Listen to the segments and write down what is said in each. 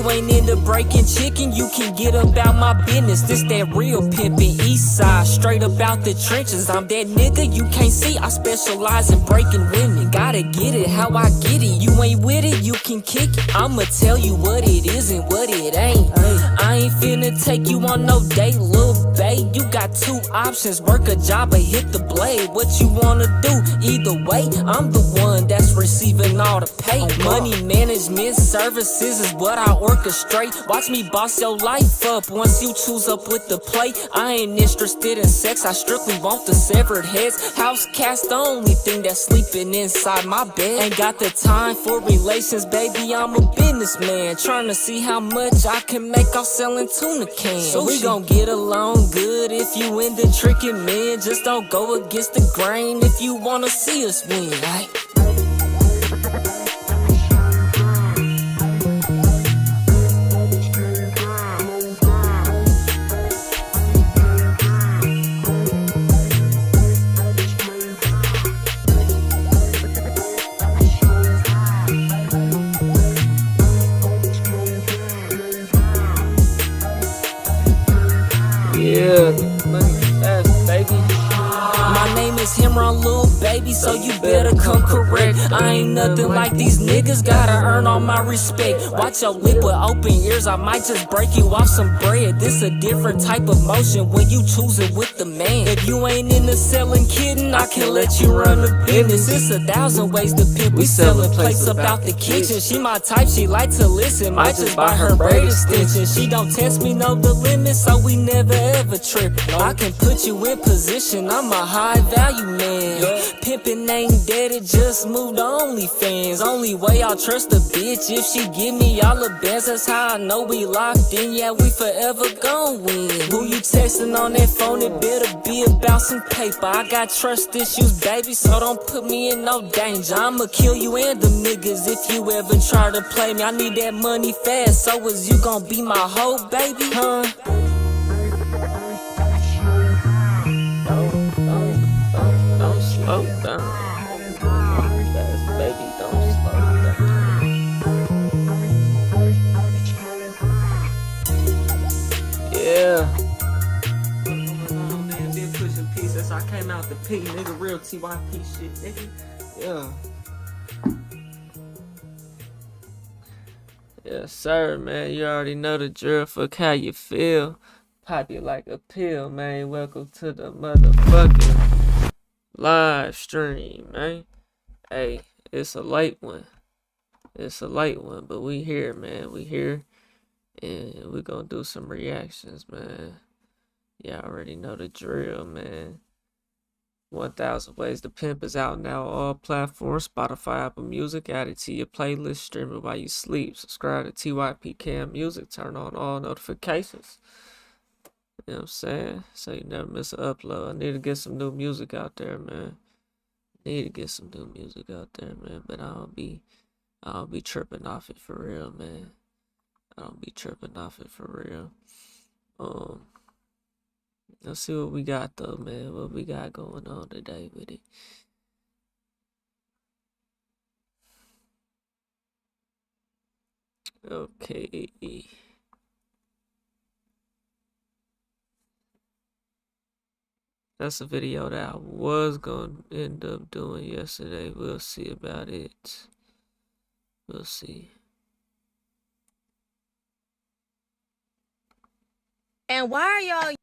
Ain't into breaking chicken, you can get about my business. This that real pimpin' east side, straight up out the trenches. I'm that nigga you can't see, I specialize in breaking women. Gotta get it how I get it, you ain't with it, you can kick it. I'ma tell you what it is and what it ain't. I ain't finna take you on no date, lil' babe. You got two options, work a job or hit the blade. What you wanna do? Either way, I'm the one that's receiving all the pay. Money management services is what I orchestrate. Watch me boss your life up once you choose up with the play. I ain't interested in sex, I strictly want the severed heads. House cats the only thing that's sleeping inside my bed. Ain't got the time for relations, baby, I'm a businessman. Tryna see how much I can make off selling tuna cans. So we gon' get along good if you into tricking men. Just don't go against the grain if you wanna see us win, right? Yeah, money fast, baby. My name is Himron, lil' baby, so you better come correct. I ain't nothing like these niggas, gotta earn all my respect. Watch your lip with open ears, I might just break you off some bread. This a different type of motion when you choose it with the man. If you ain't into selling kidding, I can let you run the business. It's 1,000 ways to pimp, we sellin' plates up out the kitchen. She my type, she like to listen, might just buy her braid extensions. She don't test me, know the limits, so we never ever trip. I can put you in position, I'm a high value man. Pimpin' ain't dead, it just moved to OnlyFans. Only way I'll trust a bitch if she give me all the bands. That's how I know we locked in, yeah, we forever gon' win. Who you texting on that phone, it better be about some paper. I got trust issues, baby, so don't put me in no danger. I'ma kill you and them niggas if you ever try to play me. I need that money fast, so is you gon' be my hoe, baby, huh? Don't slow down. Fast, baby, don't slow down. Yeah. Man, been pushing pieces. I came out the P, nigga, real TYP shit, nigga. Yeah. Yes, sir, man. You already know the drill. Fuck how you feel. Pop you like a pill, man. Welcome to the motherfucking live stream, man. Hey, it's a late one. It's a late one, but we here, man. We here. And we gonna do some reactions, man. Y'all already know the drill, man. 1,000 Ways to Pimp is out now on all platforms. Spotify, Apple Music. Add it to your playlist. Stream it while you sleep. Subscribe to TYP Cam Music. Turn on all notifications. You know what I'm saying? So you never miss an upload. I need to get some new music out there, man. Need to get some new music out there, man. But I don't be tripping off it for real, man. I don't be tripping off it for real. Let's see what we got though, man. What we got going on today with it. Okay. That's a video that I was going to end up doing yesterday. We'll see about it. We'll see. And why are y'all...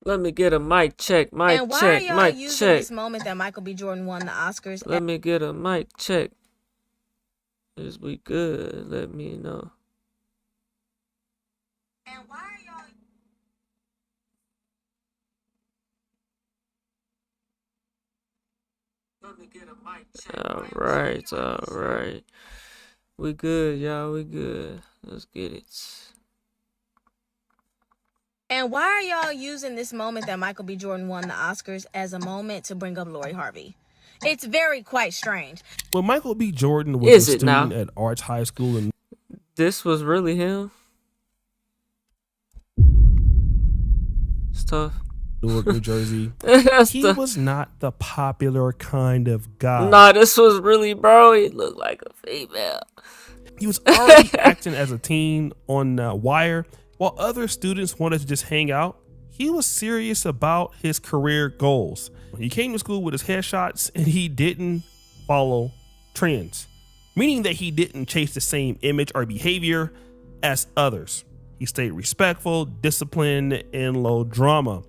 Let me get a mic check, mic and why check, are y'all mic using check. this moment that Michael B. Jordan won the Oscars? Let me get a mic check. Is we good? Let me know. And why are y'all... Let me get a mic check. All right. We good, y'all. We good. Let's get it. And why are y'all using this moment that Michael B. Jordan won the Oscars as a moment to bring up Lori Harvey? It's very quite strange. When Michael B. Jordan was Is a it now? student at Arts High School in This was really him. It's tough. Newark, New Jersey, That's he the. was not the popular kind of guy. Nah, this was really bro. He looked like a female. He was already acting as a teen on Wire. While other students wanted to just hang out, he was serious about his career goals. He came to school with his headshots and he didn't follow trends, meaning that he didn't chase the same image or behavior as others. He stayed respectful, disciplined, and low drama.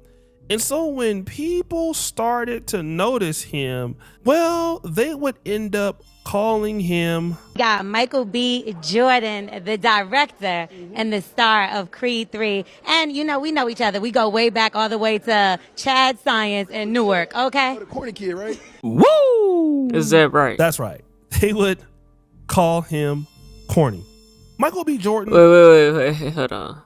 And so when people started to notice him, well, they would end up calling him. Got Michael B. Jordan, the director and the star of Creed 3. And, you know, we know each other. We go way back all the way to Chad Science in Newark, okay? The corny kid, right? Woo! Is that right? That's right. They would call him corny. Michael B. Jordan. Wait. Hold on.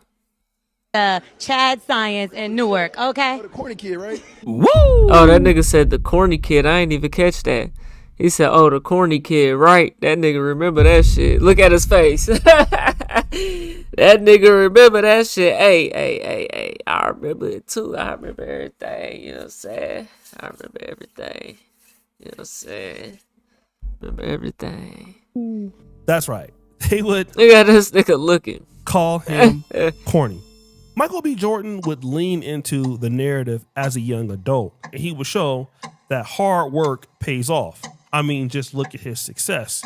Chad Science in Newark, okay? The corny kid, right? Woo! Oh, that nigga said the corny kid. I ain't even catch that. He said, "Oh, the corny kid, right?" That nigga remember that shit. Look at his face. That nigga remember that shit. Hey. I remember it too. I remember everything. You know what I'm saying? I remember everything. You know what I'm saying? Remember everything. That's right. They would Look at this nigga looking. call him corny. Michael B. Jordan would lean into the narrative as a young adult, and he would show that hard work pays off. I mean, just look at his success.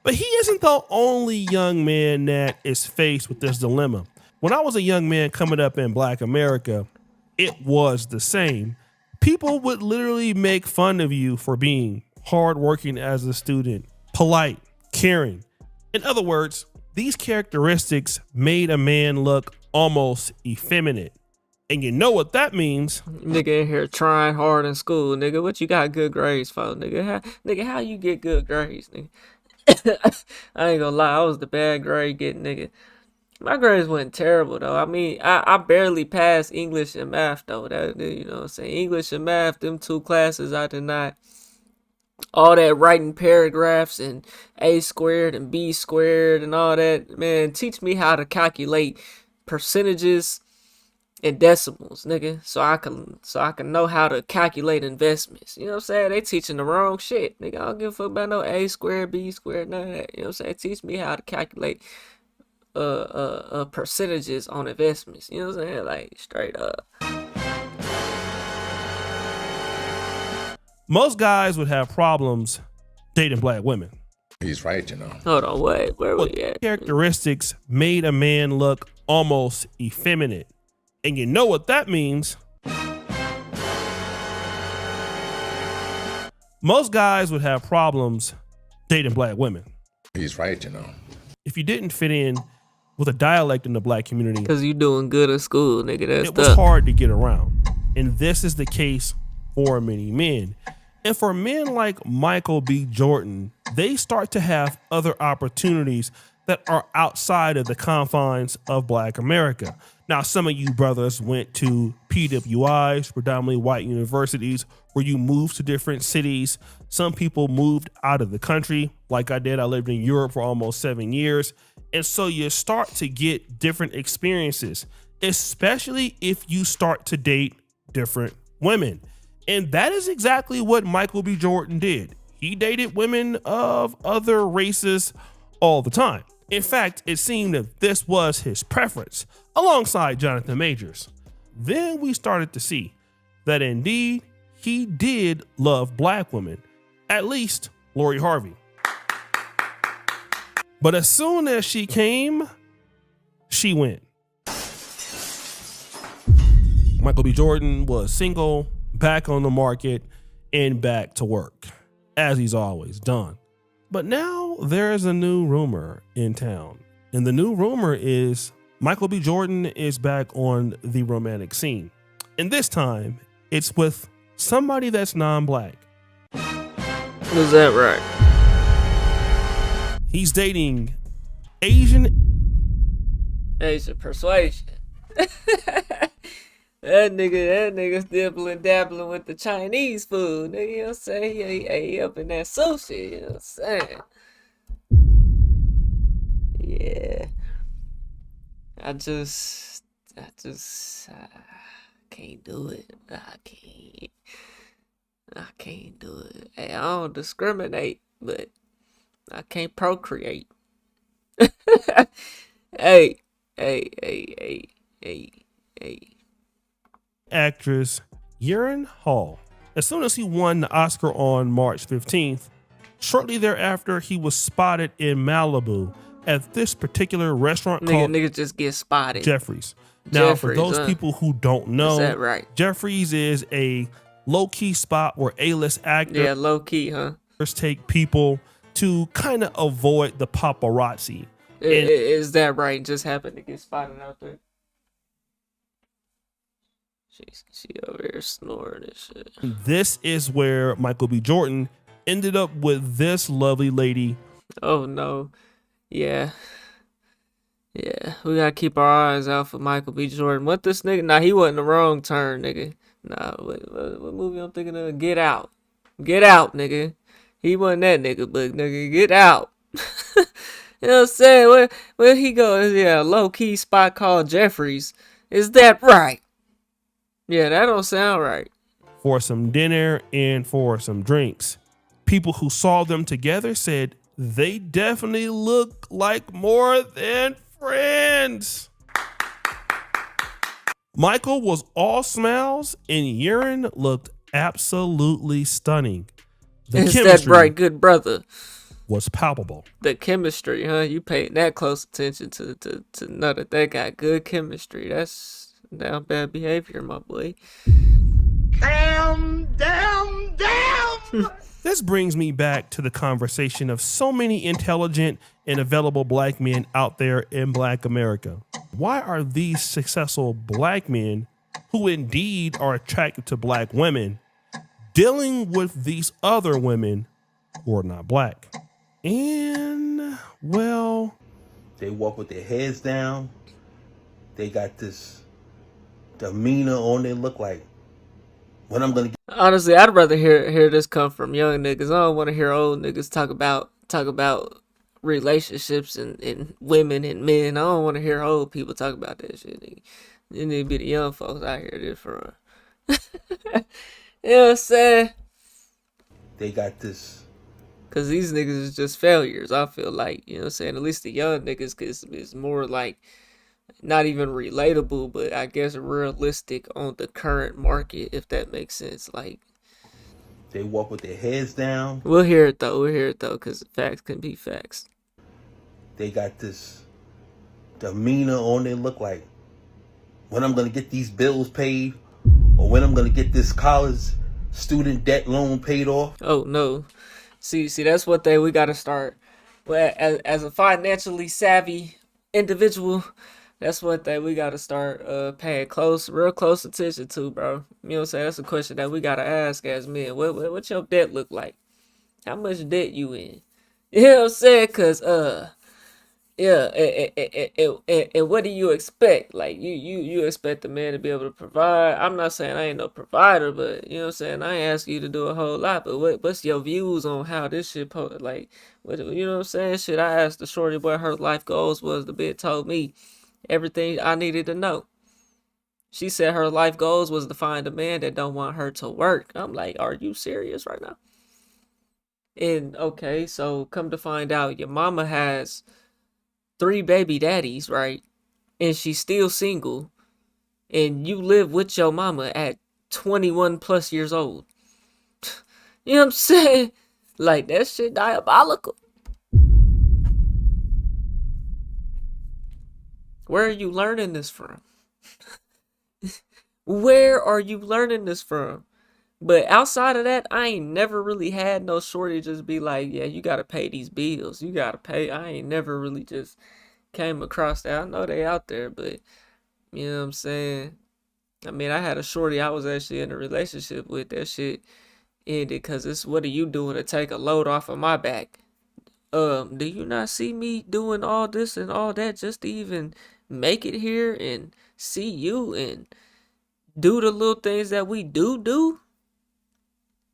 But he isn't the only young man that is faced with this dilemma. When I was a young man coming up in Black America, it was the same. People would literally make fun of you for being hardworking as a student, polite, caring. In other words, these characteristics made a man look almost effeminate. And you know what that means. Nigga in here trying hard in school, nigga. What you got good grades for, nigga? How you get good grades, nigga? I ain't gonna lie, I was the bad grade getting nigga. My grades wasn't terrible though. I mean, I barely passed English and math though. That, you know what I'm saying? English and math, them two classes I did not. All that writing paragraphs and A squared and B squared and all that, man, teach me how to calculate percentages and decimals, nigga, so I can know how to calculate investments. You know what I'm saying? They teaching the wrong shit, nigga. I don't give a fuck about no A squared, B squared, none of that. You know what I'm saying? Teach me how to calculate percentages on investments. You know what I'm saying? Like straight up. Most guys would have problems dating Black women. He's right, you know. Hold on, wait, where we at? Characteristics made a man look almost effeminate. And you know what that means. Most guys would have problems dating Black women. He's right, you know. If you didn't fit in with a dialect in the Black community, Cause you doing good at school, nigga. That's it was tough. hard to get around. And this is the case for many men. And for men like Michael B. Jordan, they start to have other opportunities that are outside of the confines of Black America. Now, some of you brothers went to PWIs, predominantly white universities, where you moved to different cities. Some people moved out of the country, like I did. I lived in Europe for almost 7 years. And so you start to get different experiences, especially if you start to date different women. And that is exactly what Michael B. Jordan did. He dated women of other races all the time. In fact, it seemed that this was his preference, alongside Jonathan Majors. Then we started to see that indeed he did love Black women, at least Lori Harvey. But as soon as she came, she went. Michael B. Jordan was single, back on the market, and back to work, as he's always done. But now there is a new rumor in town. And the new rumor is Michael B. Jordan is back on the romantic scene. And this time, it's with somebody that's non-Black. Is that right? He's dating Asian persuasion. That nigga dibbling dabbling with the Chinese food, nigga, you know what I'm saying? He up in that sushi, you know what I'm saying? Yeah. I just can't do it. I can't do it. Hey, I don't discriminate, but I can't procreate. Hey, hey. Actress Aaron Hall. As soon as he won the Oscar on March 15th, shortly thereafter, he was spotted in Malibu at this particular restaurant called Niggas just get spotted. Jeffrey's. Now, for those huh? people who don't know, Is that right? Jeffrey's is a low-key spot where A-list actors Yeah, low key, huh? take people to kind of avoid the paparazzi. Is that right? Just happened to get spotted out there. She over here snoring and shit. This is where Michael B. Jordan ended up with this lovely lady. Oh no. Yeah, we gotta keep our eyes out for Michael B. Jordan. What this nigga? Nah, he wasn't the wrong turn, nigga. Nah, what movie I'm thinking of? Get Out. Get Out, nigga. He wasn't that nigga, but nigga, Get Out. You know what I'm saying? Where he go? Yeah, a low-key spot called Jeffrey's. Is that right? Yeah, that don't sound right. For some dinner and for some drinks. People who saw them together said they definitely look like more than friends. Michael was all smiles and Urine looked absolutely stunning. The Is that chemistry right, good brother? was palpable. The chemistry, huh? You paid that close attention to know that they got good chemistry. That's down bad behavior, my boy. Damn. This brings me back to the conversation of so many intelligent and available black men out there in Black America. Why are these successful black men, who indeed are attracted to black women, dealing with these other women who are not black? And, well, They walk with their heads down. They got this demeanor on. They look like, when I'm gonna get Honestly, I'd rather hear this come from young niggas. I don't want to hear old niggas talk about relationships and women and men. I don't want to hear old people talk about that shit. Nigga. You need to be the young folks out here this for. You know what I'm saying? they got this. Cause these niggas is just failures. I feel like, you know what I'm saying? At least the young niggas is more like not even relatable, but I guess realistic on the current market, if that makes sense. Like, They walk with their heads down. we'll hear it though, cause facts can be facts. They got this demeanor on. They look like, when I'm gonna get these bills paid, or when I'm gonna get this college student debt loan paid off. Oh no. See, that's what we gotta start. Well, as a financially savvy individual, that's what we gotta start paying real close attention to, bro. You know what I'm saying? That's a question that we gotta ask as men. What your debt look like? How much debt you in? You know what I'm saying? Cause yeah, and what do you expect? Like, you expect the man to be able to provide. I'm not saying I ain't no provider, but you know what I'm saying, I ain't asking you to do a whole lot. But what's your views on how this shit like? What, you know what I'm saying? Shit, I asked the shorty what her life goals was. The bitch told me everything I needed to know. She said her life goals was to find a man that don't want her to work. I'm like, are you serious right now? And okay, so come to find out, your mama has 3 baby daddies, right? And she's still single. And you live with your mama at 21 plus years old. You know what I'm saying? Like, that shit diabolical. Where are you learning this from? Where are you learning this from? But outside of that, I ain't never really had no shorty just be like, yeah, you gotta pay these bills. You gotta pay. I ain't never really just came across that. I know they out there, but you know what I'm saying? I mean, I had a shorty I was actually in a relationship with. That shit ended because it's, what are you doing to take a load off of my back? Do you not see me doing all this and all that just to even make it here and see you and do the little things that we do?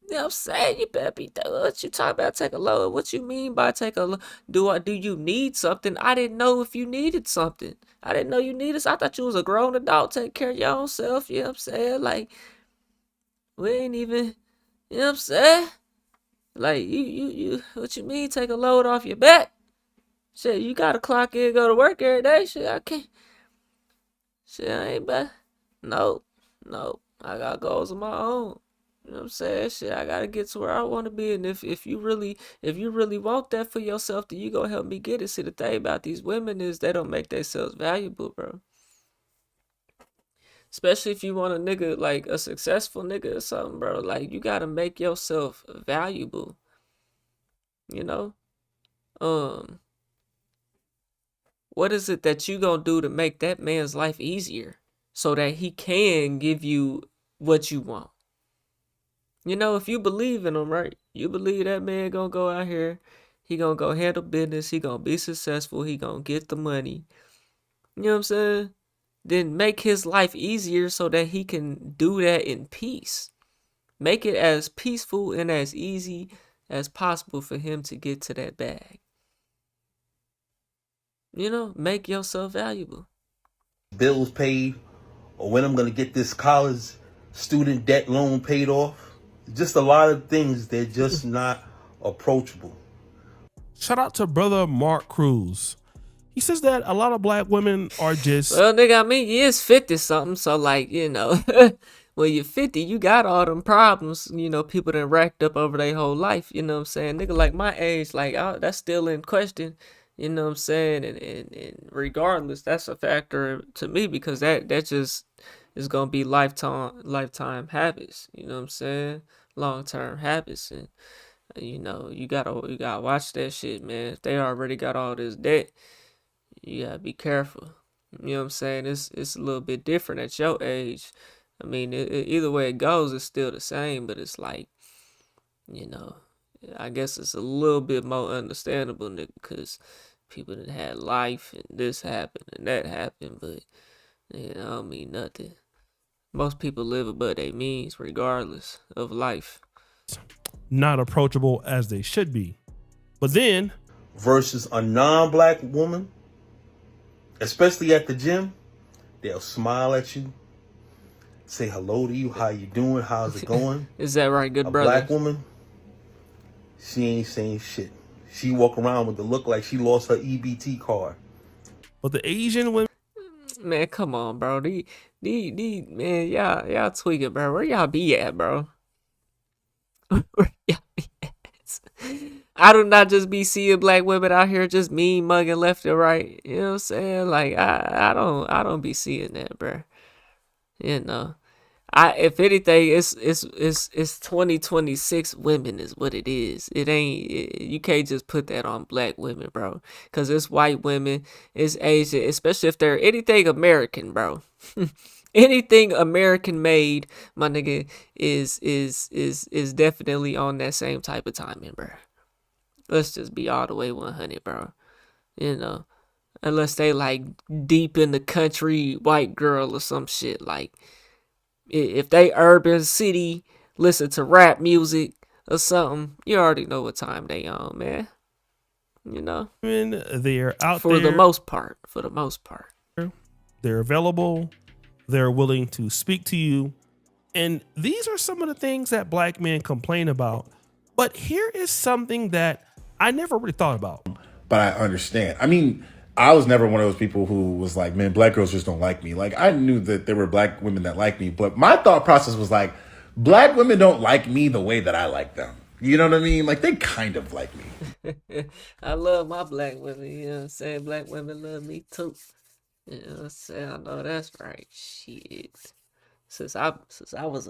You know what I'm saying? You better be what you talking about, take a load. What you mean by take a load? Do you need something? I didn't know if you needed something. I didn't know you needed. I thought you was a grown adult. Take care of your own self. You know what I'm saying? Like, we ain't even, you know what I'm saying? Like, you what you mean take a load off your back? Shit, you gotta clock in, go to work every day. Shit, I can't. Shit, I ain't bad. No. I got goals of my own. You know what I'm saying? Shit, I gotta get to where I wanna be. And if you really want that for yourself, then you gonna help me get it. See, the thing about these women is they don't make themselves valuable, bro. Especially if you want a nigga, like a successful nigga or something, bro. Like, you gotta make yourself valuable. You know? What is it that you gonna do to make that man's life easier so that he can give you what you want? You know, if you believe in him, right? You believe that man gonna go out here, he gonna go handle business, he gonna be successful, he gonna get the money. You know what I'm saying? Then make his life easier so that he can do that in peace. Make it as peaceful and as easy as possible for him to get to that bag. You know, make yourself valuable. Bills paid, or when I'm going to get this college student debt loan paid off. Just a lot of things, they're just not approachable. Shout out to brother Mark Cruz. He says that a lot of black women are just... Well, nigga, I mean, you is 50 something, so like, you know, when you're 50, you got all them problems, you know, people that racked up over their whole life, you know what I'm saying? Nigga, like my age, like, that's still in question, you know what I'm saying? And regardless, that's a factor to me because that just is gonna be lifetime habits, you know what I'm saying? Long-term habits, and you know, you gotta watch that shit, man. If they already got all this debt, you gotta be careful. You know what I'm saying? It's a little bit different at your age. I mean, either way it goes, it's still the same, but it's like, you know, I guess it's a little bit more understandable because people that had life and this happened and that happened, but you know, I don't mean nothing. Most people live above their means regardless of life. not approachable as they should be. But then versus a non-black woman, especially at the gym, they'll smile at you, say hello to you, how you doing, how's it going? Is that right, good brother? A black woman, she ain't saying shit. She walk around with the look like she lost her EBT card. But the Asian women, man, come on, bro. Man, y'all tweaking, bro. Where y'all be at, bro? Where y'all be at? I do not just be seeing black women out here just mean mugging left and right. You know what I'm saying? Like I don't be seeing that, bro. You know. If anything, it's 2026 women is what it is. It ain't, you can't just put that on black women, bro. Cause it's white women, it's Asian, especially if they're anything American, bro. Anything American made, my nigga, is definitely on that same type of timing, bro. Let's just be all the way 100, bro. You know, unless they like deep in the country white girl or some shit like. If they urban city, listen to rap music or something, you already know what time they on, man. You know? they're out for there. For the most part. They're available. They're willing to speak to you. And these are some of the things that black men complain about. But here is something that I never really thought about. But I understand. I mean, I was never one of those people who was like, man, black girls just don't like me. Like, I knew that there were black women that like me, but my thought process was like, black women don't like me the way that I like them. You know what I mean? Like, they kind of like me. I love my black women, you know what I'm saying? Black women love me too. You know what I'm saying? I know that's right. Shit. Since I was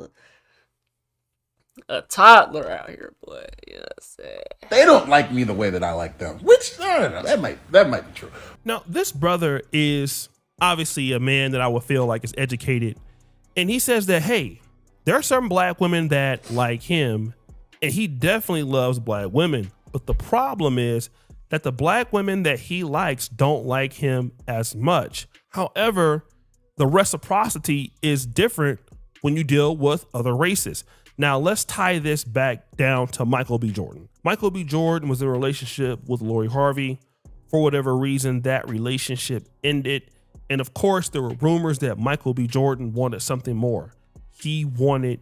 a toddler out here, boy. You know what I'm saying? They don't like me the way that I like them. Which, I don't know, that might be true. Now, this brother is obviously a man that I would feel like is educated. And he says that, hey, there are certain black women that like him, and he definitely loves black women. But the problem is that the black women that he likes don't like him as much. However, the reciprocity is different when you deal with other races. Now, let's tie this back down to Michael B. Jordan. Michael B. Jordan was in a relationship with Lori Harvey. For whatever reason, that relationship ended. And of course, there were rumors that Michael B. Jordan wanted something more. He wanted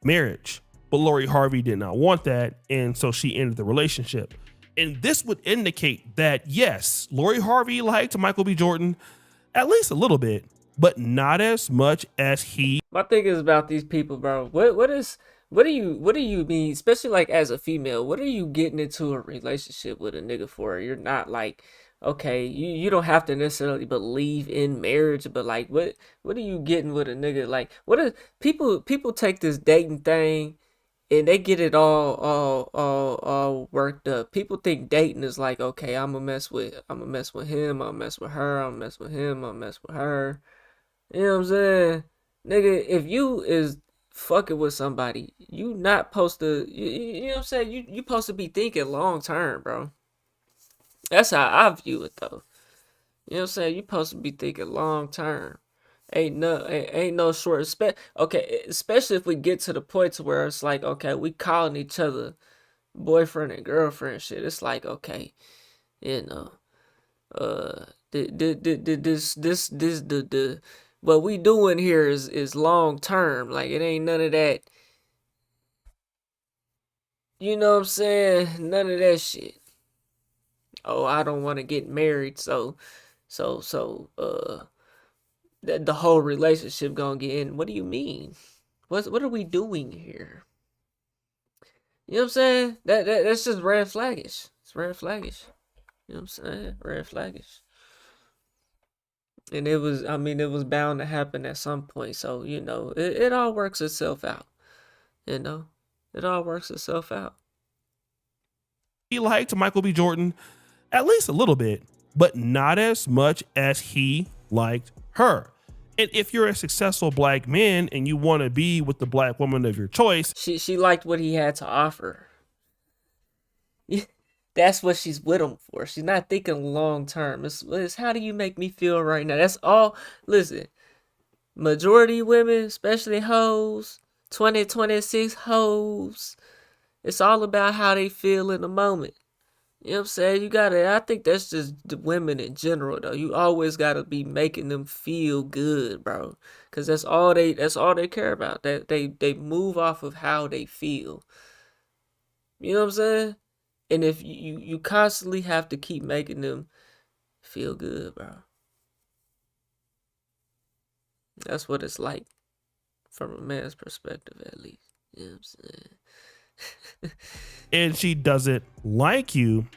marriage, but Lori Harvey did not want that. And so she ended the relationship. And this would indicate that, yes, Lori Harvey liked Michael B. Jordan at least a little bit, but not as much as he. My thing is about these people, bro. What do you mean, especially like as a female, what are you getting into a relationship with a nigga for? You're not like, okay, you don't have to necessarily believe in marriage, but like what are you getting with a nigga? Like what are people take this dating thing and they get it all worked up. People think dating is like, okay, I'm gonna mess with him, I'm gonna mess with her, I'm gonna mess with him, I'm gonna mess with her. You know what I'm saying? Nigga, if you is fucking with somebody, you not supposed to, you know what I'm saying? You supposed to be thinking long term, bro. That's how I view it, though. You know what I'm saying? You supposed to be thinking long term. Ain't no short, okay, especially if we get to the point to where it's like, okay, we calling each other boyfriend and girlfriend shit. It's like, okay, you know, the what we doing here is long term. Like it ain't none of that. You know what I'm saying? None of that shit. Oh, I don't want to get married, so the whole relationship gonna get in. What do you mean? What are we doing here? You know what I'm saying? That's just red flaggish. It's red flaggish. You know what I'm saying? Red flaggish. And it was bound to happen at some point. So, you know, it all works itself out. You know? It all works itself out. He liked Michael B. Jordan at least a little bit, but not as much as he liked her. And if you're a successful black man and you want to be with the black woman of your choice, she liked what he had to offer. That's what she's with him for. She's not thinking long term. It's how do you make me feel right now? That's all. Listen, majority women, especially hoes, 2026 hoes, it's all about how they feel in the moment. You know what I'm saying? I think that's just the women in general, though. You always gotta be making them feel good, bro. Cause that's all they care about. They move off of how they feel. You know what I'm saying? And if you constantly have to keep making them feel good, bro. That's what it's like from a man's perspective, at least. You know what I'm saying? and she doesn't like you,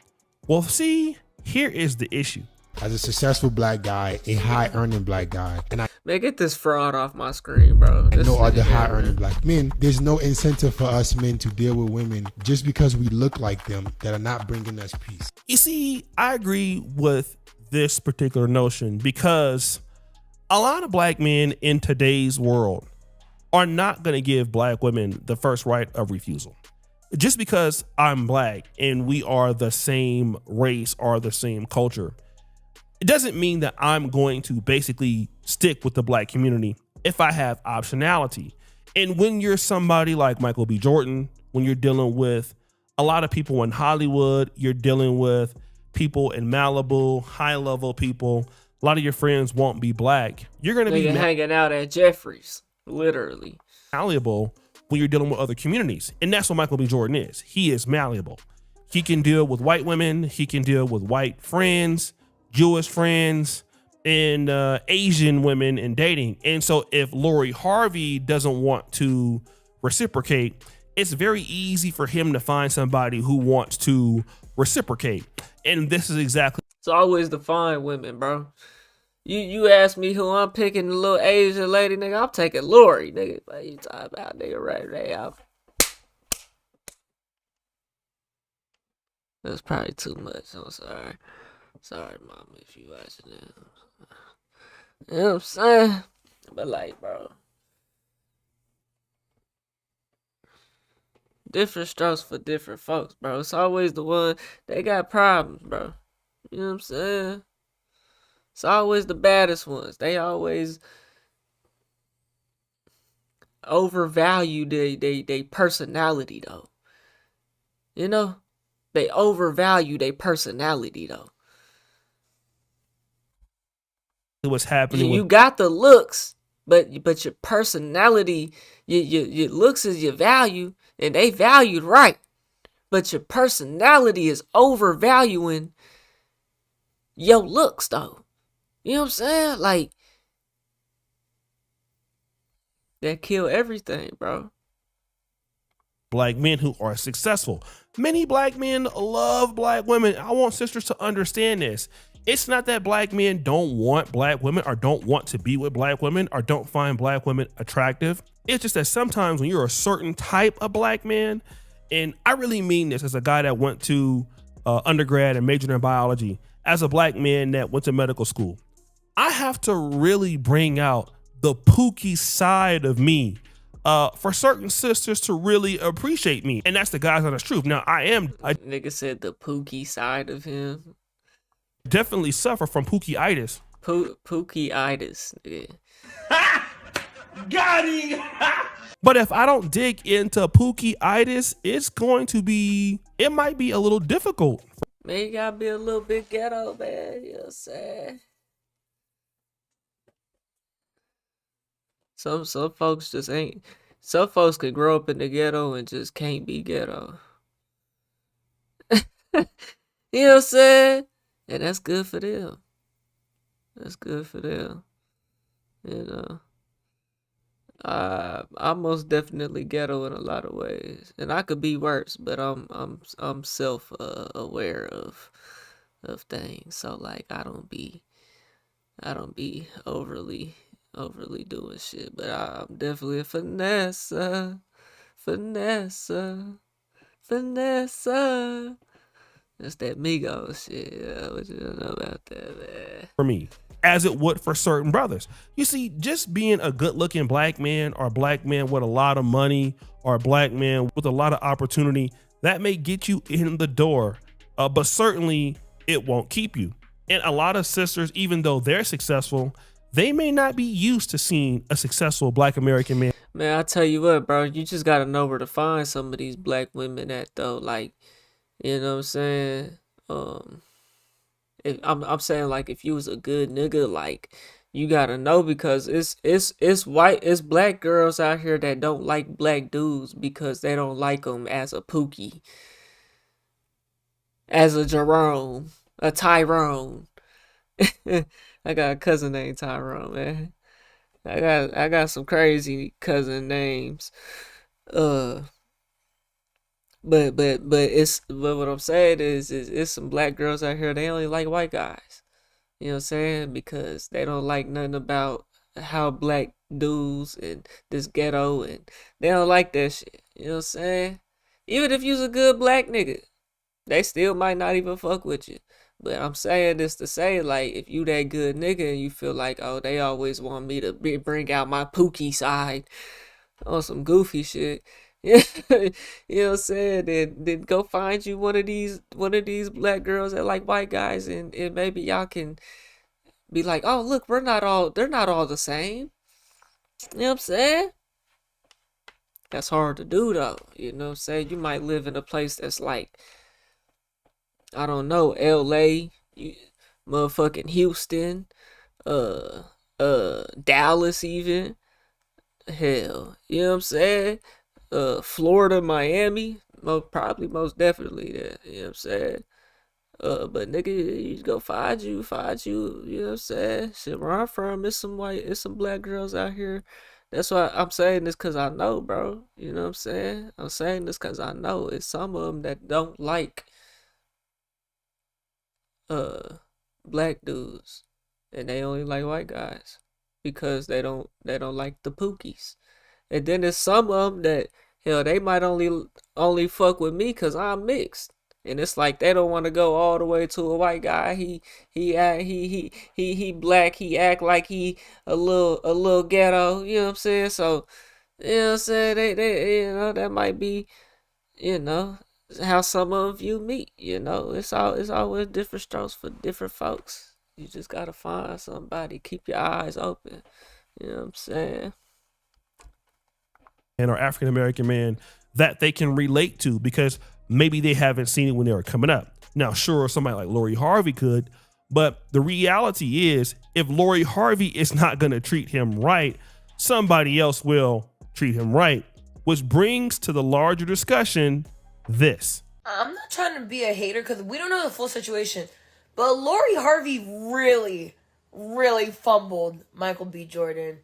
well, see, here is the issue. As a successful black guy, a high earning black guy, and Man, get this fraud off my screen, bro. I know other high earning black men, there's no incentive for us men to deal with women just because we look like them that are not bringing us peace. You see, I agree with this particular notion because a lot of black men in today's world are not going to give black women the first right of refusal. Just because I'm black and we are the same race or the same culture, it doesn't mean that I'm going to basically stick with the black community if I have optionality. And when you're somebody like Michael B. Jordan, when you're dealing with a lot of people in Hollywood, you're dealing with people in Malibu, high level people, a lot of your friends won't be black. You're going to be hanging out at Jeffrey's, literally. Malleable when you're dealing with other communities. And that's what Michael B. Jordan is. He is malleable. He can deal with white women. He can deal with white friends, Jewish friends, and Asian women in dating. And so if Lori Harvey doesn't want to reciprocate, it's very easy for him to find somebody who wants to reciprocate. And this is exactly. It's always the fine women, bro. You ask me who I'm picking, the little Asian lady, nigga, I'm taking Lori, nigga. What you talking about, nigga, right now? That's probably too much. I'm sorry. Sorry, mama, if you watching that. You know what I'm saying? But like, bro. Different strokes for different folks, bro. It's always the one they got problems, bro. You know what I'm saying? It's always the baddest ones. They always overvalue they personality though. You know? They overvalue their personality though. What's happening You with got the looks, but your personality, your looks is your value, and they valued right. But your personality is overvaluing your looks though. You know what I'm saying? Like that kill everything, bro. black men who are successful. Many black men love black women. I want sisters to understand this. It's not that black men don't want black women or don't want to be with black women or don't find black women attractive. It's just that sometimes when you're a certain type of black man, and I really mean this as a guy that went to undergrad and majored in biology, as a black man that went to medical school, I have to really bring out the Pookie side of me for certain sisters to really appreciate me. And that's the God's honest truth. Now, I Nigga said the Pookie side of him. definitely suffer from Pookie-itis. Pookie-itis, nigga. Got him! But if I don't dig into Pookie-itis, it might be a little difficult. Man, you gotta be a little bit ghetto, man. You know what I'm saying? Some folks just ain't. Some folks could grow up in the ghetto and just can't be ghetto. You know what I'm saying? And that's good for them. That's good for them. You know. I'm most definitely ghetto in a lot of ways, and I could be worse, but I'm self aware of things. So like I don't be overly doing shit, but I'm definitely a finesse. That's that Migos shit. Yeah, what you know about that, man? For me, as it would for certain brothers. You see, just being a good looking black man or a black man with a lot of money or a black man with a lot of opportunity, that may get you in the door, but certainly it won't keep you. And a lot of sisters, even though they're successful, they may not be used to seeing a successful black American man. Man, I tell you what, bro, you just gotta know where to find some of these black women at though. Like, you know what I'm saying? I'm saying like if you was a good nigga, like you gotta know, because it's black girls out here that don't like black dudes because they don't like them as a Pookie, as a Jerome, a Tyrone. I got a cousin named Tyrone, man. I got some crazy cousin names. But what I'm saying is it's some black girls out here, they only like white guys. You know what I'm saying? Because they don't like nothing about how black dudes and this ghetto, and they don't like that shit. You know what I'm saying? Even if you's a good black nigga, they still might not even fuck with you. But I'm saying this to say, like, if you that good nigga and you feel like, oh, they always want me to bring out my Pookie side on some goofy shit. Yeah, you know what I'm saying? Then go find you one of these black girls that like white guys, and maybe y'all can be like, oh look, they're not all the same. You know what I'm saying? That's hard to do though. You know what I'm saying? You might live in a place that's like, I don't know, LA, motherfucking Houston, Dallas even. Hell, you know what I'm saying? Florida, Miami, most definitely there. You know what I'm saying? But nigga, you just go find you, you know what I'm saying? Shit, where I'm from, it's some black girls out here. That's why I'm saying this, cause I know, bro. You know what I'm saying? I'm saying this cause I know it's some of them that don't like black dudes, and they only like white guys because they don't like the Pookies. And then there's some of them that, hell, they might only fuck with me because I'm mixed. And it's like they don't want to go all the way to a white guy. He black. He act like he a little ghetto. You know what I'm saying? So, you know what I'm saying? They you know, that might be you know, how some of you meet. You know, it's always different strokes for different folks. You just gotta find somebody. Keep your eyes open. You know what I'm saying? And or African American man that they can relate to because maybe they haven't seen it when they were coming up. Now, sure, somebody like Lori Harvey could, but the reality is if Lori Harvey is not going to treat him right, somebody else will treat him right, which brings to the larger discussion this. I'm not trying to be a hater because we don't know the full situation, but Lori Harvey really fumbled Michael B. Jordan.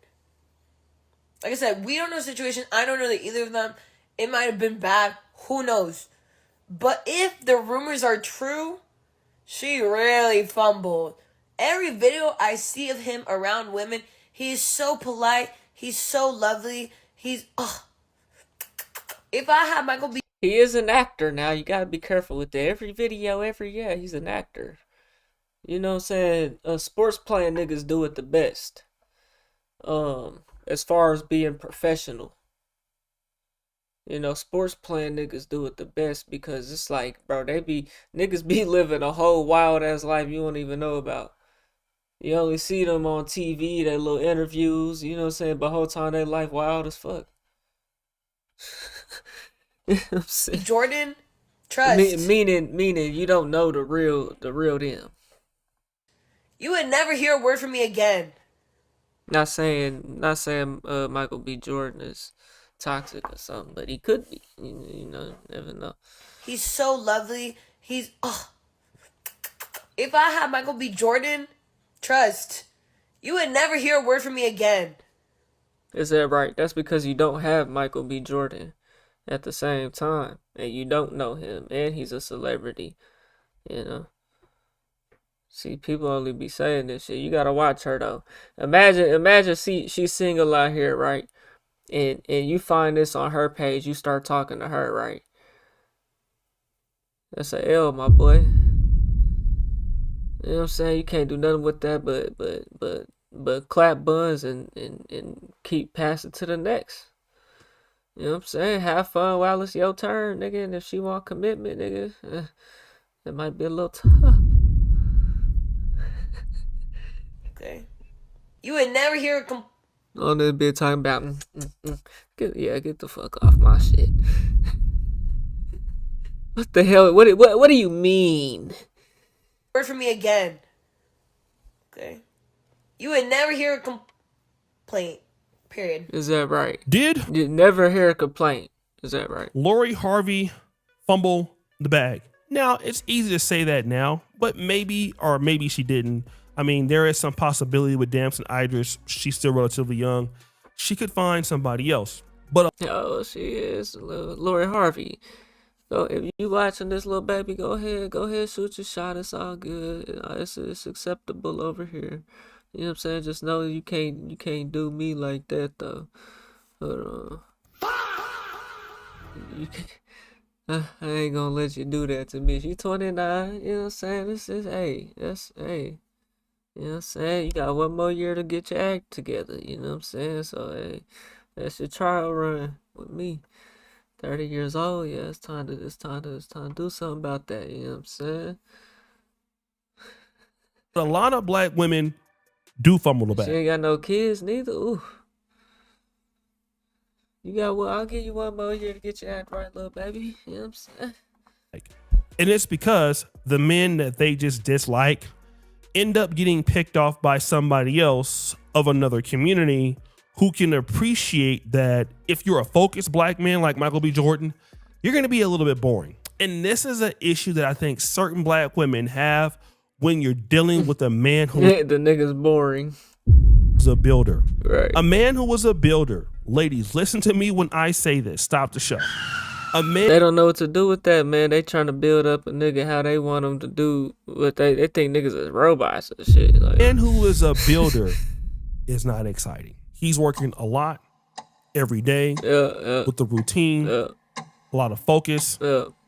Like I said, we don't know the situation. I don't know that either of them. It might have been bad. Who knows? But if the rumors are true, she really fumbled. Every video I see of him around women, he's so polite. He's so lovely. He's, if I had Michael B. He is an actor now. You gotta be careful with that. Every video, he's an actor. You know what I'm saying? Sports playing niggas do it the best. As far as being professional. You know, sports playing niggas do it the best because it's like, bro, niggas be living a whole wild ass life you don't even know about. You only see them on TV, their little interviews, you know what I'm saying? But the whole time their life wild as fuck. You know what I'm saying? Jordan, trust. Meaning you don't know the real them. You would never hear a word from me again. Not saying Michael B. Jordan is toxic or something, but he could be. You know, never know. He's so lovely. He's, if I had Michael B. Jordan, trust, you would never hear a word from me again. Is that right? That's because you don't have Michael B. Jordan at the same time, and you don't know him, and he's a celebrity, you know. See, people only be saying this shit. You gotta watch her though. Imagine she's single out here, right? And you find this on her page, you start talking to her, right? That's a L, my boy. You know what I'm saying? You can't do nothing with that but clap buns and keep passing to the next. You know what I'm saying? Have fun while it's your turn, nigga. And if she want commitment, nigga, it might be a little tough. Okay. You would never hear On this bit talking about get the fuck off my shit. What the hell? What do you mean? word from me again. Okay. You would never hear a complaint. Period. Is that right? Did You never hear a complaint. Is that right? Lori Harvey fumble the bag? Now, it's easy to say that now, but maybe she didn't. I mean, there is some possibility with Damson Idris. She's still relatively young. She could find somebody else. But Oh, she is Lori Harvey. So if you watching this, little baby, go ahead, shoot your shot. It's all good. It's acceptable over here. You know what I'm saying? Just know you can't do me like that though. Hold on. You can't. I ain't gonna let you do that to me. She 29. You know what I'm saying? That's hey. You know what I'm saying? You got one more year to get your act together. You know what I'm saying? So hey, that's your trial run with me. 30 years old, yeah, it's time to do something about that, you know what I'm saying? a lot of black women do fumble the She bag. ain't got no kids neither. Ooh. You got one, I'll give you one more year to get your act right, little baby. You know what I'm saying? And it's because the men that they just dislike end up getting picked off by somebody else of another community who can appreciate that if you're a focused black man like Michael B. Jordan, you're going to be a little bit boring. And this is an issue that I think certain black women have when you're dealing with a man who The nigga's boring. was a builder. Right. A man who was a builder. Ladies, listen to me when I say this. Stop the show. A man. They don't know what to do with that, man. They trying to build up a nigga how they want them to do what they think niggas is robots and shit. Like, Man who is a builder is not exciting. He's working a lot every day with the routine, a lot of focus.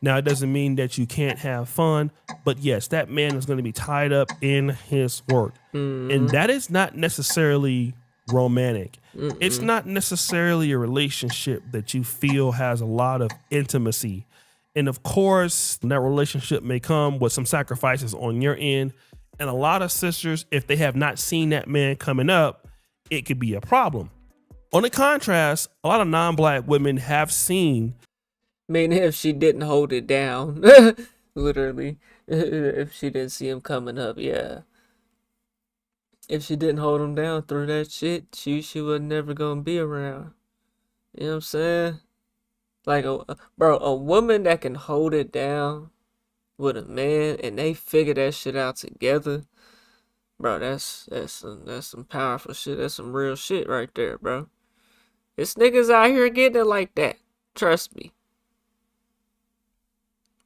Now, it doesn't mean that you can't have fun, but yes, that man is going to be tied up in his work. And that is not necessarily romantic. It's not necessarily a relationship that you feel has a lot of intimacy. And of course, that relationship may come with some sacrifices on your end. And a lot of sisters, if they have not seen that man coming up, it could be a problem. On the contrast, a lot of non-black women have seen. I mean, if she didn't hold it down, literally, if she didn't see him coming up, yeah. If she didn't hold him down through that shit, she was never gonna be around. You know what I'm saying? Like, a woman that can hold it down with a man and they figure that shit out together, bro, that's some powerful shit. That's some real shit right there, bro. It's niggas out here getting it like that. Trust me.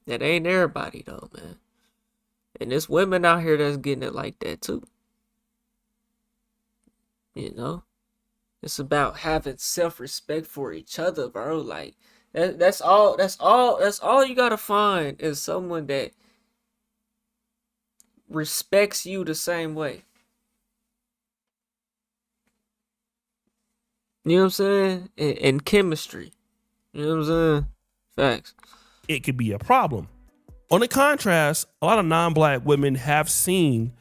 That ain't everybody though, man. And there's women out here that's getting it like that too. You know? It's about having self-respect for each other, bro. Like that's all you gotta find is someone that respects you the same way. You know what I'm saying? And chemistry. You know what I'm saying? Facts. It could be a problem. On the contrast, a lot of non-black women have seen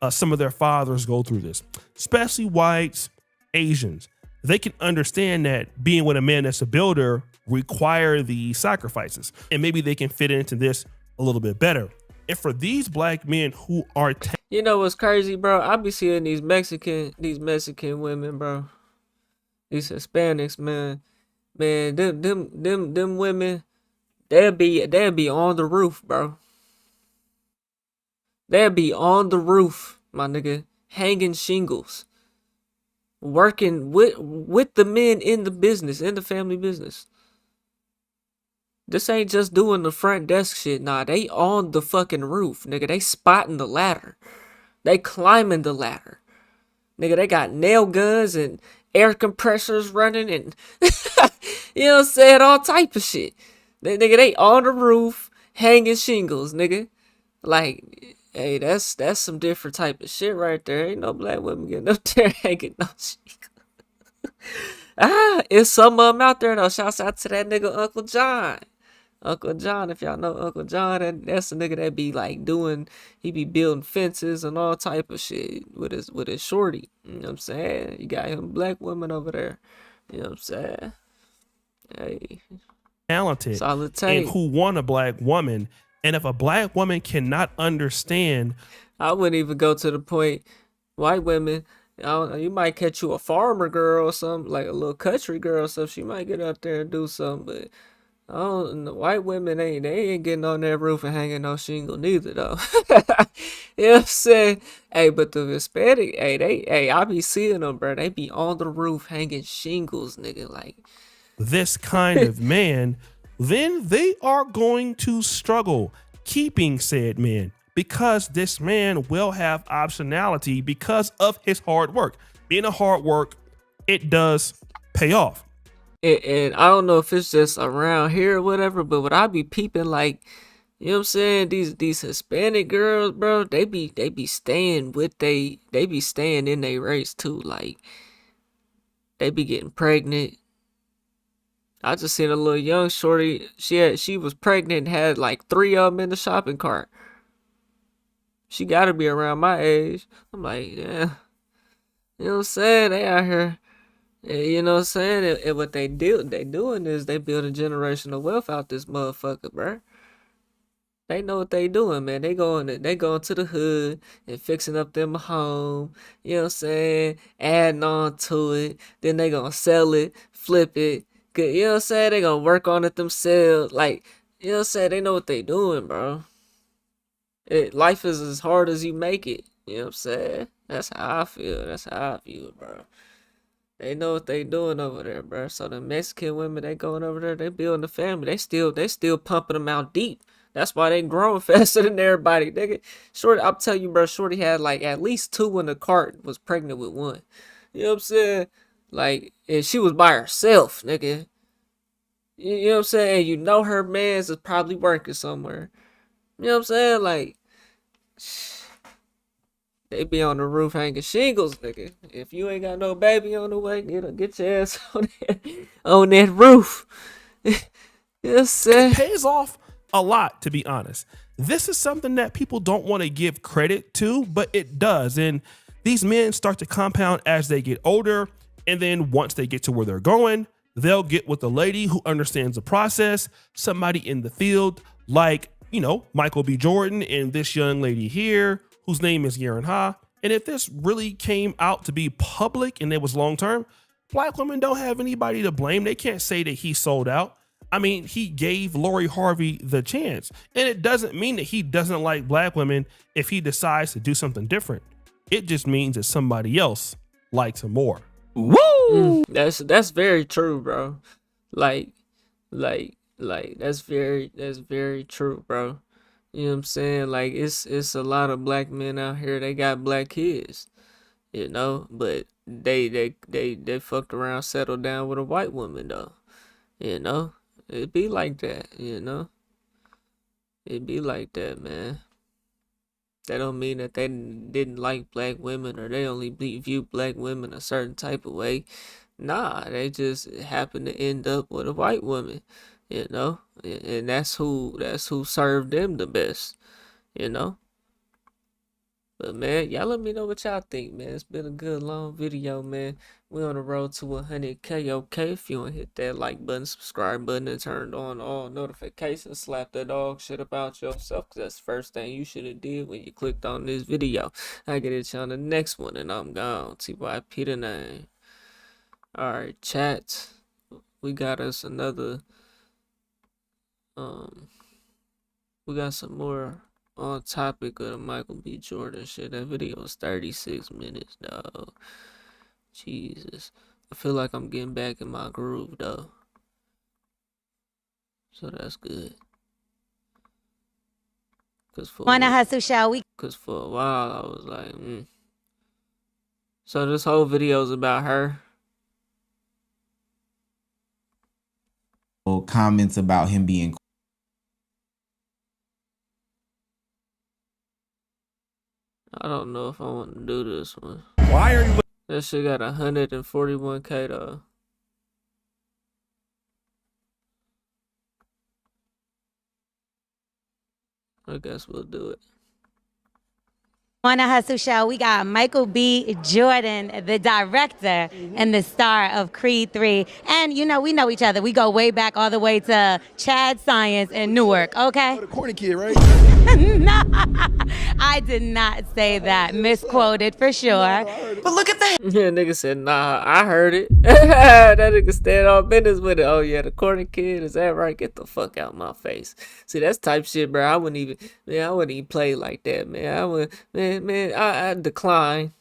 some of their fathers go through this, especially whites, Asians. They can understand that being with a man that's a builder require the sacrifices, and maybe they can fit into this a little bit better. And for these black men who are, you know what's crazy, bro? I be seeing these Mexican women, bro. These Hispanics, man, them women, they'll be on the roof, bro. They'll be on the roof, my nigga, hanging shingles, working with the men in the business, in the family business. This ain't just doing the front desk shit. Nah, they on the fucking roof, nigga. They spotting the ladder. They climbing the ladder. Nigga, they got nail guns and air compressors running and you know what I'm saying? All type of shit. They on the roof hanging shingles, nigga. Like, hey, that's some different type of shit right there. Ain't no black women getting up there hanging no shingles. It's some of them out there though. Shouts out to that nigga Uncle John. Uncle John, if y'all know Uncle John, that's a nigga that be like he be building fences and all type of shit with his shorty. You know what I'm saying? You got him black women over there. You know what I'm saying? Hey, talented solid tape. And who want a black woman. And if a black woman cannot understand, I wouldn't even go to the point, white women, I don't know, you might catch you a farmer girl or something, like a little country girl or something. She might get up there and do something, but the white women they ain't getting on that roof and hanging no shingle neither though. You know what I'm saying? Hey, but the Hispanic, I be seeing them, bro. They be on the roof hanging shingles, nigga. Like this kind of man, then they are going to struggle keeping said man, because this man will have optionality because of his hard work. Being a hard work, it does pay off. And I don't know if it's just around here or whatever, but what I be peeping, like, you know what I'm saying? These Hispanic girls, bro, they be staying they be staying in their race too. Like, they be getting pregnant. I just seen a little young shorty. She was pregnant and had like 3 of them in the shopping cart. She gotta be around my age. I'm like, yeah. You know what I'm saying? They out here. You know what I'm saying? And what they doing is they building generational wealth out this motherfucker, bro. They know what they doing, man. They going to the hood and fixing up them a home. You know what I'm saying? Adding on to it. Then they gonna sell it, flip it. You know what I'm saying? They gonna work on it themselves. Like, you know what I'm saying? They know what they doing, bro. Life is as hard as you make it. You know what I'm saying? That's how I feel. That's how I view it, bro. They know what they doing over there, bro. So the Mexican women, they going over there, they building the family. They still pumping them out deep. That's why they growing faster than everybody, nigga. Shorty, I'll tell you, bro, Shorty had like at least 2 in the cart, was pregnant with 1. You know what I'm saying? Like, and she was by herself, nigga. You know what I'm saying? And you know her man's is probably working somewhere. You know what I'm saying? Like, they be on the roof hanging shingles, nigga. If you ain't got no baby on the way, get your ass on that roof. You know what I'm saying? It pays off A lot, to be honest. This is something that people don't want to give credit to, but it does. And these men start to compound as they get older. And then once they get to where they're going, they'll get with a lady who understands the process, somebody in the field like, you know, Michael B. Jordan and this young lady here whose name is Yaren Ha. And if this really came out to be public and it was long term, black women don't have anybody to blame. They can't say that he sold out. I mean, he gave Lori Harvey the chance. And it doesn't mean that he doesn't like black women if he decides to do something different. It just means that somebody else likes him more. Woo! That's very true, bro. Like that's very true, bro. You know what I'm saying? Like it's a lot of black men out here. They got black kids, you know, but they fucked around, settled down with a white woman though. You know, it be like that. You know, it be like that, man. That don't mean that they didn't like black women or they only view black women a certain type of way. Nah, they just happen to end up with a white woman, you know, and that's who served them the best, you know. But man, y'all let me know what y'all think, man. It's been a good long video, man. We on the road to 100K. Okay, if you don't hit that like button, subscribe button, and turned on all notifications, slap that dog shit about yourself, because that's the first thing you should have did when you clicked on this video. I get it on the next one, and I'm gone. TYP the name. Alright, chat. We got us another we got some more on topic of the Michael B. Jordan shit. That video was 36 minutes, dog. Jesus. I feel like I'm getting back in my groove, though. So that's good. Wanna hustle, shall we? Cause for a while I was like, So this whole video is about her. Comments about him being I don't know if I want to do this one. Why are you? That shit got 141K though. I guess we'll do it. Wanna hustle, shall we? Got Michael B. Jordan, the director and the star of Creed 3. And you know, we know each other. We go way back all the way to Chad Science in Newark, okay? The corny kid, right? No, I did not say that. Misquoted for sure. But look at the Yeah, nigga said, nah, I heard it. That nigga stand on business with it. Oh yeah, the corny kid, is that right? Get the fuck out my face. See, that's type shit, bro. I wouldn't even play like that, man. I decline.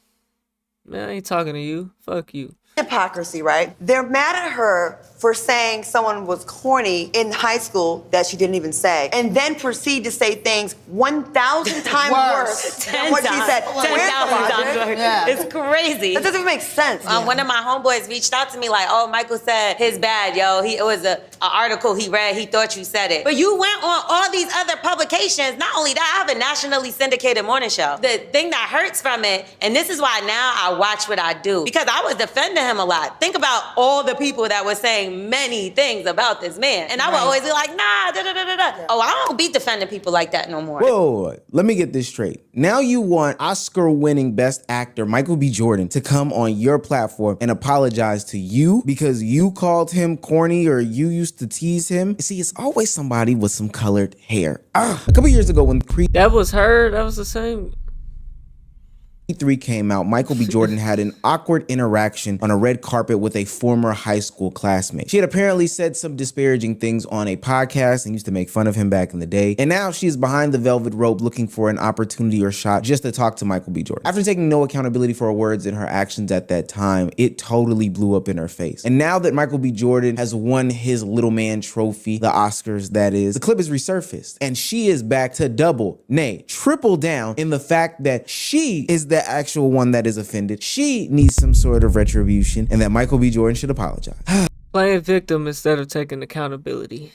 Man, I ain't talking to you. Fuck you. Hypocrisy, right? They're mad at her for saying someone was corny in high school that she didn't even say, and then proceed to say things 1,000 times worse than what she said. 10,000 times worse. Yeah. It's crazy. That doesn't even make sense. One of my homeboys reached out to me like, oh, Michael said his bad, yo. It was an article he read. He thought you said it. But you went on all these other publications. Not only that, I have a nationally syndicated morning show. The thing that hurts from it, and this is why now I watch what I do, because I was defending him a lot. Think about all the people that were saying many things about this man. And I would always be like, nah, da-da-da-da-da. Oh, I don't be defending people like that no more. Whoa, let me get this straight. Now you want Oscar-winning Best Actor Michael B. Jordan to come on your platform and apologize to you because you called him corny or you used to tease him? See, it's always somebody with some colored hair. A couple years ago when Creed... That was her? That was the same... 3 came out, Michael B. Jordan had an awkward interaction on a red carpet with a former high school classmate. She had apparently said some disparaging things on a podcast and used to make fun of him back in the day. And now she is behind the velvet rope looking for an opportunity or shot just to talk to Michael B. Jordan. After taking no accountability for her words and her actions at that time, it totally blew up in her face. And now that Michael B. Jordan has won his little man trophy, the Oscars that is, the clip is resurfaced. And she is back to double, nay, triple down in the fact that she is the actual one that is offended. She needs some sort of retribution and that Michael B. Jordan should apologize. Playing victim instead of taking accountability.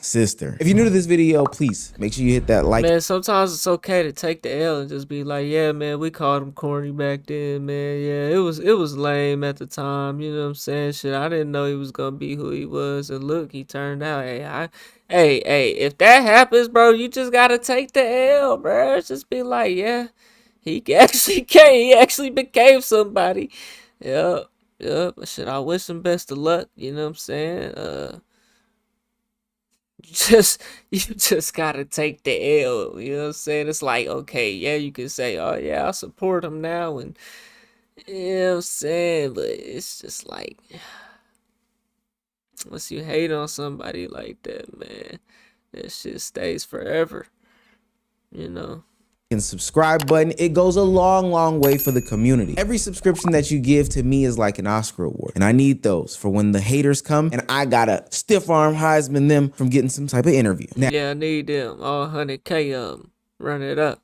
sister. If you're new to this video, please make sure you hit that like. Man, sometimes it's okay to take the L and just be like, yeah, man, we called him corny back then, man. Yeah, it was lame at the time. You know what I'm saying? Shit, I didn't know he was gonna be who he was, and look, he turned out. Hey, if that happens, bro, you just gotta take the L, bro. It's just be like, yeah, he actually became somebody. Yep. Shit, I wish him best of luck. You know what I'm saying? You just gotta take the L. You know what I'm saying? It's like, okay, yeah, you can say, oh yeah, I support him now, and you know what I'm saying, but it's just like, once you hate on somebody like that, man, that shit stays forever. You know. And subscribe button, it goes a long way for the community. Every subscription that you give to me is like an Oscar award, and I need those for when the haters come and I gotta stiff arm Heisman them from getting some type of interview. Now, yeah, I need them all 100K run it up.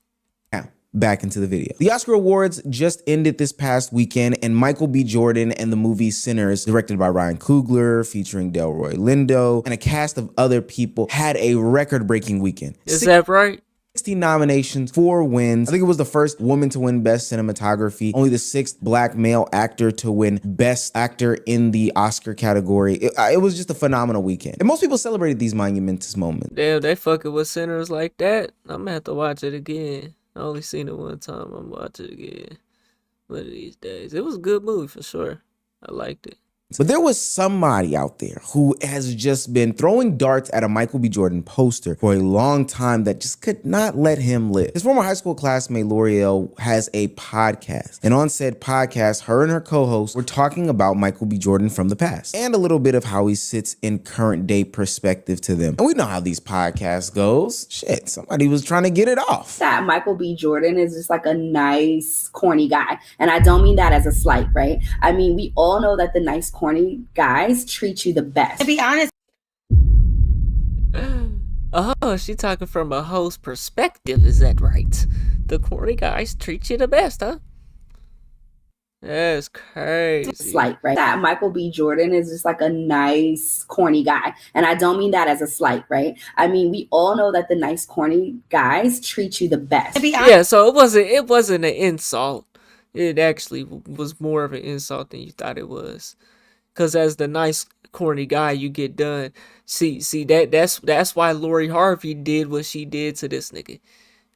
Now, back into the video. The Oscar Awards just ended this past weekend, and Michael B. Jordan and the movie Sinners, directed by Ryan Coogler, featuring Delroy Lindo, and a cast of other people, had a record-breaking weekend. Is that right? 16 nominations, 4 wins. I think it was the first woman to win Best Cinematography, only the 6th black male actor to win Best Actor in the Oscar category. It was just a phenomenal weekend. And most people celebrated these monumentous moments. Damn, they fucking with Sinners like that. I'm gonna have to watch it again. I only seen it one time. I'm gonna watch it again one of these days. It was a good movie for sure. I liked it. But there was somebody out there who has just been throwing darts at a Michael B. Jordan poster for a long time that just could not let him live. His former high school classmate L'Oreal has a podcast. And on said podcast, her and her co-host were talking about Michael B. Jordan from the past and a little bit of how he sits in current day perspective to them. And we know how these podcasts goes. Shit, somebody was trying to get it off. That Michael B. Jordan is just like a nice, corny guy. And I don't mean that as a slight, right? I mean, we all know that the nice, corny guys treat you the best. To be honest. Oh, she talking from a host perspective, is that right? The corny guys treat you the best, huh? That's crazy. Slight, right? That Michael B. Jordan is just like a nice, corny guy. And I don't mean that as a slight, right? I mean, we all know that the nice, corny guys treat you the best. Yeah, so it wasn't an insult. It actually was more of an insult than you thought it was. Cause as the nice corny guy, you get done. See that's why Lori Harvey did what she did to this nigga.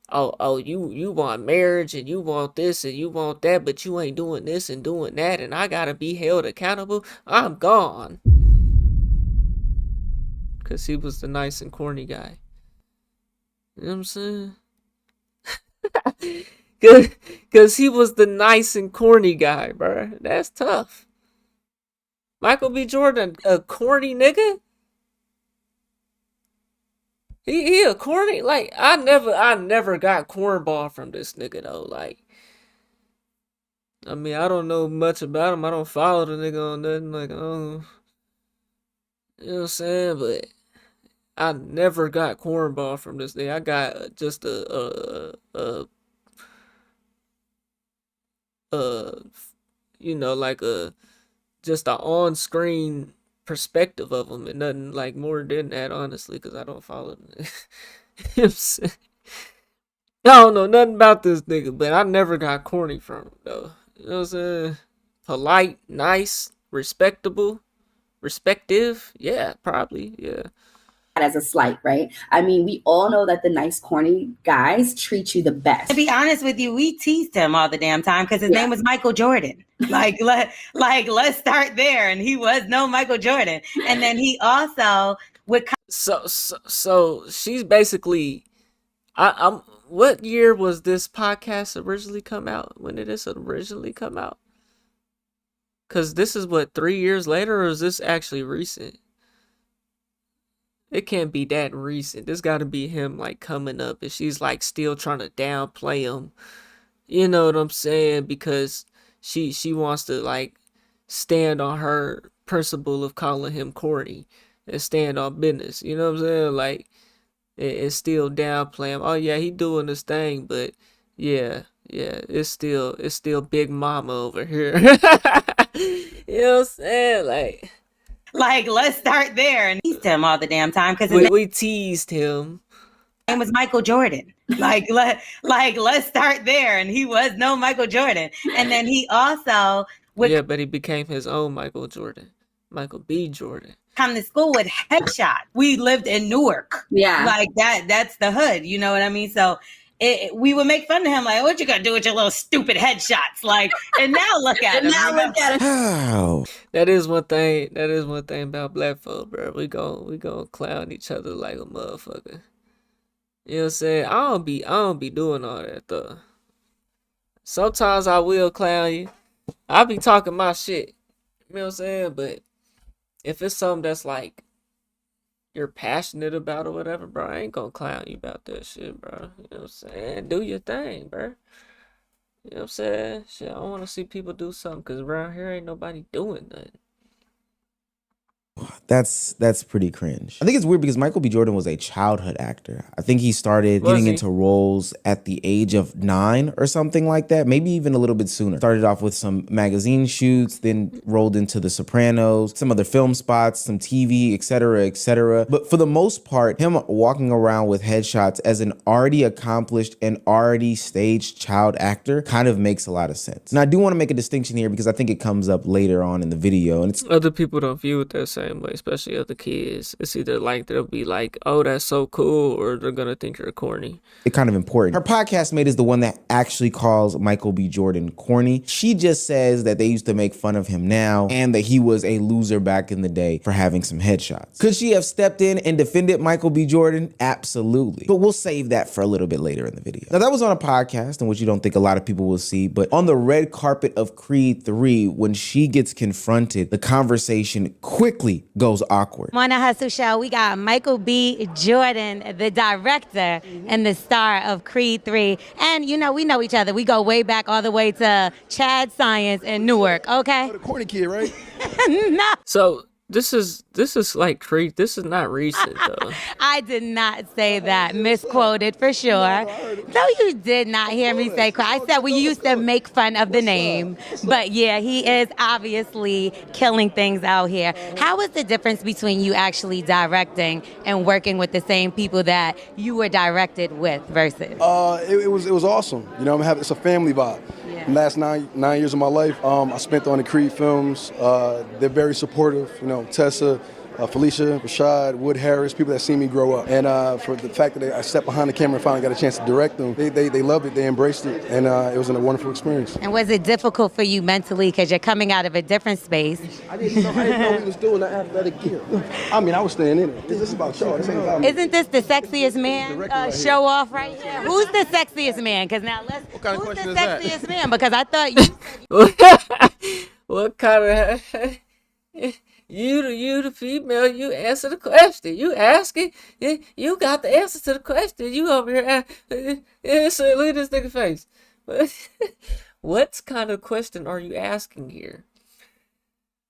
Oh, you want marriage and you want this and you want that, but you ain't doing this and doing that, and I gotta be held accountable. I'm gone. Cause he was the nice and corny guy. You know what I'm saying? Cause he was the nice and corny guy, bro. That's tough. Michael B. Jordan, a corny nigga? He a corny? Like, I never got cornball from this nigga though. Like, I mean, I don't know much about him. I don't follow the nigga on nothing. Like, I don't, you know what I'm saying? But I never got cornball from this nigga. I got just you know, like just an on-screen perspective of him, and nothing like more than that, honestly, because I don't follow him. You know what I'm saying? I don't know nothing about this nigga, but I never got corny from him, though. You know what I'm saying? Polite, nice, respectable, respective. Yeah, probably, yeah. As a slight, right? I mean, we all know that the nice, corny guys treat you the best. To be honest with you, we teased him all the damn time because his name was Michael Jordan. Let's start there. And he was no Michael Jordan. And then he also would. So she's basically, I'm. What year was this podcast originally come out? When did this originally come out? Because this is what, 3 years later, or is this actually recent? It can't be that recent. This got to be him like coming up, and she's like still trying to downplay him. You know what I'm saying? Because she wants to like stand on her principle of calling him corny and stand on business. You know what I'm saying? Like, and still downplay him. Oh yeah, he doing this thing, but yeah, it's still Big Mama over here. You know what I'm saying? Like, Like, let's start there. And teased him all the damn time because We teased him. name was Michael Jordan. Let's start there. And he was no Michael Jordan. And then he also would Yeah, but he became his own Michael Jordan. Michael B. Jordan. come to school with headshot. We lived in Newark. Yeah. Like that's the hood. You know what I mean? So we would make fun of him, like, what you gonna do with your little stupid headshots? Like, and now look at him. Wow. That is one thing about black folk, bro. We go clown each other like a motherfucker. You know what I'm saying? I don't be doing all that though. Sometimes I will clown you. I be talking my shit. You know what I'm saying? But if it's something that's like you're passionate about or whatever, bro, I ain't gonna clown you about that shit, bro. You know what I'm saying? Do your thing, bro. You know what I'm saying? Shit, I want to see people do something because around here ain't nobody doing nothing. That's pretty cringe. I think it's weird because Michael B. Jordan was a childhood actor. I think he started getting into roles at the age of 9 or something like that, maybe even a little bit sooner. Started off with some magazine shoots, then rolled into The Sopranos, some other film spots, some TV, etc., etc. But for the most part, him walking around with headshots as an already accomplished and already staged child actor kind of makes a lot of sense. Now, I do want to make a distinction here because I think it comes up later on in the video, and it's other people don't view it that same way, especially other kids. It's either like they'll be like, oh, that's so cool, or they're gonna think you're corny. It's kind of important. Her podcast mate is the one that actually calls Michael B. Jordan corny. She just says that they used to make fun of him now and that he was a loser back in the day for having some headshots. Could she have stepped in and defended Michael B. Jordan? Absolutely. But we'll save that for a little bit later in the video. Now, that was on a podcast in which you don't think a lot of people will see, but on the red carpet of Creed 3, when she gets confronted, the conversation quickly goes awkward. On the Hustle Show, we got Michael B. Jordan, the director and the star of Creed 3. And, you know, we know each other. We go way back all the way to Chad Science in Newark, okay? The corny kid, right? No. So this is like Creed. This is not recent though. I did not say that. Misquoted for sure. No, you did not hear me say I said we used to make fun of the name. But yeah, he is obviously killing things out here. How is the difference between you actually directing and working with the same people that you were directed with versus? It was awesome. You know, it's a family vibe. Yeah. Last nine years of my life, I spent on the Creed films. They're very supportive. You know, Tessa, Felicia, Rashad, Wood Harris, people that see me grow up. And for the fact that I stepped behind the camera and finally got a chance to direct them, they loved it, they embraced it, and it was a wonderful experience. And was it difficult for you mentally because you're coming out of a different space? I didn't know he was doing that athletic gear. I mean, I was staying in it. This is about y'all. This ain't about me. Isn't this the sexiest man show off right here? Who's the sexiest man? Because now who's the sexiest man? Because I thought you. What kind of... You the female, you answer the question. You asking, you got the answer to the question. You over here, so look at this nigga face. What kind of question are you asking here?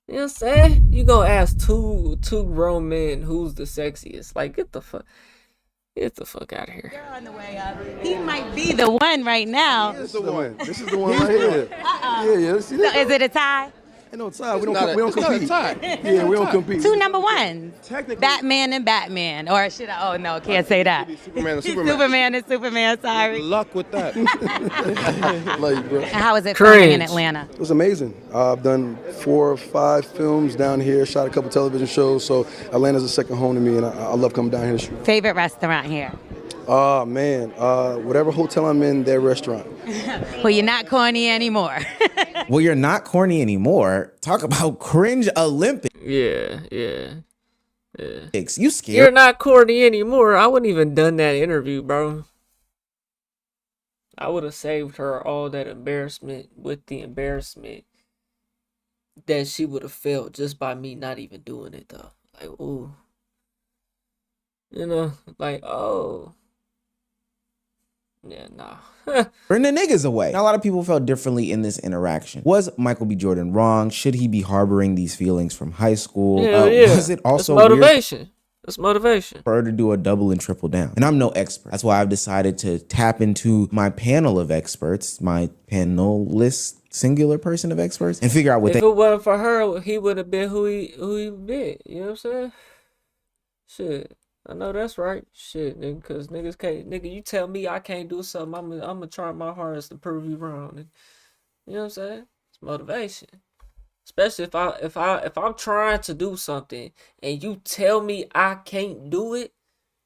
You know what I'm saying? You gonna ask two grown men who's the sexiest? Like, get the fuck out of here. You're on the way up. He might be the one right now. This is the one. This is the one right here. Yeah. See so is it a tie? Ain't no tie. We don't compete. Yeah, we don't compete. Two number ones. Batman and Batman. Or should I? Oh, no, can't say that. Superman and Superman. Superman and Superman, sorry. Good luck with that. Love you, bro. And how was it filming in Atlanta? It was amazing. I've done 4 or 5 films down here, shot a couple television shows, so Atlanta's a second home to me, and I love coming down here to shoot. Favorite restaurant here? Oh, man. Whatever hotel I'm in, their restaurant. Well, you're not corny anymore. Well, you're not corny anymore. Talk about cringe Olympics. Yeah. You scared? You're not corny anymore. I wouldn't even done that interview, bro. I would have saved her all that embarrassment with the embarrassment that she would have felt just by me not even doing it, though. Like, ooh. You know, like, oh. Yeah, nah. Bring the niggas away. Now, a lot of people felt differently in this interaction. Was Michael B. Jordan wrong? Should he be harboring these feelings from high school? Yeah. Was it also That's motivation? That's motivation. For her to do a double and triple down. And I'm no expert. That's why I've decided to tap into my panel of experts, my panelists, singular person of experts and figure out what If it wasn't for her, he would have been who he been. You know what I'm saying? Shit. I know that's right. Shit, nigga, cause niggas can't, nigga, you tell me I can't do something, I'm gonna try my hardest to prove you wrong. Nigga. You know what I'm saying? It's motivation. Especially if I'm trying to do something and you tell me I can't do it,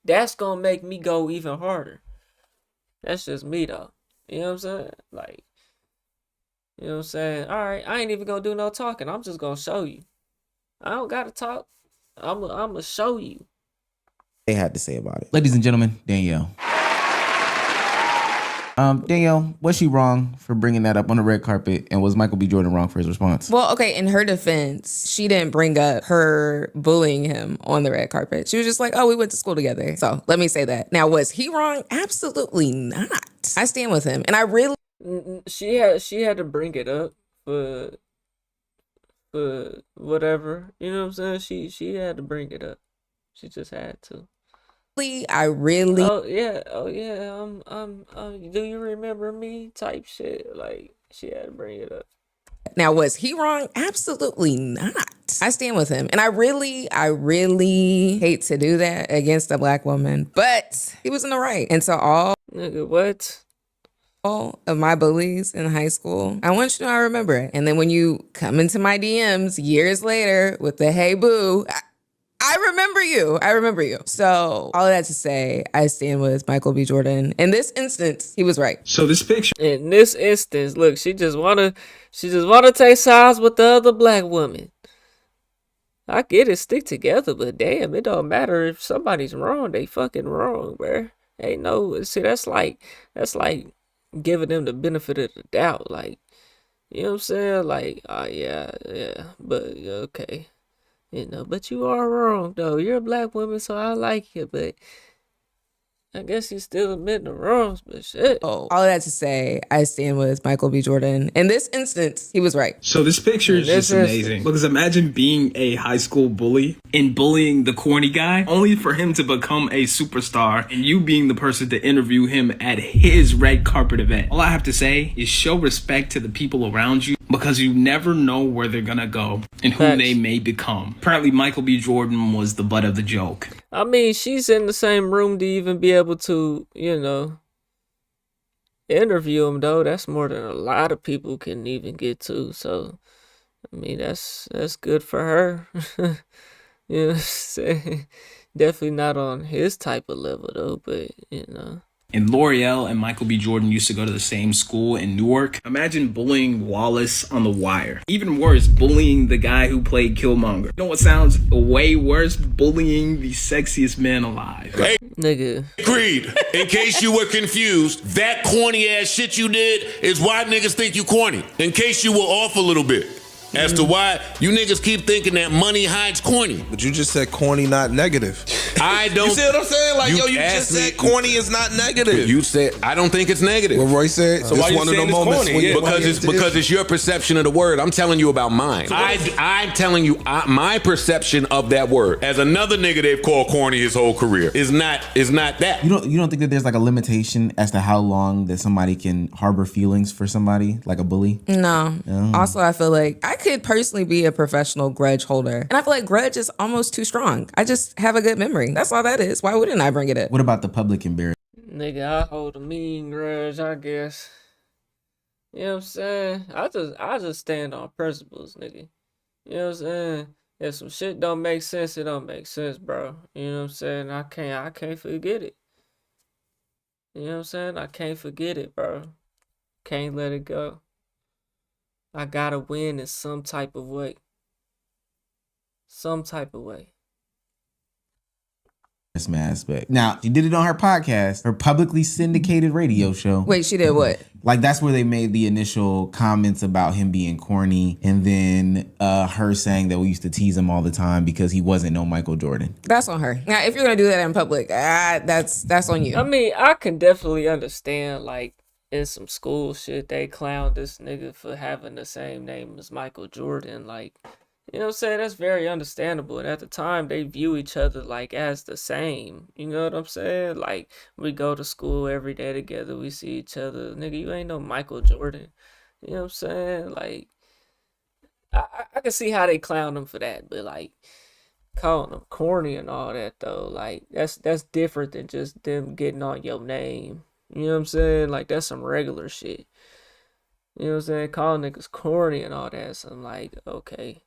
that's gonna make me go even harder. That's just me though. You know what I'm saying? Like, you know what I'm saying? Alright, I ain't even gonna do no talking. I'm just gonna show you. I don't gotta talk. I'm gonna show you. they had to say about it. Ladies and gentlemen, Danielle. Danielle, was she wrong for bringing that up on the red carpet, and was Michael B. Jordan wrong for his response? Well, okay, in her defense, she didn't bring up her bullying him on the red carpet. She was just like, oh, we went to school together. So let me say that. Now, was he wrong? Absolutely not. I stand with him. And I really... She had to bring it up for whatever. You know what I'm saying? She had to bring it up. She just had to. I really... Oh yeah, do you remember me? Type shit. Like, she had to bring it up. Now, was he wrong? Absolutely not. I stand with him. And I really hate to do that against a black woman, but he was in the right. And so all... Nigga, what? All of my bullies in high school, I want you to know I remember it. And then when you come into my DMs years later with the hey boo, I remember you. So all of that to say, I stand with Michael B. Jordan. In this instance, he was right. So this picture. In this instance, look, she just wanna take sides with the other black woman. I get it, stick together, but damn, it don't matter if somebody's wrong. They fucking wrong, bruh. Ain't no, see, that's like giving them the benefit of the doubt. Like, you know what I'm saying? Like, oh yeah, but okay. You know, but you are wrong though. You're a black woman, so I like you, but I guess you still admit the wrongs, but shit. Oh, all of that to say, I stand with Michael B. Jordan. In this instance, he was right. So this picture is just amazing. Because imagine being a high school bully and bullying the corny guy, only for him to become a superstar and you being the person to interview him at his red carpet event. All I have to say is show respect to the people around you, because you never know where they're gonna go and who they may become. Apparently, Michael B. Jordan was the butt of the joke. I mean, she's in the same room to even be able to, you know, interview him, though. That's more than a lot of people can even get to. So, I mean, that's good for her. You know what I'm saying? Definitely not on his type of level, though, but, you know. And L'Oreal and Michael B. Jordan used to go to the same school in Newark. Imagine bullying Wallace on The Wire. Even worse, bullying the guy who played Killmonger. You know what sounds way worse? Bullying the sexiest man alive. Hey, nigga. Creed, in case you were confused, that corny ass shit you did is why niggas think you corny. In case you were off a little bit. As to why you niggas keep thinking that money hides corny. But you just said corny, not negative. I don't. You see what I'm saying? Like, you just said corny is not negative. You said, I don't think it's negative. What Roy said, so it's one of the moments because it's your perception of the word. I'm telling you about mine. So I'm telling you my perception of that word. As another nigga they've called corny his whole career is not that. You don't think that there's like a limitation as to how long that somebody can harbor feelings for somebody, like a bully? No. Also, I feel like I could personally be a professional grudge holder. And I feel like grudge is almost too strong. I just have a good memory. That's all that is. Why wouldn't I bring it up? What about the public embarrassment? Nigga, I hold a mean grudge, I guess. You know what I'm saying? I just stand on principles, nigga. You know what I'm saying? If some shit don't make sense, it don't make sense, bro. You know what I'm saying? I can't forget it. You know what I'm saying? I can't forget it, bro. Can't let it go. I gotta win in some type of way. Some type of way. Aspect. Now, she did it on her podcast, her publicly syndicated radio show. Wait, she did what? Like, that's where they made the initial comments about him being corny, and then her saying that we used to tease him all the time because he wasn't no Michael Jordan. That's on her. Now, if you're gonna do that in public, that's on you. I mean, I can definitely understand, like, in some school shit, they clowned this nigga for having the same name as Michael Jordan. Like, you know what I'm saying? That's very understandable. And at the time, they view each other, like, as the same. You know what I'm saying? Like, we go to school every day together. We see each other. Nigga, you ain't no Michael Jordan. You know what I'm saying? Like, I can see how they clown him for that, but like calling them corny and all that though, like that's different than just them getting on your name. You know what I'm saying? Like that's some regular shit. You know what I'm saying? Calling niggas corny and all that. So I'm like, okay,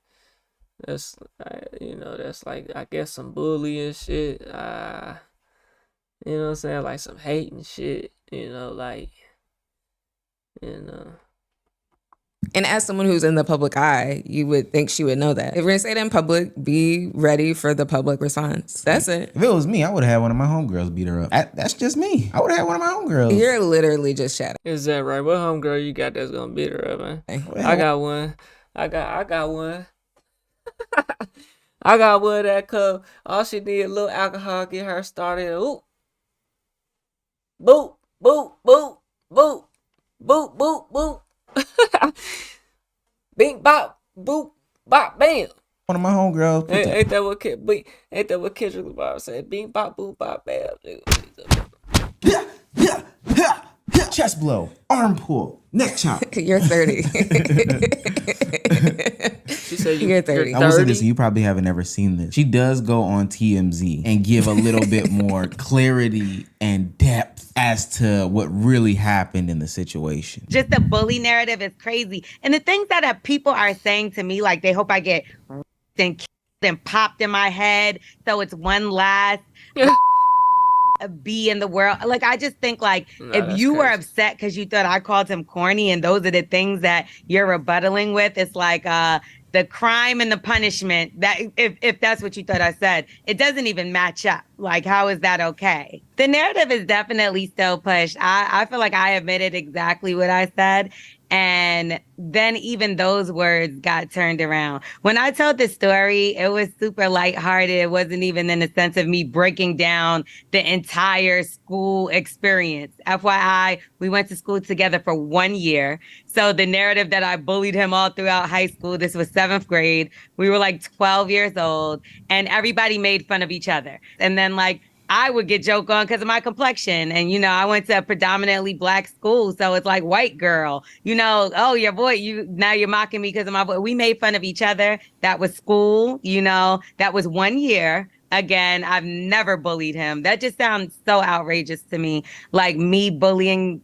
that's that's like I guess some bullying shit. You know what I'm saying? Like some hating shit. Like you know. And as someone who's in the public eye, you would think she would know that. If we're gonna say that in public, be ready for the public response. That's it. If it was me, I would have had one of my homegirls beat her up. That's just me. I would have had one of my homegirls. You're literally just chatting. Is that right? What homegirl you got that's gonna beat her up, man? I got one. I got one. I got one that cup. All she need a little alcohol, get her started. Ooh. Boop, boop, boop, boop, boop, boop, boop. Bing bop, boop, bop, bam. One of my homegirls. Ain't that what Kendrick Lamar said? Bing bop, boop, bop, bam. Chest blow, arm pull, neck chop. You're 30. She said you're 30. I will say this, you probably haven't ever seen this. She does go on TMZ and give a little bit more clarity and depth as to what really happened in the situation. Just the bully narrative is crazy. And the things that people are saying to me, like they hope I get and killed and popped in my head. So it's one last be in the world. Like, I just think like if you were upset because you thought I called him corny and those are the things that you're rebuttaling with, it's like the crime and the punishment, that if that's what you thought I said, it doesn't even match up. Like, how is that okay? The narrative is definitely still pushed. I feel like I admitted exactly what I said. And then even those words got turned around. When I told the story, it was super lighthearted. It wasn't even in the sense of me breaking down the entire school experience. FYI, we went to school together for 1 year. So the narrative that I bullied him all throughout high school, this was 7th grade. We were like 12 years old and everybody made fun of each other. And then like, I would get joked on because of my complexion. And, I went to a predominantly black school. So it's like white girl, oh, your boy, now you're mocking me because of my boy. We made fun of each other. That was school, that was 1 year. Again, I've never bullied him. That just sounds so outrageous to me. Like me bullying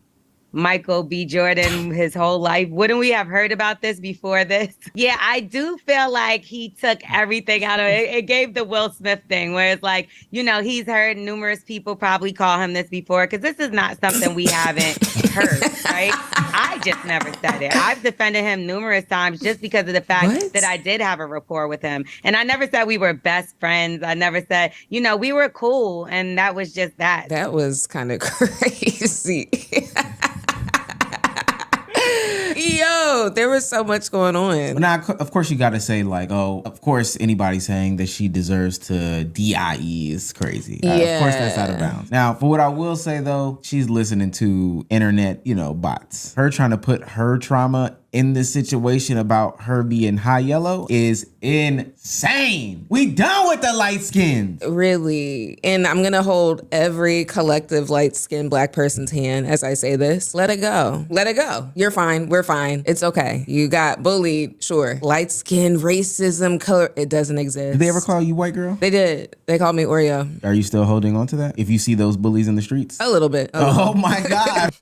Michael B. Jordan his whole life. Wouldn't we have heard about this before this? Yeah, I do feel like he took everything out of it. It gave the Will Smith thing where it's like, he's heard numerous people probably call him this before because this is not something we haven't heard, right? I just never said it. I've defended him numerous times just because of the fact that I did have a rapport with him. And I never said we were best friends. I never said, we were cool. And that was just that. That was kind of crazy. Yo, there was so much going on. Now, of course, you got to say like, oh, of course, anybody saying that she deserves to DIE is crazy. Of course, that's out of bounds. Now, for what I will say though, she's listening to internet, bots. Her trying to put her trauma in this situation about her being high yellow is insane. We done with the light skins. Really. And I'm going to hold every collective light skinned black person's hand as I say this. Let it go. Let it go. You're fine. We're fine. It's okay. You got bullied. Sure. Light skin, racism, color. It doesn't exist. Did they ever call you white girl? They did. They called me Oreo. Are you still holding on to that? If you see those bullies in the streets? A little bit. Oh my God.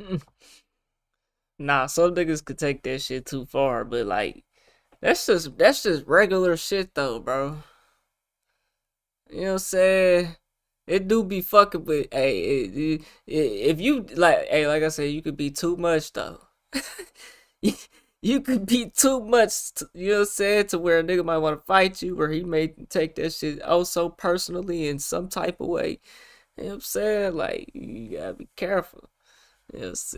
Nah, some niggas could take that shit too far, but like, that's just regular shit though, bro. You know what I'm saying? It do be fucking with, if you, like I said, you could be too much though. You could be too much, you know what I'm saying, to where a nigga might want to fight you, or he may take that shit so personally in some type of way. You know what I'm saying? Like, you gotta be careful. Yes.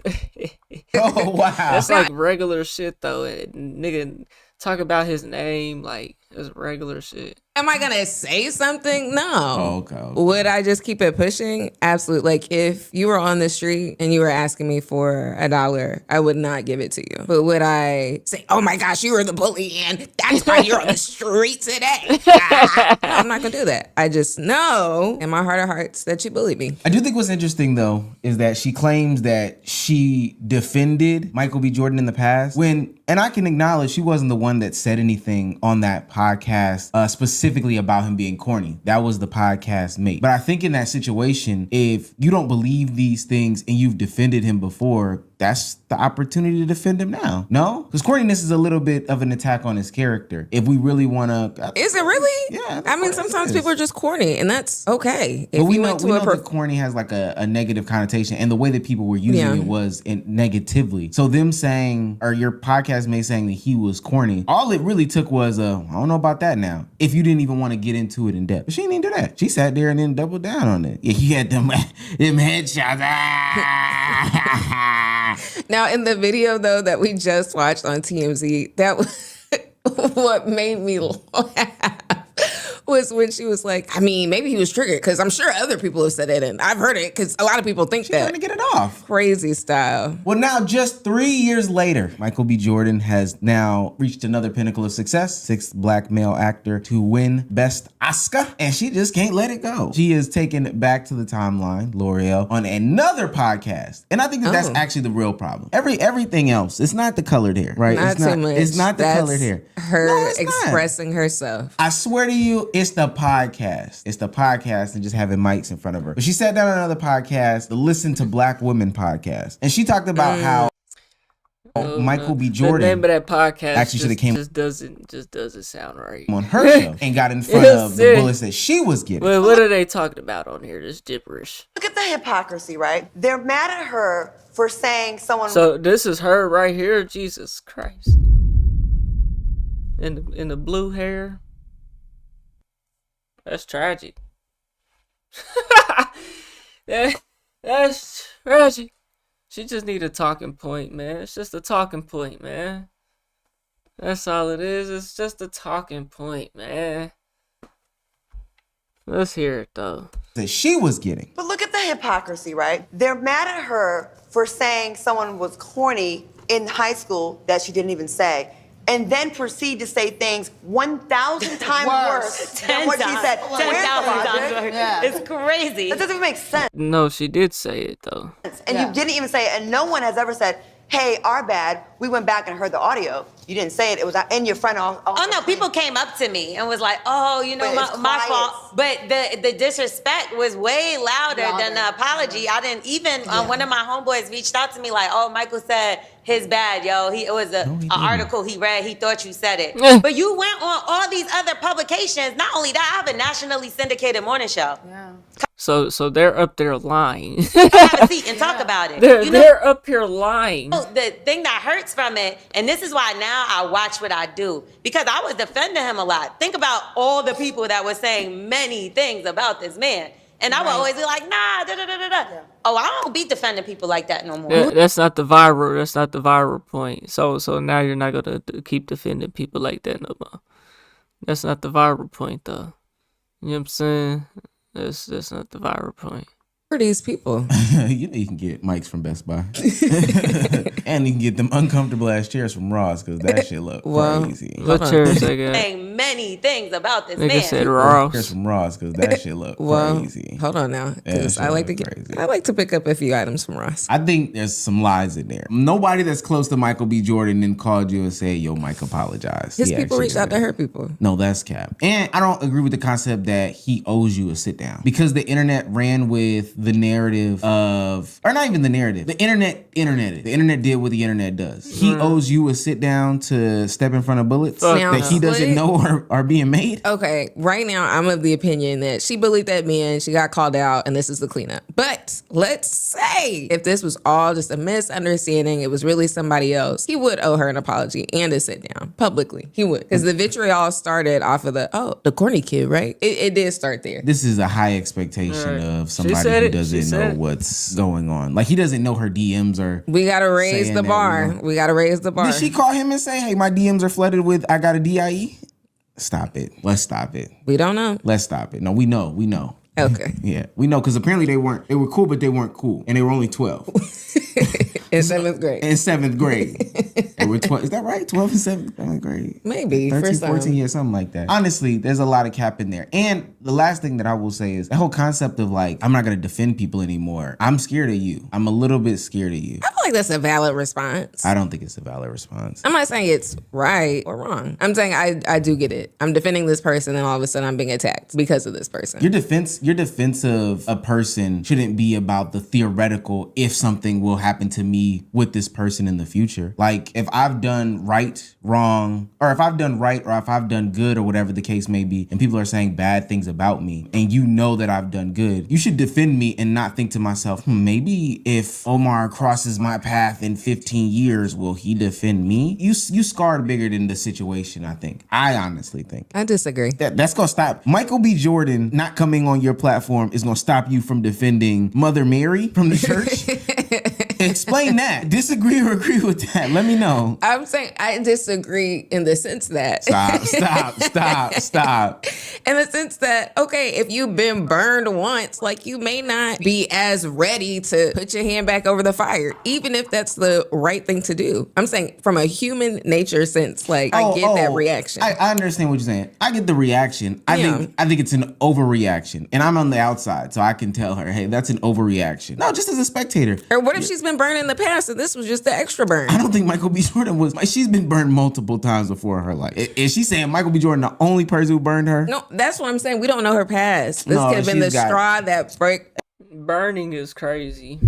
Oh wow. That's like regular shit though. Nigga talk about his name like it's regular shit. Am I gonna say something? No. Oh, okay. Would I just keep it pushing? Absolutely. Like if you were on the street and you were asking me for $1, I would not give it to you. But would I say, "Oh my gosh, you were the bully and that's why you're on the street today"? No, I'm not gonna do that. I just know in my heart of hearts that you bullied me. I do think what's interesting though is that she claims that she defended Michael B. Jordan in the past and I can acknowledge she wasn't the one that said anything on that podcast specifically about him being corny. That was the podcast mate. But I think in that situation, if you don't believe these things and you've defended him before, that's the opportunity to defend him now. No? Because corniness is a little bit of an attack on his character. If we really want to... Is it really? Yeah. I mean, sometimes people are just corny, and that's okay. But we know that corny has like a negative connotation, and the way that people were using it was negatively. So them saying, or your podcast mate saying that he was corny, all it really took was I don't know about that now. If you didn't even want to get into it in depth. But she didn't even do that. She sat there and then doubled down on it. Yeah, he had them headshots. Now, in the video, though, that we just watched on TMZ, that was what made me laugh. Was when she was like, I mean, maybe he was triggered because I'm sure other people have said it and I've heard it because a lot of people think She's trying to get it off. Crazy style. Well, now just 3 years later, Michael B. Jordan has now reached another pinnacle of success. Sixth black male actor to win Best Oscar, and she just can't let it go. She is taken back to the timeline, L'Oreal, on another podcast, and I think that's actually the real problem. Everything else, it's not the colored hair, right? Not too much. It's not the colored hair. Her expressing herself. I swear to you, it's the podcast. It's the podcast and just having mics in front of her. But she sat down on another podcast, the Listen to Black Women podcast, and she talked about how Michael B. Jordan, the name of that podcast, actually should have came just doesn't sound right on her show and got in front of the bullets that she was getting. Well, what are they talking about on here? This gibberish. Look at the hypocrisy, right? They're mad at her for saying someone. So this is her right here. Jesus Christ. In the blue hair. That's tragic. That's tragic. She just need a talking point, man. It's just a talking point, man. That's all it is. It's just a talking point, man. Let's hear it, though. That she was getting. But look at the hypocrisy, right? They're mad at her for saying someone was corny in high school that she didn't even say. And then proceed to say things 1,000 times worse than what she said. 10,000 times worse. It's crazy. That doesn't even make sense. No, she did say it, though. And you didn't even say it. And no one has ever said, hey, our bad. We went back and heard the audio. You didn't say it. It was in your front. Oh, no. People came up to me and was like, oh, you know, my fault. But the disrespect was way louder than the apology. I didn't even, one of my homeboys reached out to me like, oh, Michael said his bad, yo. It was an article he read. He thought you said it. But you went on all these other publications. Not only that, I have a nationally syndicated morning show. Yeah. So they're up there lying. Have a seat and talk about it. They're up here lying. The thing that hurts from it, and this is why now I watch what I do, because I was defending him a lot. Think about all the people that were saying many things about this man. And I would always be like, nah, da-da-da-da-da. Yeah. Oh, I don't be defending people like that no more. That's not the viral point. So now you're not going to keep defending people like that no more. That's not the viral point, though. You know what I'm saying? That's not the viral point. For these people. You know you can get mics from Best Buy. And you can get them uncomfortable ass chairs from Ross because that shit look crazy. What chairs they got? Saying many things about this man. Nigga said Ross. Chairs from Ross because that shit look crazy. Hold on now. Because I like to pick up a few items from Ross. I think there's some lies in there. Nobody that's close to Michael B. Jordan then called you and said, yo, Mike, apologize. His people reached out to her people. No, that's cap. And I don't agree with the concept that he owes you a sit down because the internet ran with the narrative of, or not even the narrative, the internet did what the internet does. He owes you a sit down to step in front of bullets that he doesn't know are being made. Okay, right now I'm of the opinion that she bullied that man, she got called out, and this is the cleanup. But let's say if this was all just a misunderstanding, it was really somebody else, he would owe her an apology and a sit down publicly. He would, because the vitriol started off of the corny kid, right? It did start there. This is a high expectation of somebody doesn't know what's going on. Like he doesn't know her DMs are. We gotta raise the bar. We gotta raise the bar. Did she call him and say, "Hey, my DMs are flooded with I got a DIE"? Stop it. Let's stop it. We don't know. Let's stop it. No, we know. We know. Okay. Yeah, we know because apparently they were cool, but they weren't cool, and they were only 12. In 7th grade. In 7th grade. They were 12. Is that right? 12 and 7th grade? Maybe. 13, for 14, some. yeah, something like that. Honestly, there's a lot of cap in there. And the last thing that I will say is the whole concept of like, I'm not going to defend people anymore. I'm scared of you. I'm a little bit scared of you. I feel like that's a valid response. I don't think it's a valid response. I'm not saying it's right or wrong. I'm saying I do get it. I'm defending this person and all of a sudden I'm being attacked because of this person. Your defense of a person shouldn't be about the theoretical if something will happen to me with this person in the future. Like if I've done right, wrong, or if I've done right or if I've done good or whatever the case may be, and people are saying bad things about me, and you know that I've done good, you should defend me and not think to myself, maybe if Omar crosses my path in 15 years, will he defend me? You scarred bigger than the situation, I think. I honestly think. I disagree. That's gonna stop. Michael B. Jordan not coming on your platform is gonna stop you from defending Mother Mary from the church. Explain that. Disagree or agree with that? Let me know. I'm saying I disagree in the sense that Stop. In the sense that, okay, if you've been burned once, like you may not be as ready to put your hand back over the fire, even if that's the right thing to do. I'm saying from a human nature sense, like I get that reaction. I understand what you're saying. I get the reaction. I think it's an overreaction. And I'm on the outside, so I can tell her, hey, that's an overreaction. No, just as a spectator. Or what if she's been burned in the past and this was just the extra burn? I don't think Michael B. Jordan was. She's been burned multiple times before in her life. Is she saying Michael B. Jordan the only person who burned her? No, that's what I'm saying. We don't know her past. This could have been the straw that break. Burning is crazy.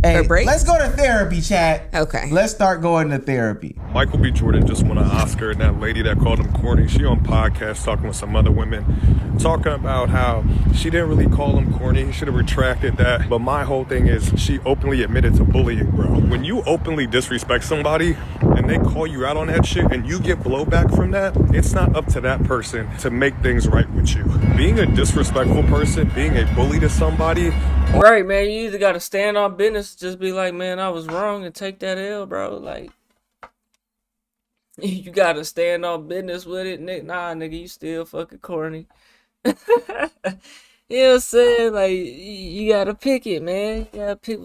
Hey, let's go to therapy, chat. Okay. Let's start going to therapy. Michael B. Jordan just won an Oscar, and that lady that called him corny, she on podcast talking with some other women, talking about how she didn't really call him corny. He should have retracted that. But my whole thing is she openly admitted to bullying, bro. When you openly disrespect somebody and they call you out on that shit and you get blowback from that, it's not up to that person to make things right with you. Being a disrespectful person, being a bully to somebody. Right, man. You either got to stand on business, just be like, man, I was wrong, and take that L, bro. Like, you got to stand on business with it, Nick. Nah, nigga, you still fucking corny. You know what I'm saying? Like, you got to pick it, man. You got to pick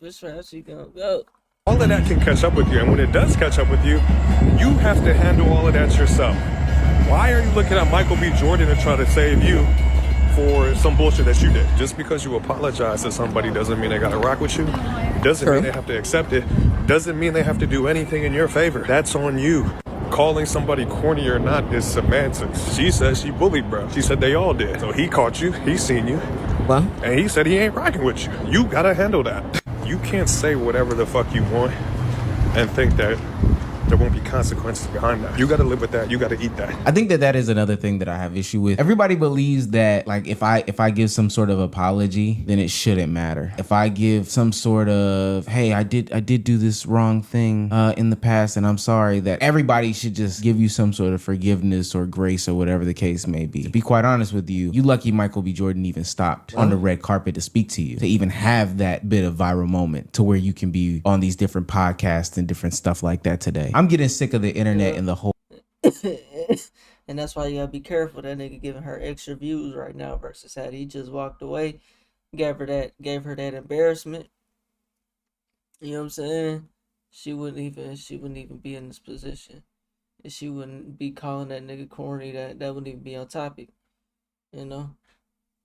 which route you going to go. All of that can catch up with you, and when it does catch up with you, you have to handle all of that yourself. Why are you looking at Michael B. Jordan to try to save you for some bullshit that you did? Just because you apologize to somebody doesn't mean they gotta rock with you. Doesn't mean they have to accept it. Doesn't mean they have to do anything in your favor. That's on you. Calling somebody corny or not is semantics. She says she bullied, bro. She said they all did. So he caught you. He's seen you. Well, and he said he ain't rocking with you. You gotta handle that. You can't say whatever the fuck you want and think that there won't be consequences behind that. You got to live with that. You got to eat that. I think that is another thing that I have issue with. Everybody believes that like if I give some sort of apology, then it shouldn't matter. If I give some sort of, hey, I did do this wrong thing in the past and I'm sorry, that everybody should just give you some sort of forgiveness or grace or whatever the case may be. To be quite honest with you, you lucky Michael B. Jordan even stopped on the red carpet to speak to you, to even have that bit of viral moment to where you can be on these different podcasts and different stuff like that today. I'm getting sick of the internet and the whole. And that's why you gotta be careful. That nigga giving her extra views right now versus had he just walked away, gave her that embarrassment. You know what I'm saying? She wouldn't even be in this position. And she wouldn't be calling that nigga corny. That wouldn't even be on topic. You know?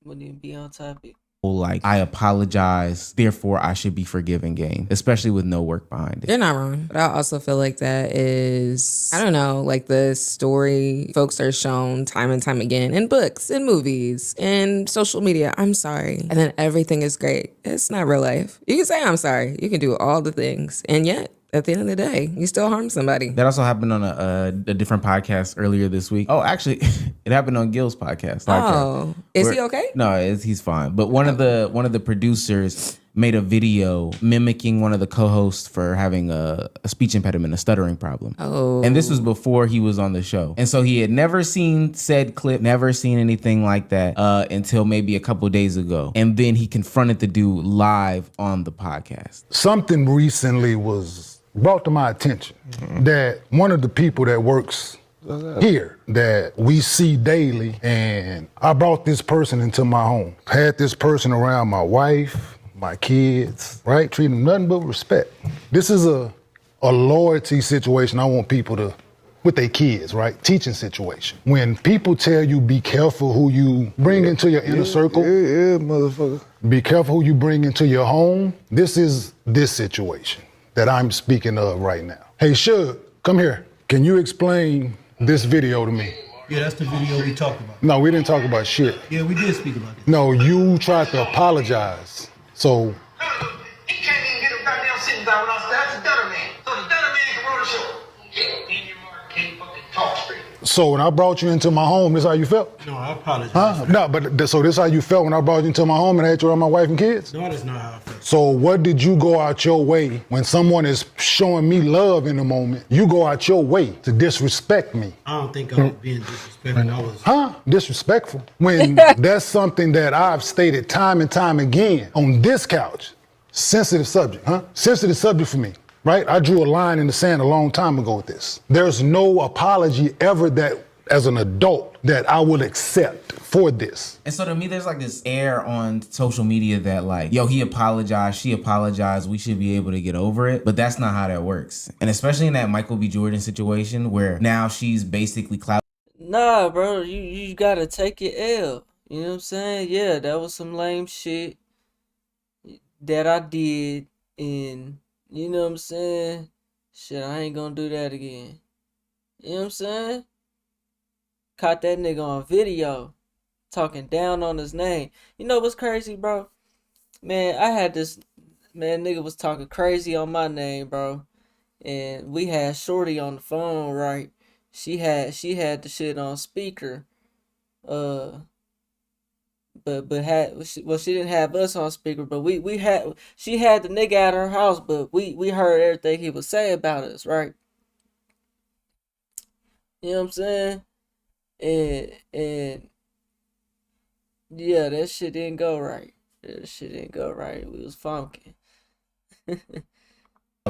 Wouldn't even be on topic. Like, I apologize, therefore I should be forgiven game, especially with no work behind it. You're not wrong. But I also feel like that is, I don't know, like the story folks are shown time and time again in books, in movies, in social media. I'm sorry. And then everything is great. It's not real life. You can say I'm sorry. You can do all the things. And yet, at the end of the day, you still harm somebody. That also happened on a different podcast earlier this week. Oh, actually, it happened on Gil's podcast. Oh, is he okay? No, he's fine. But one of the producers made a video mimicking one of the co-hosts for having a speech impediment, a stuttering problem. Oh. And this was before he was on the show. And so he had never seen said clip, never seen anything like that until maybe a couple days ago. And then he confronted the dude live on the podcast. Something recently was brought to my attention that one of the people that works here that we see daily, and I brought this person into my home. Had this person around my wife, my kids, right? Treat them nothing but respect. This is a loyalty situation I want people to, with their kids, right? Teaching situation. When people tell you be careful who you bring into your inner circle. Yeah, motherfucker. Be careful who you bring into your home. This is this situation that I'm speaking of right now. Hey, Suge, come here. Can you explain this video to me? Yeah, that's the video we talked about. No, we didn't talk about shit. Yeah, we did speak about it. No, you tried to apologize. So, He can't even get a goddamn sentence out without that's the Dutter Man. So the Dutter Man can run the show. Yeah, and your mark can't fucking talk straight. so when I brought you into my home, this how you felt? No, I apologize. Huh? No, but so this how you felt when I brought you into my home and had you around my wife and kids? No, that's not how I felt. So what did you go out your way when someone is showing me love in the moment? You go out your way to disrespect me. I don't think I was being disrespectful. I was. Disrespectful? When that's something that I've stated time and time again on this couch. Sensitive subject, Sensitive subject for me, right? I drew a line in the sand a long time ago with this. There's no apology ever that, as an adult, that I will accept for this. And so to me, there's like this air on social media that like, yo, he apologized, she apologized, we should be able to get over it. But that's not how that works. And especially in that Michael B. Jordan situation where now she's basically clout. Nah, bro, you gotta take your L. You know what I'm saying? Yeah, that was some lame shit that I did, and you know what I'm saying? Shit, I ain't gonna do that again. You know what I'm saying? Caught that nigga on video talking down on his name. You know what's crazy, bro? Man, I had this, nigga was talking crazy on my name, bro. And we had Shorty on the phone, right? She had the shit on speaker. She didn't have us on speaker, but she had the nigga at her house, but we heard everything he was saying about us, right? You know what I'm saying? And yeah, that shit didn't go right. We was funky.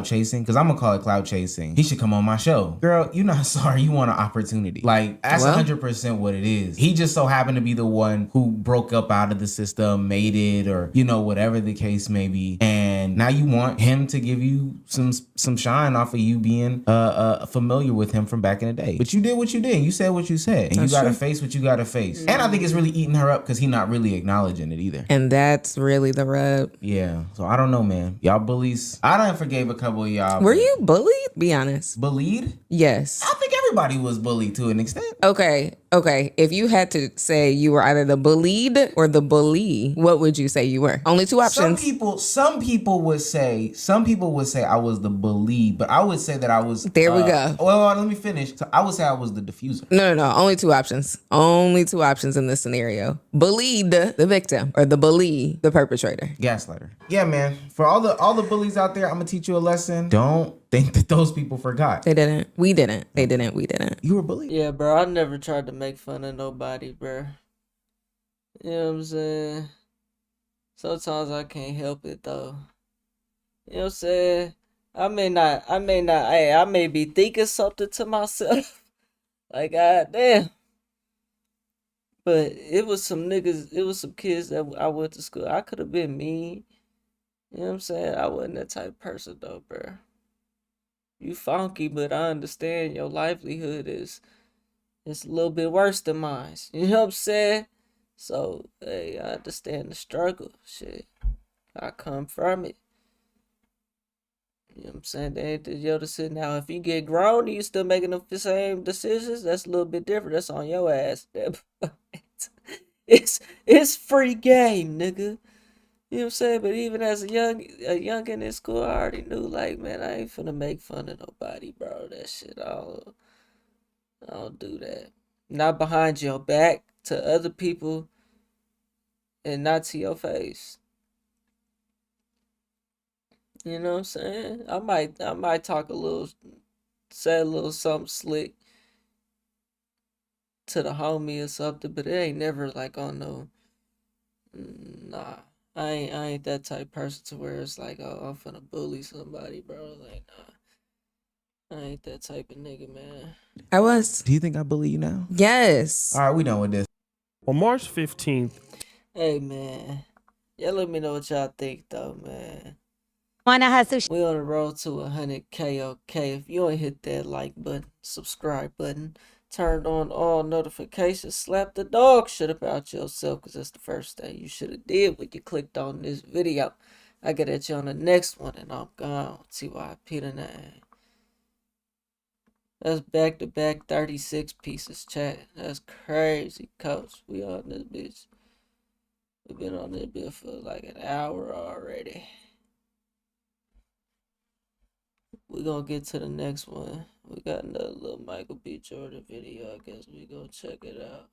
Chasing, because I'm gonna call it cloud chasing. He should come on my show. Girl, you're not sorry, you want an opportunity. Like, that's 100% what it is. He just so happened to be the one who broke up out of the system, made it, or whatever the case may be. And now you want him to give you some shine off of you being familiar with him from back in the day. But you did what you did. You said what you said. And That's you gotta true. face what you gotta face. And I think it's really eating her up because he's not really acknowledging it either. And that's really the rub. Yeah. So I don't know, man. Y'all bullies. I done forgave a couple of y'all. Were you bullied? Be honest. Bullied? Yes. I think everybody was bullied to an extent. Okay. If you had to say you were either the bullied or the bully, what would you say you were? Only two options. Some people would say I was the bully, but I would say that I was. There we go. Well, let me finish. So I would say I was the diffuser. No. Only two options. Only two options in this scenario. Bullied, the victim, or the bully, the perpetrator. Gaslighter. Yeah, man. For all the bullies out there, I'm gonna teach you a lesson. Don't think that those people forgot. They didn't. We didn't. They didn't. We didn't. You were bullied? Yeah, bro, I never tried to make fun of nobody, bro. You know what I'm saying? Sometimes I can't help it, though. You know what I'm saying? I may be thinking something to myself. Like, goddamn. But it was some kids that I went to school. I could have been mean. You know what I'm saying? I wasn't that type of person, though, bro. You funky, but I understand your livelihood is a little bit worse than mine. You know what I'm saying? So, hey, I understand the struggle. Shit. I come from it. You know what I'm saying? They ain't your decision. Now, if you get grown and you still making the same decisions, that's a little bit different. That's on your ass. It's free game, nigga. You know what I'm saying? But even as a youngin' in school, I already knew, like, man, I ain't finna make fun of nobody, bro. That shit, I don't do that. Not behind your back to other people and not to your face. You know what I'm saying? I might talk a little, say a little something slick to the homie or something, but it ain't never like on no. Nah, I ain't that type person to where it's like, oh, I'm finna bully somebody, bro. Like, nah, I ain't that type of nigga, man. I was. Do you think I bully you now? Yes. All right, we done with this. On March 15th, Hey, man, y'all let me know what y'all think, though, man. Wanna hustle? We on the road to 100K, okay? If you ain't hit that like button, subscribe button, turned on all notifications, slap the dog shit about yourself, because that's the first thing you should have did when you clicked on this video. I get at you on the next one, and I'm gone. TYP the 9. That's back-to-back 36 pieces, chat. That's crazy, coach. We on this bitch. We've been on this bitch for like an hour already. We're gonna get to the next one. We got another little Michael B. Jordan video. I guess we gonna check it out.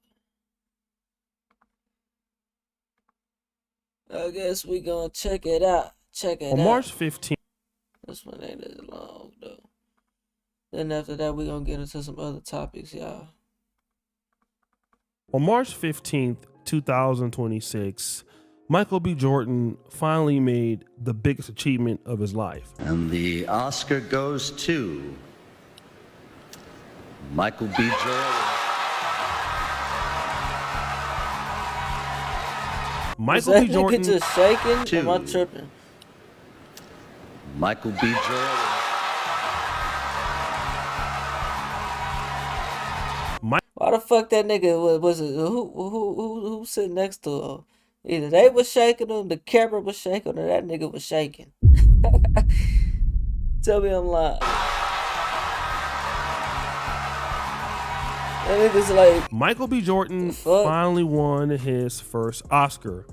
Check it out. On March 15th. This one ain't as long, though. Then after that, we gonna get into some other topics, y'all. On March 15th, 2026, Michael B. Jordan finally made the biggest achievement of his life. And the Oscar goes to Michael B. Jordan. Michael B. Jordan just shaking? Am I tripping? Michael B. Jordan. Why the fuck that nigga was it? Who sitting next to him? Either they was shaking him, the camera was shaking, or that nigga was shaking. Tell me I'm lying. That nigga's like, Michael B. Jordan finally won his first Oscar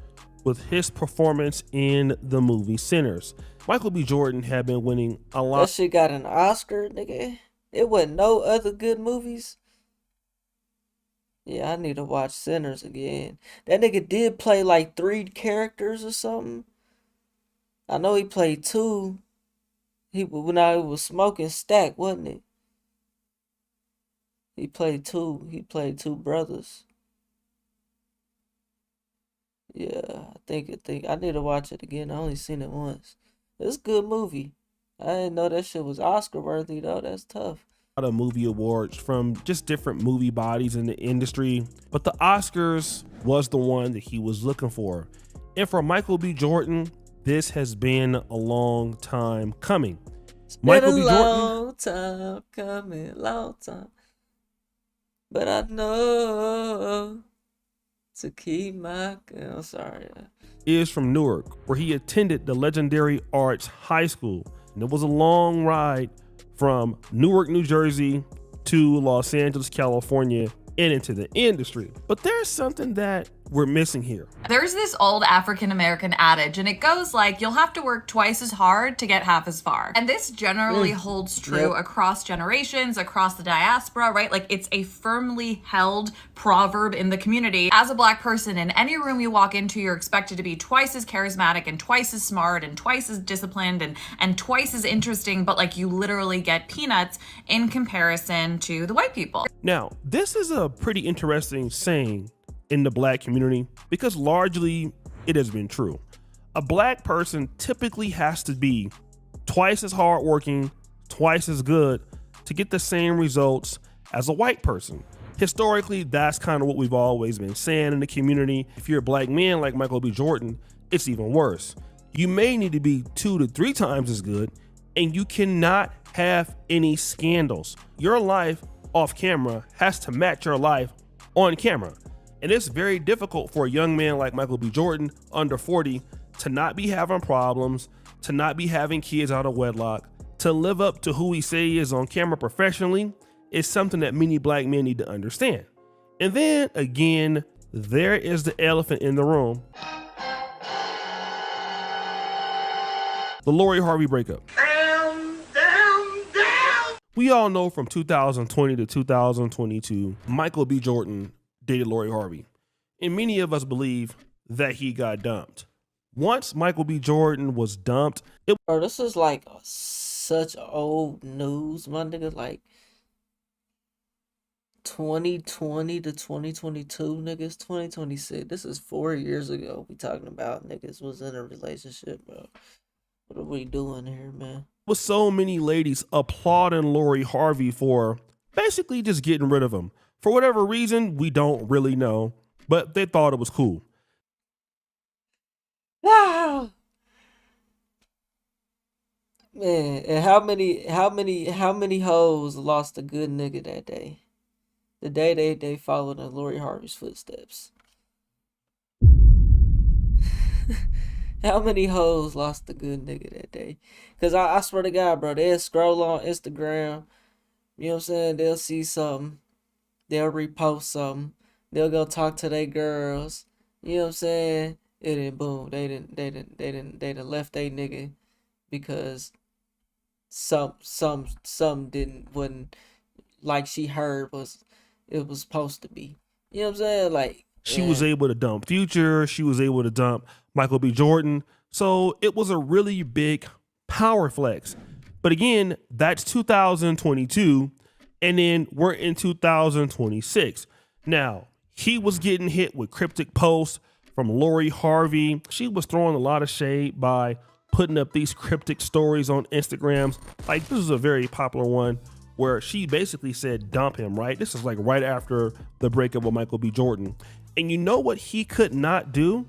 with his performance in the movie Sinners. Michael B. Jordan had been winning a lot. That shit got an Oscar, nigga. It wasn't no other good movies. Yeah, I need to watch Sinners again. That nigga did play like 3 characters or something. I know he played 2. When I was smoking Stack, wasn't it? He played 2. He played 2 brothers. Yeah, I think I need to watch it again. I only seen it once. It's a good movie. I didn't know that shit was Oscar worthy though. That's tough. Of movie awards from just different movie bodies in the industry, but the Oscars was the one that he was looking for. And for Michael B. Jordan, this has been a long time coming. Michael B. Jordan, long time coming, long time. But I know to keep my. I'm sorry. Is from Newark, where he attended the legendary Arts High School, and it was a long ride from Newark, New Jersey to Los Angeles, California, and into the industry. But there's something that we're missing here. There's this old African-American adage, and it goes like, you'll have to work twice as hard to get half as far. And this generally holds true across generations, across the diaspora, right? Like, it's a firmly held proverb in the community. As a Black person, in any room you walk into, you're expected to be twice as charismatic and twice as smart and twice as disciplined and twice as interesting, but like, you literally get peanuts in comparison to the white people. Now, this is a pretty interesting saying in the Black community because largely it has been true. A Black person typically has to be twice as hardworking, twice as good to get the same results as a white person. Historically, that's kind of what we've always been saying in the community. If you're a Black man like Michael B. Jordan, it's even worse. You may need to be 2 to 3 times as good, and you cannot have any scandals. Your life off camera has to match your life on camera. And it's very difficult for a young man like Michael B. Jordan, under 40, to not be having problems, to not be having kids out of wedlock, to live up to who he say he is on camera professionally is something that many Black men need to understand. And then again, there is the elephant in the room. The Lori Harvey breakup. We all know from 2020 to 2022, Michael B. Jordan dated Lori Harvey. And many of us believe that he got dumped. Once Michael B. Jordan was dumped, Bro, this is like such old news, my nigga. Like 2020 to 2022, niggas. 2026. This is 4 years ago. We talking about niggas was in a relationship, bro. What are we doing here, man? with so many ladies applauding Lori Harvey for basically just getting rid of him. For whatever reason, we don't really know, but they thought it was cool. Wow. Man, and how many hoes lost a good nigga that day? The day they followed in Lori Harvey's footsteps. How many hoes lost a good nigga that day? Cause I swear to God, bro, they'll scroll on Instagram, you know what I'm saying? They'll see something, they'll repost something, they'll go talk to their girls, you know what I'm saying? And then boom, they done left they nigga because some wasn't like she heard it was supposed to be. You know what I'm saying? Like She was able to dump Future. She was able to dump Michael B. Jordan. So it was a really big power flex. But again, that's 2022. And then we're in 2026. Now, he was getting hit with cryptic posts from Lori Harvey. She was throwing a lot of shade by putting up these cryptic stories on Instagrams. Like, this is a very popular one where she basically said dump him, right? This is like right after the breakup with Michael B. Jordan. And you know what he could not do?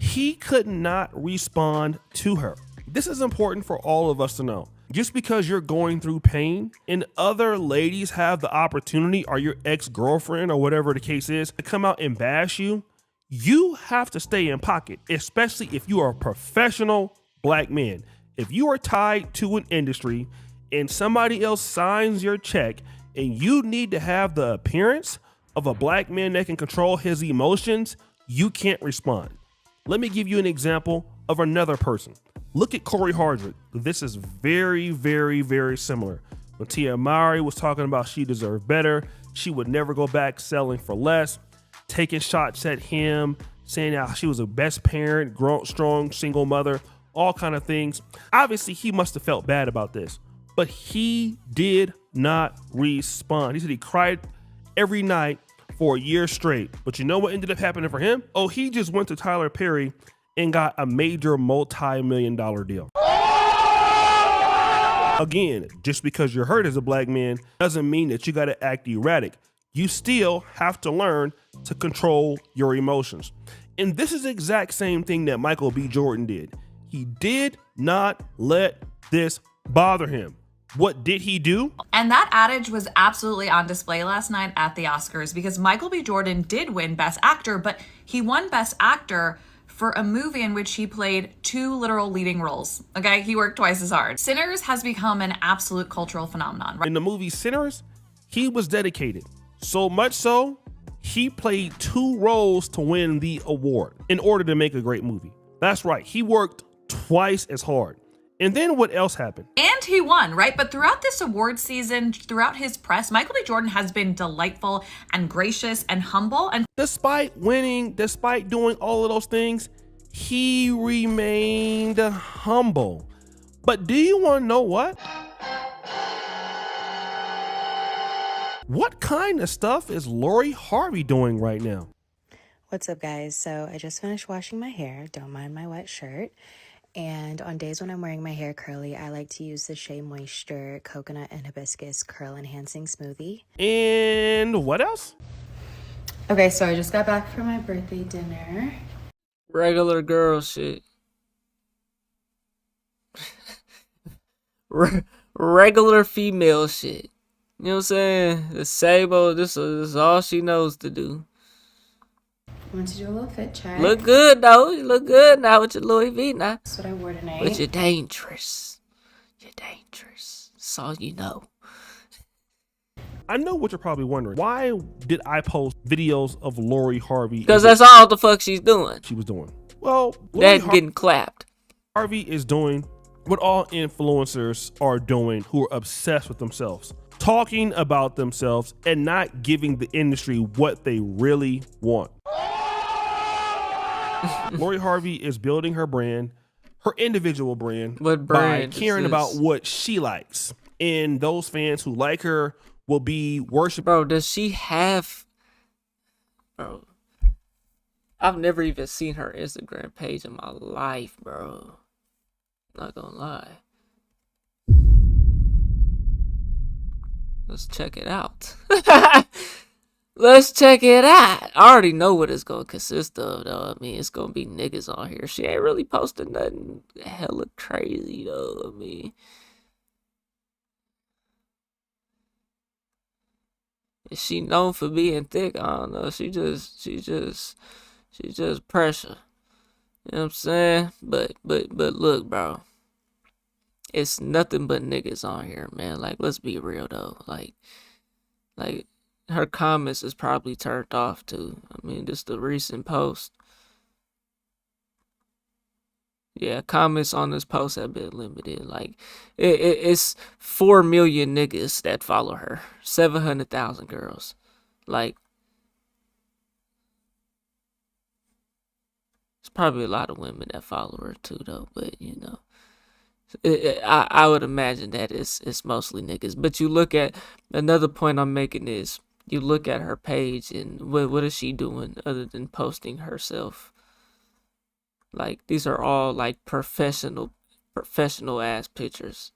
He could not respond to her. This is important for all of us to know. Just because you're going through pain and other ladies have the opportunity, or your ex-girlfriend or whatever the case is, to come out and bash you, you have to stay in pocket, especially if you are a professional black man. If you are tied to an industry and somebody else signs your check and you need to have the appearance of a black man that can control his emotions, you can't respond. Let me give you an example of another person. Look at Corey Hardrick. This is very, very, very similar. When Tia Mowry was talking about she deserved better, she would never go back selling for less, taking shots at him, saying how she was a best parent, grown, strong, single mother, all kind of things. Obviously, he must have felt bad about this, but he did not respond. He said he cried every night for a year straight. But you know what ended up happening for him? Oh, he just went to Tyler Perry and got a major multi-million-dollar deal. Again, just because you're hurt as a black man doesn't mean that you got to act erratic. You still have to learn to control your emotions. And this is the exact same thing that Michael B. Jordan did. He did not let this bother him. What did he do? And that adage was absolutely on display last night at the Oscars, because Michael B. Jordan did win Best Actor, but he won Best Actor for a movie in which he played 2 literal leading roles. Okay, he worked twice as hard. Sinners has become an absolute cultural phenomenon. Right? In the movie Sinners, he was dedicated. So much so, he played 2 roles to win the award in order to make a great movie. That's right, he worked twice as hard. And then what else happened? And he won, right? But throughout this award season, throughout his press, Michael B. Jordan has been delightful and gracious and humble. And despite winning, despite doing all of those things, he remained humble. But do you want to know what? What kind of stuff is Lori Harvey doing right now? What's up, guys? So I just finished washing my hair. Don't mind my wet shirt. And on days when I'm wearing my hair curly, I like to use the Shea Moisture Coconut and Hibiscus Curl Enhancing Smoothie. And what else? Okay, so I just got back from my birthday dinner. Regular girl shit. Regular female shit. You know what I'm saying? The Sabo, this is all she knows to do. I want to do a little fit check. Look good though. You look good now with your Louis V now. That's what I wore tonight. But you're dangerous. You're dangerous. That's all you know. I know what you're probably wondering. Why did I post videos of Lori Harvey? Because that's all the fuck she's doing. She was doing. Well, that's getting clapped. Harvey is doing what all influencers are doing who are obsessed with themselves. Talking about themselves and not giving the industry what they really want. Lori Harvey is building her brand, her individual brand, What by brand is caring about this? what she likes. And those fans who like her will be worshiping. Bro, does she have... Bro, I've never even seen her Instagram page in my life, bro. Not gonna lie. Let's check it out. Let's check it out. I already know what it's gonna consist of, though. I mean, it's gonna be niggas on here. She ain't really posting nothing hella crazy, though. I mean, is she known for being thick? I don't know. She's just pressure. You know what I'm saying? But look, bro. It's nothing but niggas on here, man. Like, let's be real though. Like her comments is probably turned off too. I mean, just the recent post. Yeah, comments on this post have been limited. Like, it's 4 million niggas that follow her. 700,000 girls. Like, it's probably a lot of women that follow her too, though. But you know, I would imagine that it's mostly niggas. But you look at another point I'm making is you look at her page and what is she doing other than posting herself? Like, these are all like professional ass pictures.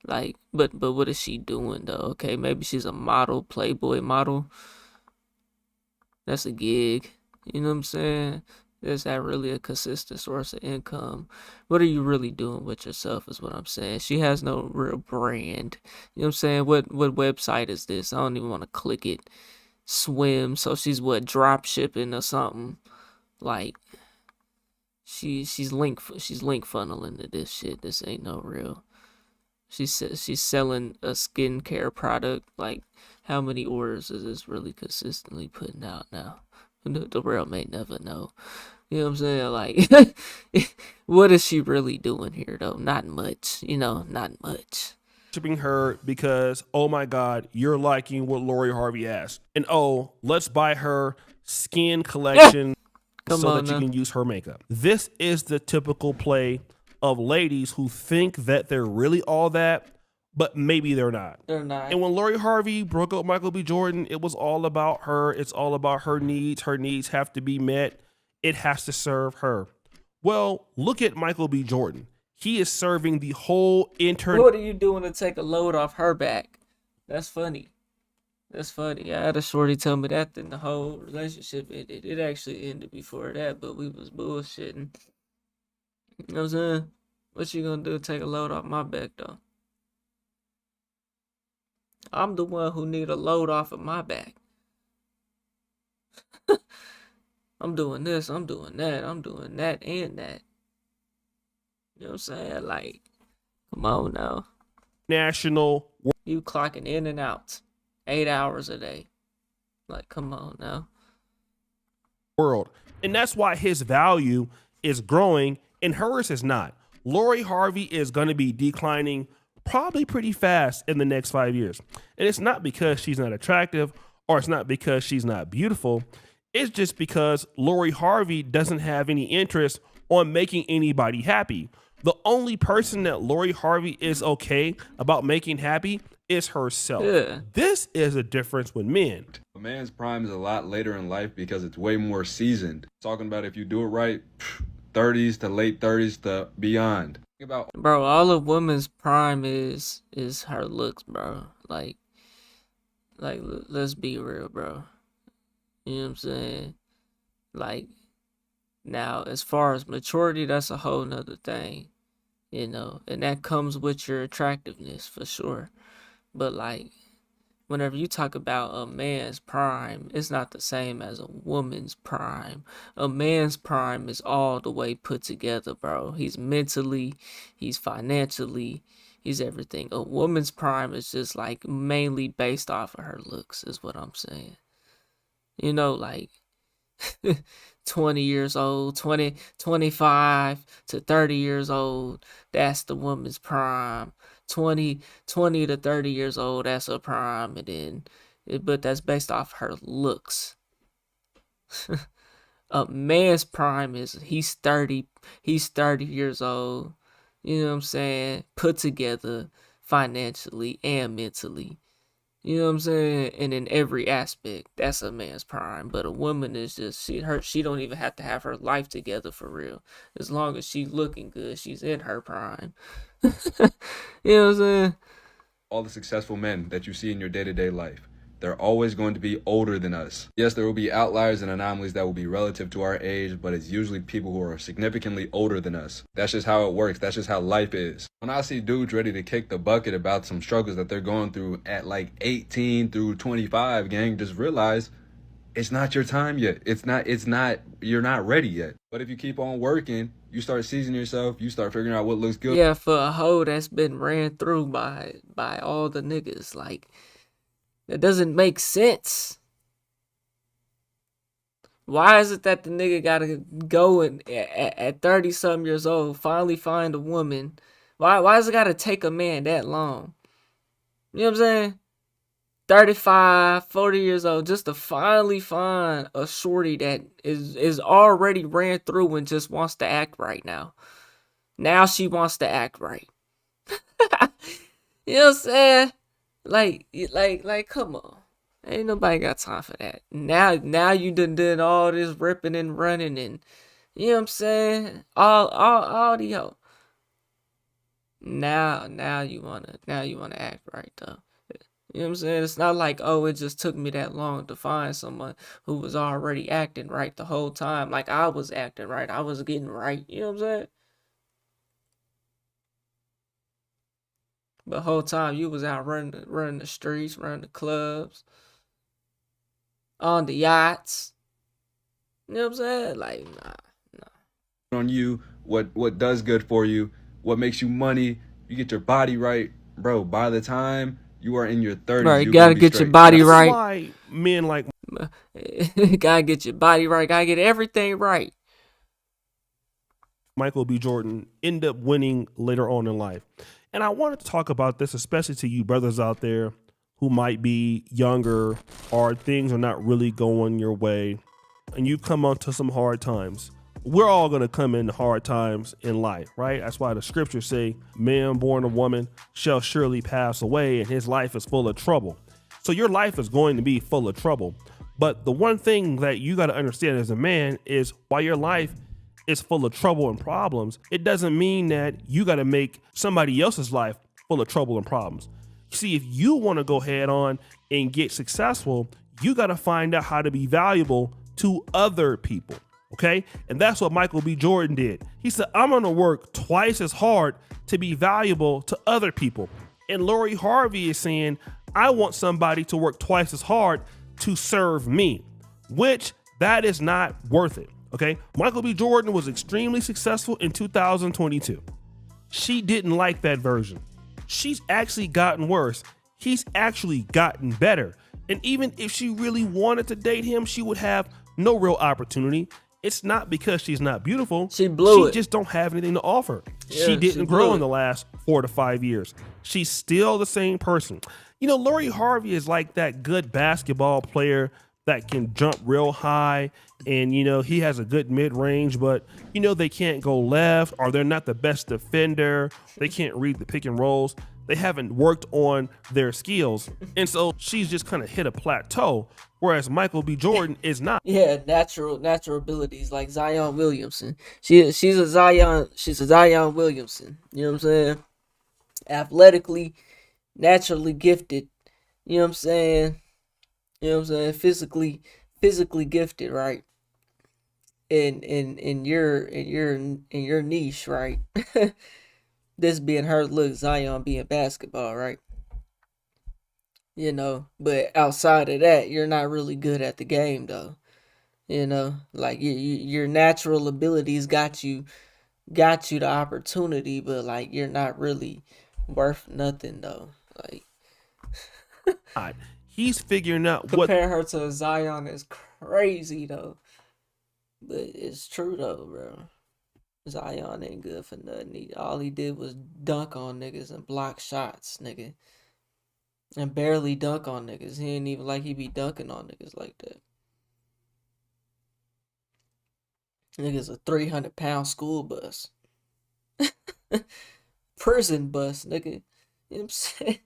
Like, but what is she doing though? Okay, maybe she's a model, Playboy model. That's a gig. You know what I'm saying? Is that really a consistent source of income? What are you really doing with yourself is what I'm saying. She has no real brand. You know what I'm saying? What website is this? I don't even want to click it. Swim. So she's what, drop shipping or something? Like, she's link funneling to this shit. This ain't no real. She's selling a skincare product. Like, how many orders is this really consistently putting out now? The world may never know. You know what I'm saying? Like, what is she really doing here, though? Not much. You know, not much. Worshiping her because, oh my God, you're liking what Lori Harvey asked. And oh, let's buy her skin collection so that you can use her makeup. This is the typical play of ladies who think that they're really all that, but maybe they're not. They're not. And when Lori Harvey broke up Michael B. Jordan, it was all about her. It's all about her needs. Her needs have to be met. It has to serve her. Well, look at Michael B. Jordan. He is serving the whole internet. What are you doing to take a load off her back? That's funny. That's funny. I had a shorty tell me that, then the whole relationship ended. It actually ended before that, but we was bullshitting. You know what I'm saying? What you gonna do to take a load off my back, though? I'm the one who need a load off of my back. I'm doing this, I'm doing that, I'm doing that and that. You know what I'm saying? Like, come on now. National. You clocking in and out 8 hours a day. Like, come on now. World. And that's why his value is growing and hers is not. Lori Harvey is going to be declining probably pretty fast in the next 5 years. And it's not because she's not attractive or it's not because she's not beautiful. It's just because Lori Harvey doesn't have any interest on making anybody happy. The only person that Lori Harvey is okay about making happy is herself. Yeah. This is a difference with men. A man's prime is a lot later in life because it's way more seasoned. Talking about if you do it right, 30s to late 30s to beyond. Bro, all a woman's prime is her looks, bro. Like let's be real, bro. You know what I'm saying? Like, now, as far as maturity, that's a whole nother thing, you know, and that comes with your attractiveness for sure. But like, whenever you talk about a man's prime, it's not the same as a woman's prime. A man's prime is all the way put together, bro. He's mentally, he's financially, he's everything. A woman's prime is just like mainly based off of her looks, is what I'm saying. You know, like 20 years old, 25 to 30 years old, that's the woman's prime. 20 to 30 years old, that's her prime. And then, but that's based off her looks. A man's prime is he's 30 years old. You know what I'm saying? Put together financially and mentally. You know what I'm saying? And in every aspect, that's a man's prime. But a woman is just she don't even have to have her life together for real. As long as she's looking good, she's in her prime. You know what I'm saying? All the successful men that you see in your day-to-day life, they're always going to be older than us. Yes, there will be outliers and anomalies that will be relative to our age, but it's usually people who are significantly older than us. That's just how it works. That's just how life is. When I see dudes ready to kick the bucket about some struggles that they're going through at like 18 through 25, gang, just realize it's not your time yet. You're not ready yet. But if you keep on working, you start seasoning yourself, you start figuring out what looks good. Yeah, for a hoe that's been ran through by all the niggas, like, that doesn't make sense. Why is it that the nigga gotta go and at 30 something years old finally find a woman? Why does it gotta take a man that long? You know what I'm saying? 35, 40 years old just to finally find a shorty that is already ran through and just wants to act right now. Now she wants to act right. You know what I'm saying? Like, come on. Ain't nobody got time for that. Now you done all this ripping and running and, you know what I'm saying? All the yo. Now you wanna act right though. You know what I'm saying? It's not like, oh, it just took me that long to find someone who was already acting right the whole time. Like I was acting right. I was getting right. You know what I'm saying? But the whole time you was out running the streets, running the clubs, on the yachts. You know what I'm saying? Like, nah. On you, what does good for you, what makes you money, you get your body right, bro. By the time you are in your 30s, right, you gotta get your body right. That's why men like gotta get your body right, gotta get everything right. Michael B. Jordan end up winning later on in life. And I wanted to talk about this, especially to you brothers out there who might be younger or things are not really going your way and you come onto some hard times. We're all going to come in hard times in life, right? That's why the scriptures say, man born of woman shall surely pass away and his life is full of trouble. So your life is going to be full of trouble. But the one thing that you got to understand as a man is while your life is full of trouble and problems, it doesn't mean that you got to make somebody else's life full of trouble and problems. See, if you want to go head on and get successful, you got to find out how to be valuable to other people. Okay. And that's what Michael B. Jordan did. He said, I'm going to work twice as hard to be valuable to other people. And Lori Harvey is saying, I want somebody to work twice as hard to serve me, which that is not worth it. Okay, Michael B. Jordan was extremely successful in 2022. She didn't like that version. She's actually gotten worse. He's actually gotten better. And even if she really wanted to date him, she would have no real opportunity. It's not because she's not beautiful. She blew it. She just don't have anything to offer. Yeah, she didn't she grow blew in the last 4 to 5 years. She's still the same person. You know, Lori Harvey is like that good basketball player that can jump real high and, you know, he has a good mid-range, but, you know, they can't go left or they're not the best defender. They can't read the pick and rolls. They haven't worked on their skills. And so she's just kind of hit a plateau, whereas Michael B. Jordan is not. Yeah, natural abilities like Zion Williamson. She's a Zion Williamson. You know what I'm saying? Athletically, naturally gifted. You know what I'm saying? You know what I'm saying? Physically gifted, right? In your niche, right? This being her look, Zion being basketball, right? You know, but outside of that, you're not really good at the game, though. You know, like your natural abilities got you the opportunity, but like you're not really worth nothing, though. Like, he's figuring out what. Compare her to Zion is crazy, though. But it's true, though, bro. Zion ain't good for nothing. All he did was dunk on niggas and block shots, nigga. And barely dunk on niggas. He ain't even like he be dunking on niggas like that. Nigga's a 300-pound school bus. Prison bus, nigga. You know what I'm saying?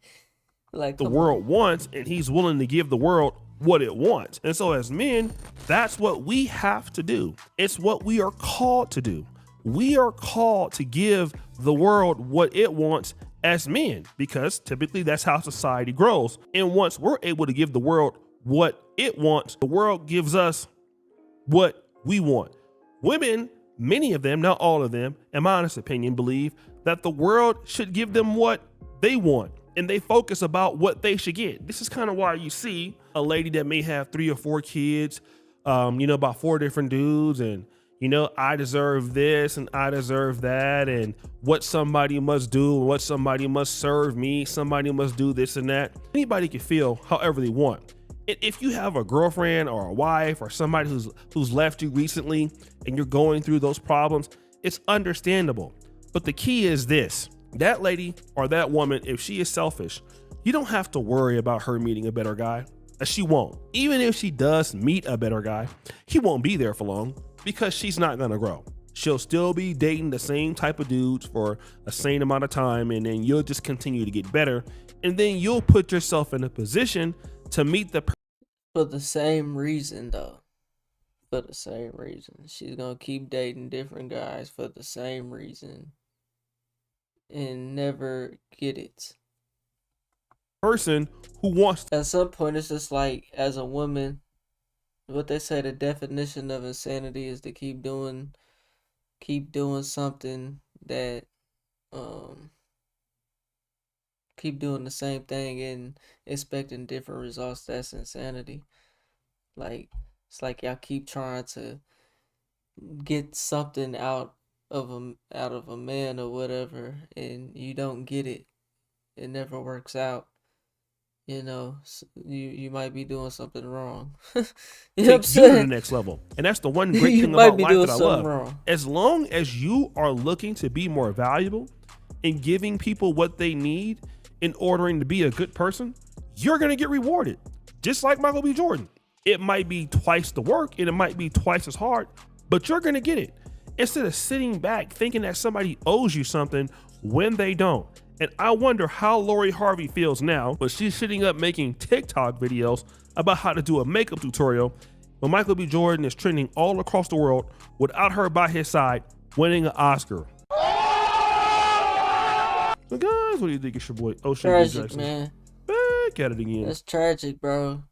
Like, the come world wants, and he's willing to give the world what it wants. And so as men, that's what we have to do. It's what we are called to do. We are called to give the world what it wants as men, because typically that's how society grows. And once we're able to give the world what it wants, the world gives us what we want. Women, many of them, not all of them, in my honest opinion, believe that the world should give them what they want, and they focus about what they should get. This is kind of why you see a lady that may have 3 or 4 kids, about 4 different dudes, and I deserve this and I deserve that, and what somebody must do, what somebody must serve me, somebody must do this and that. Anybody can feel however they want. And if you have a girlfriend or a wife or somebody who's left you recently and you're going through those problems, it's understandable. But the key is this: that lady or that woman, if she is selfish, you don't have to worry about her meeting a better guy. She won't. Even if she does meet a better guy, he won't be there for long, because she's not gonna grow. She'll still be dating the same type of dudes for a same amount of time, and then you'll just continue to get better, and then you'll put yourself in a position to meet the for the same reason, though. For the same reason. She's gonna keep dating different guys for the same reason and never get it. person who wants At some point, it's just like, as a woman, what they say, the definition of insanity is to keep doing something that keep doing the same thing and expecting different results. That's insanity. Like, it's like y'all keep trying to get something out of a man or whatever, and you don't get it. It never works out. You might be doing something wrong. You know what I'm take you to the saying? next level. And that's the one great You thing might about be life doing that I something love. wrong. As long as you are looking to be more valuable and giving people what they need in ordering to be a good person, you're going to get rewarded. Just like Michael B. Jordan. It might be twice the work and it might be twice as hard, but you're going to get it. Instead of sitting back thinking that somebody owes you something when they don't. And I wonder how Lori Harvey feels now, but she's sitting up making TikTok videos about how to do a makeup tutorial when Michael B. Jordan is trending all across the world without her by his side, winning an Oscar. So guys, what do you think? It's your boy Ocean Tragic, Jackson. man. Back at it again. That's tragic, bro.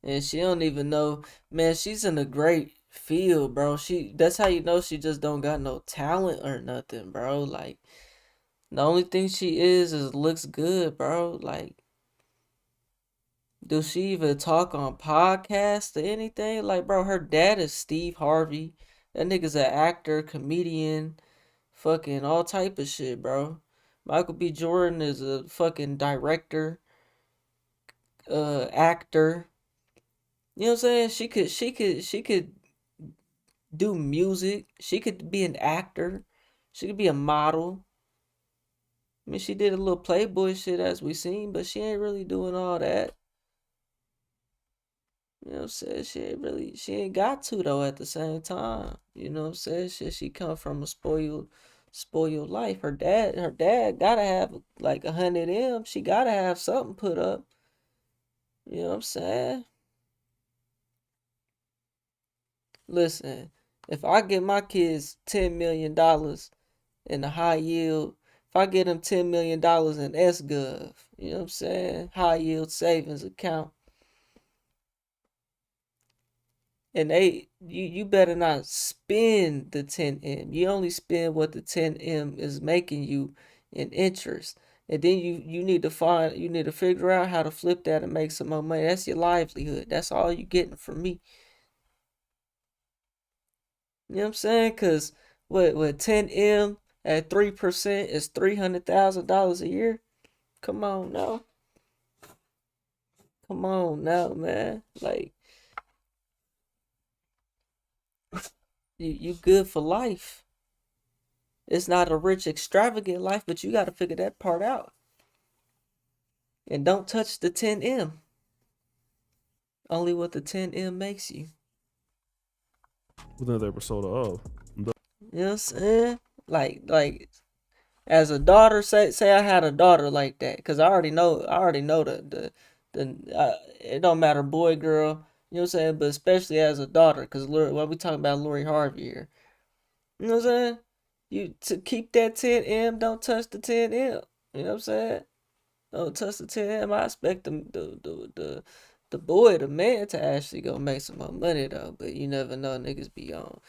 And she don't even know, man. She's in a great field, bro. That's how you know she just don't got no talent or nothing, bro. Like, the only thing she is looks good, bro. Like, does she even talk on podcasts or anything? Like, bro, her dad is Steve Harvey. That nigga's an actor, comedian, fucking all type of shit, bro. Michael B. Jordan is a fucking director, actor. You know what I'm saying? She could do music. She could be an actor. She could be a model. I mean, she did a little Playboy shit as we seen, but she ain't really doing all that. You know what I'm saying? She ain't got to, though, at the same time. You know what I'm saying? She come from a spoiled life. Her dad gotta have like 100 M. She gotta have something put up. You know what I'm saying? Listen, if I get my kids $10 million in a high yield, if I get them $10 million in SGov, you know what I'm saying? High yield savings account. And you better not spend the 10M. You only spend what the 10M is making you in interest. And then you need to figure out how to flip that and make some more money. That's your livelihood. That's all you getting from me. You know what I'm saying? Cause what 10M at 3% is $300,000 a year. Come on now. Come on now, man. Like, you good for life. It's not a rich, extravagant life, but you got to figure that part out. And don't touch the 10M. Only what the 10M makes you. With another episode of You know what I'm saying? Like as a daughter, say I had a daughter like that, cause I already know it don't matter boy girl, you know what I'm saying, but especially as a daughter, cause what we talking about Lori Harvey here, you know what I'm saying? You to keep that 10M, don't touch the 10M, you know what I'm saying? Don't touch the 10M. I expect the boy, the man, to actually go make some more money though, but you never know, niggas be on.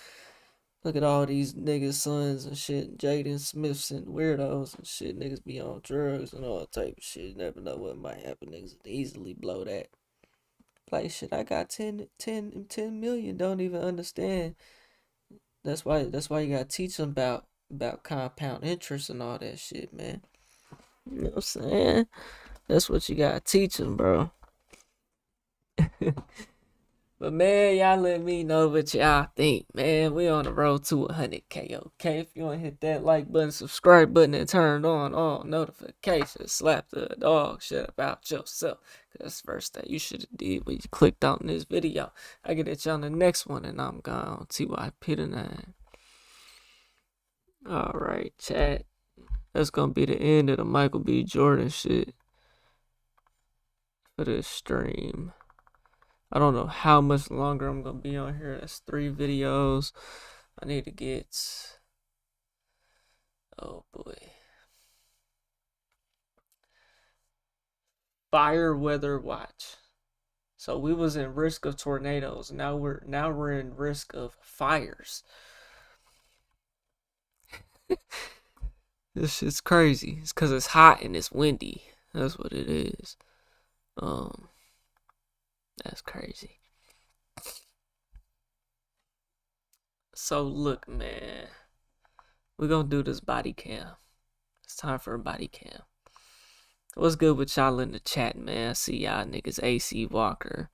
Look at all these niggas' sons and shit, Jaden Smiths and weirdos and shit. Niggas be on drugs and all type of shit. You never know what might happen. Niggas easily blow that. Like shit, I got 10 million. Don't even understand. That's why you gotta teach them about compound interest and all that shit, man. You know what I'm saying? That's what you gotta teach them, bro. But man, y'all let me know what y'all think, man. We on the road to 100K, okay? If you want to hit that like button, subscribe button, and turn on all notifications, slap the dog shit about yourself. That's the first thing you should have did when you clicked on this video. I get at you on the next one, and I'm gone. TYP the 9. Alright, chat. That's gonna be the end of the Michael B. Jordan shit for this stream. I don't know how much longer I'm going to be on here. That's 3 videos. I need to get... Oh, boy. Fire weather watch. So we was in risk of tornadoes. Now we're in risk of fires. This shit's crazy. It's because it's hot and it's windy. That's what it is. That's crazy. So look, man, we're gonna do this body cam. It's time for a body cam. What's good with y'all in the chat, man? I see y'all niggas. AC Walker,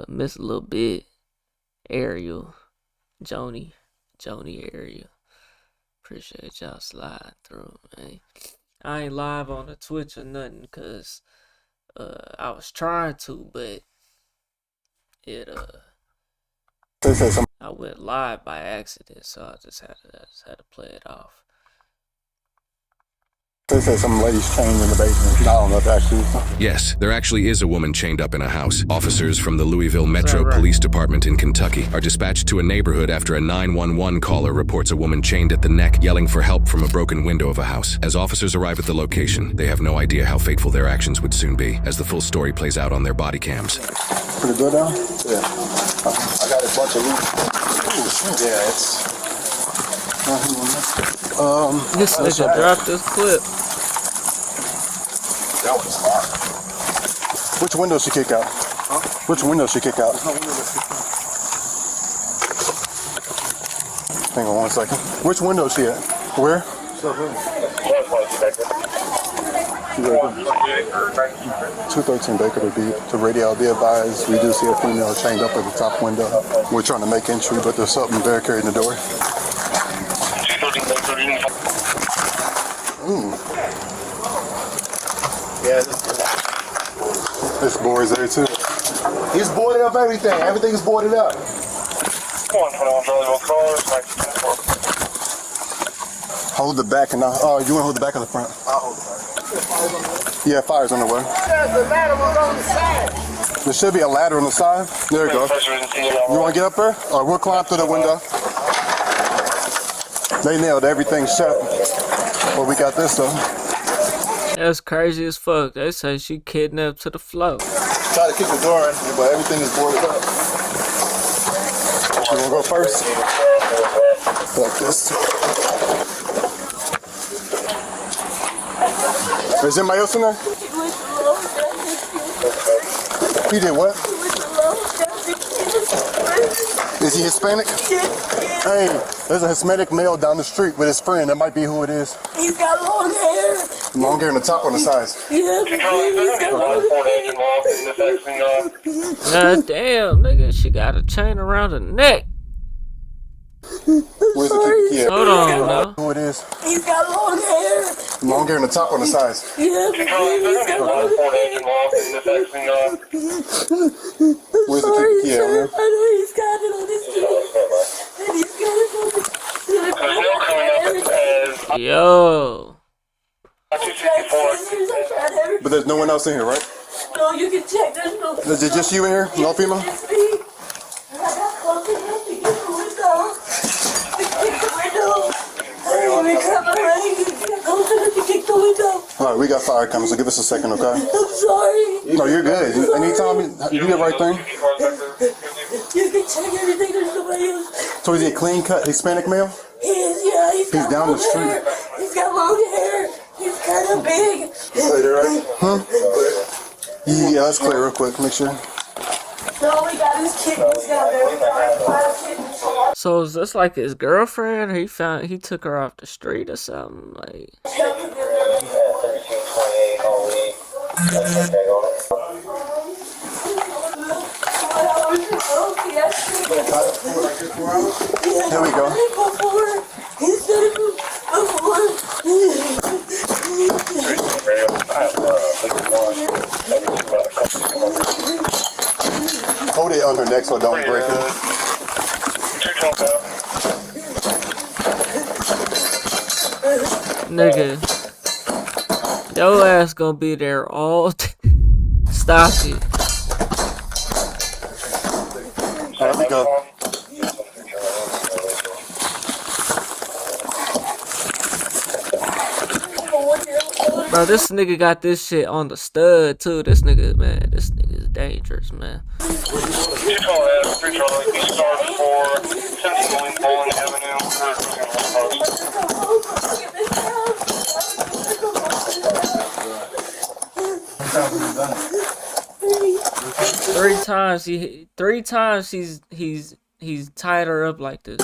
Miss a Little Bit, Ariel, Joni Ariel. Appreciate y'all sliding through, man. I ain't live on the Twitch or nothing, cause I was trying to, but I went live by accident, so I just had to play it off. They said some lady's chained in the basement. I don't know if that's true. Yes, there actually is a woman chained up in a house. Officers from the Louisville Metro Police Department in Kentucky are dispatched to a neighborhood after a 911 caller reports a woman chained at the neck, yelling for help from a broken window of a house. As officers arrive at the location, they have no idea how fateful their actions would soon be, as the full story plays out on their body cams. Pretty good now? Yeah. I got a bunch of loot. Yeah, it's... This nigga dropped this clip. That was hard. Which window she kick out? Huh? Which window she kick out? Hang on 1 second. Which window she at? Where? 213 Baker to be to radio. Be advised, we do see a female chained up at the top window. We're trying to make entry, but there's something barricading the door. Yeah, this board's there too. He's boarded up everything. Everything's boarded up. Hold the back and you want to hold the back of the front? I'll hold the back. Yeah, fire's on the way. There's a ladder on the side. There should be a ladder on the side. There you go. You want to get up there? Or we'll climb through the window. They nailed everything shut. Well, we got this though. That's crazy as fuck. They say she kidnapped to the floor. Try to kick the door in, but everything is boarded up. You want to go first? Like this. Is anybody else in there? He did what? Is he Hispanic? Hey, there's a Hispanic male down the street with his friend. That might be who it is. He's got long hair. Long hair on the top or the sides? Yeah, he's got long hair. God damn, nigga, she got a chain around her neck. Where's the kid? Hold on, now. Who it is? He's got long hair. Long hair on the top or the sides? Yeah, he's got long hair. Where's the kid? I know he's got it on his chest. And he's got it on his Yo. But there's no one else in here, right? No, you can check. There's no. Is it just you in here? No female? It's me. And I got close enough to get the window. To kick the window. I didn't even cut my leg. I got close enough to kick the window. All right, we got fire coming, so give us a second, okay? I'm sorry. No, you're good. Anytime you do the right thing. You can check everything. There's nobody else. So is he a clean cut Hispanic male? He is, yeah. He's got down the long street. hair. He's got long hair. He's kind of big. Huh? Yeah, let's clear real quick. Make sure. No, we got his kittens down there. We got 5 kittens. So is this like his girlfriend? Or he took her off the street or something? Like. Here we go. Hold it on her neck so it don't break it. Nigga. Your ass gonna be there all Stop it. There we go. Bro, this nigga got this shit on the stud too. This nigga, man, this nigga is dangerous, man. Three times he's tied her up like this.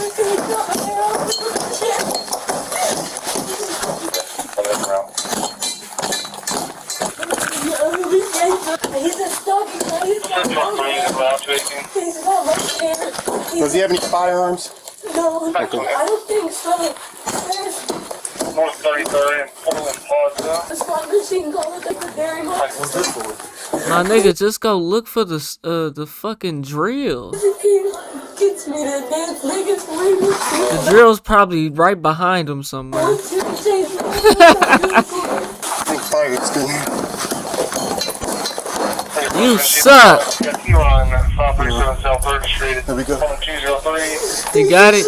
Does he have any firearms? No, I don't think so. North 33rd and Portland Plaza. As long as she can go look at the dairy market. What's this for? My nigga, just go look for the fucking drill. Gets me to dance, niggas. The drill's probably right behind him somewhere. I think fire's good. You suck. There we go. You got it?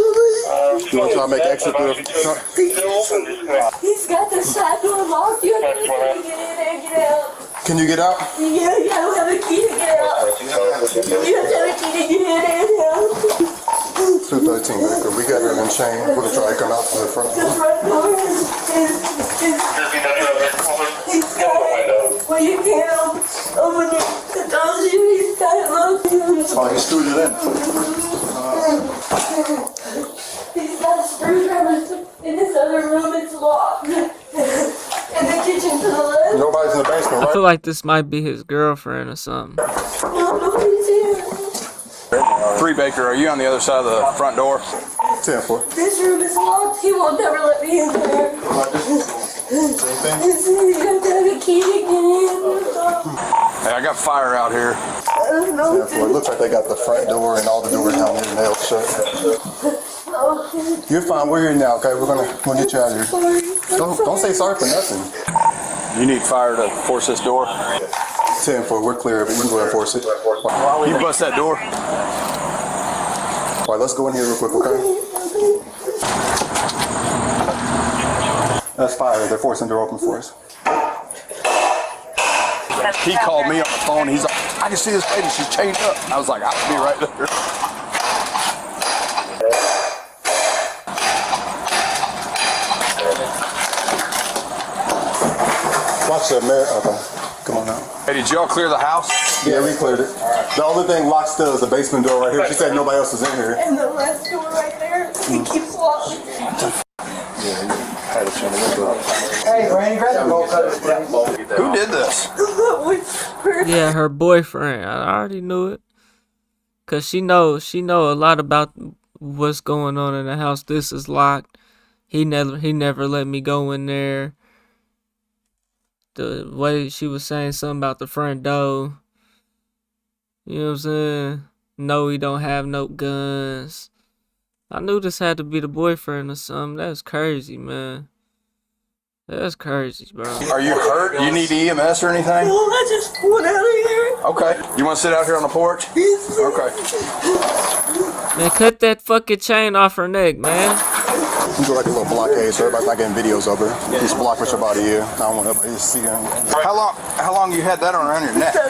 You want to try to make exit through the front? He's got the side door locked. You have to get in and get out. Can you get out? Yeah, I don't have a key to get out. You have to have a key to get in and out. 213, Baker. We got her in chain. We're going to try to come out from the front. The front door is well, you can't open it. The door's he's got it locked. Oh, he screwed it in. He's got a screwdriver in this other room. It's locked. In the kitchen to the left. Nobody's in the basement, I feel like this might be his girlfriend or something. Nobody's here. 3 Baker, are you on the other side of the front door? 10-4. This room is locked. He won't never let me in there. You have to have a key to get in. Hey, I got fire out here. It looks like they got the front door and all the doors down there nailed shut. You're fine. We're here now, okay? We're gonna get you out of here. Don't say sorry for nothing. You need fire to force this door? 10-4. We're clear. We can go and force it. You bust that door? All right, let's go in here real quick, okay? That's fire. They're forcing the door open for us. He called me on the phone. He's like, I can see this lady. She's chained up. I was like, I'll be right there. Watch the mirror. Okay, come on out. Hey, did y'all clear the house? Yeah, we cleared it. The only thing locked still is the basement door right here. She said nobody else is in here. And the last door right there, he keeps locking. Hey, Granny, grab the bowl cutters. Who did this? Yeah, her boyfriend. I already knew it. Cause she know a lot about what's going on in the house. This is locked. He never let me go in there. The way she was saying something about the front door. You know what I'm saying? No, he don't have no guns. I knew this had to be the boyfriend or something. That's crazy, man. That's crazy, bro. Are you hurt? You need EMS or anything? No, I just want out of here. Okay. You want to sit out here on the porch? Okay. Man, cut that fucking chain off her neck, man. You do like a little blockade so everybody's not getting videos of her. Just block her for about a year. I don't want everybody to see her. How long you had that around your neck? 4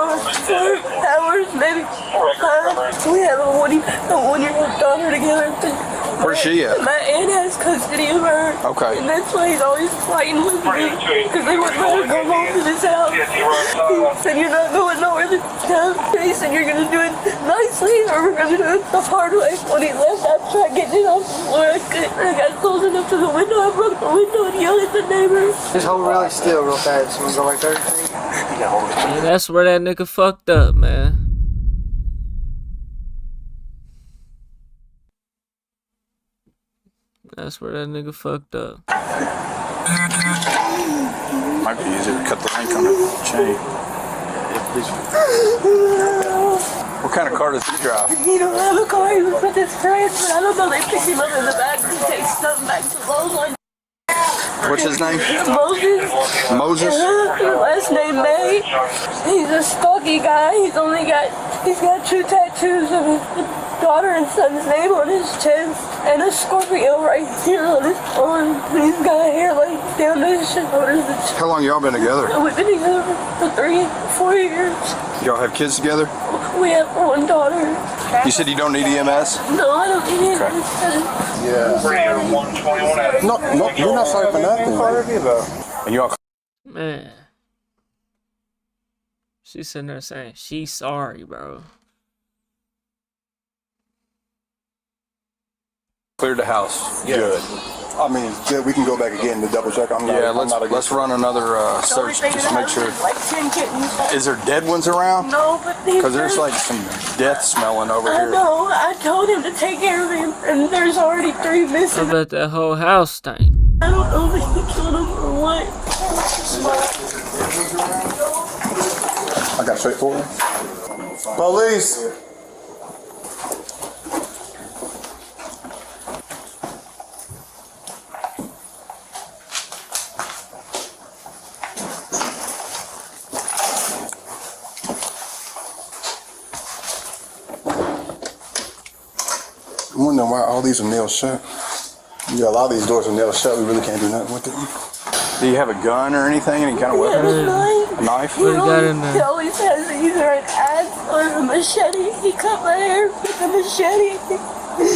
hours, maybe 5. We have a one-year-old daughter together. Where's she at? My aunt has custody of her. Okay. And that's why he's always fighting with me. Because they wouldn't let her come home to this house. He said, you're not going nowhere this time. He said, you're going to do it nicely or we're going to do it the hard way. When he left, I tried getting it off the floor. I got close enough to the window. I broke the window and yelled at the neighbors. Just hold really still real fast. You want to go like 30 feet? Yeah, that's where that nigga fucked up, man. That's where that nigga fucked up. Might be easier to cut the link on the chain. What kind of car does he drive? He don't have a car. He was with his friends, but I don't know. They picked him up in the back to take something back to Lowe's. What's his name? Moses. Moses? Last name May. He's a stocky guy. He's got 2 tattoos of his daughter and son's name on his chest and a Scorpio right here on his arm. He's got hair like down to his shoulders. How long y'all been together? We've been together for 3-4 years. Y'all have kids together? We have 1 daughter. You said you don't need EMS? No, I don't need Okay. EMS. Yeah. No, you're not sorry for nothing. And y'all. Man. She's sitting there saying she's sorry, bro. Cleared the house. Yeah. Good. I mean, yeah, we can go back again to double check. Let's run another search just to make sure. Like 10 kittens. Is there dead ones around? No, but Because there's like some death smelling over I here. know. I told him to take care of him, and there's already 3 missing. I bet that whole house stank. I don't know if he killed him or what. I got straight forward. Police. I'm wondering why all these are nailed shut. Yeah, a lot of these doors are nailed shut. We really can't do nothing with it. Do you have a gun or anything? Any kind of weapon? A knife? He always has either an axe or a machete. He cut my hair with a machete.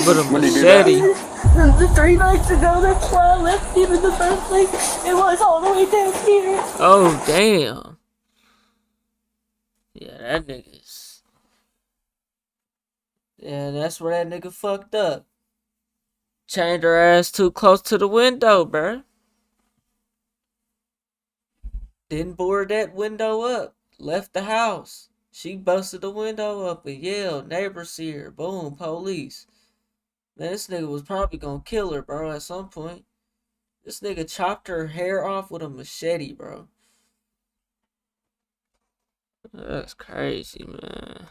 With a When did he do machete? that? The 3 nights ago, that's why I left him in the first place. It was all the way down here. Oh, damn. Yeah, that nigga's. Yeah, that's where that nigga fucked up. Chained her ass too close to the window, bruh. Didn't board that window up. Left the house. She busted the window up and yelled. Neighbors see her. Boom, police. Man, this nigga was probably gonna kill her, bro, at some point. This nigga chopped her hair off with a machete, bro. That's crazy, man.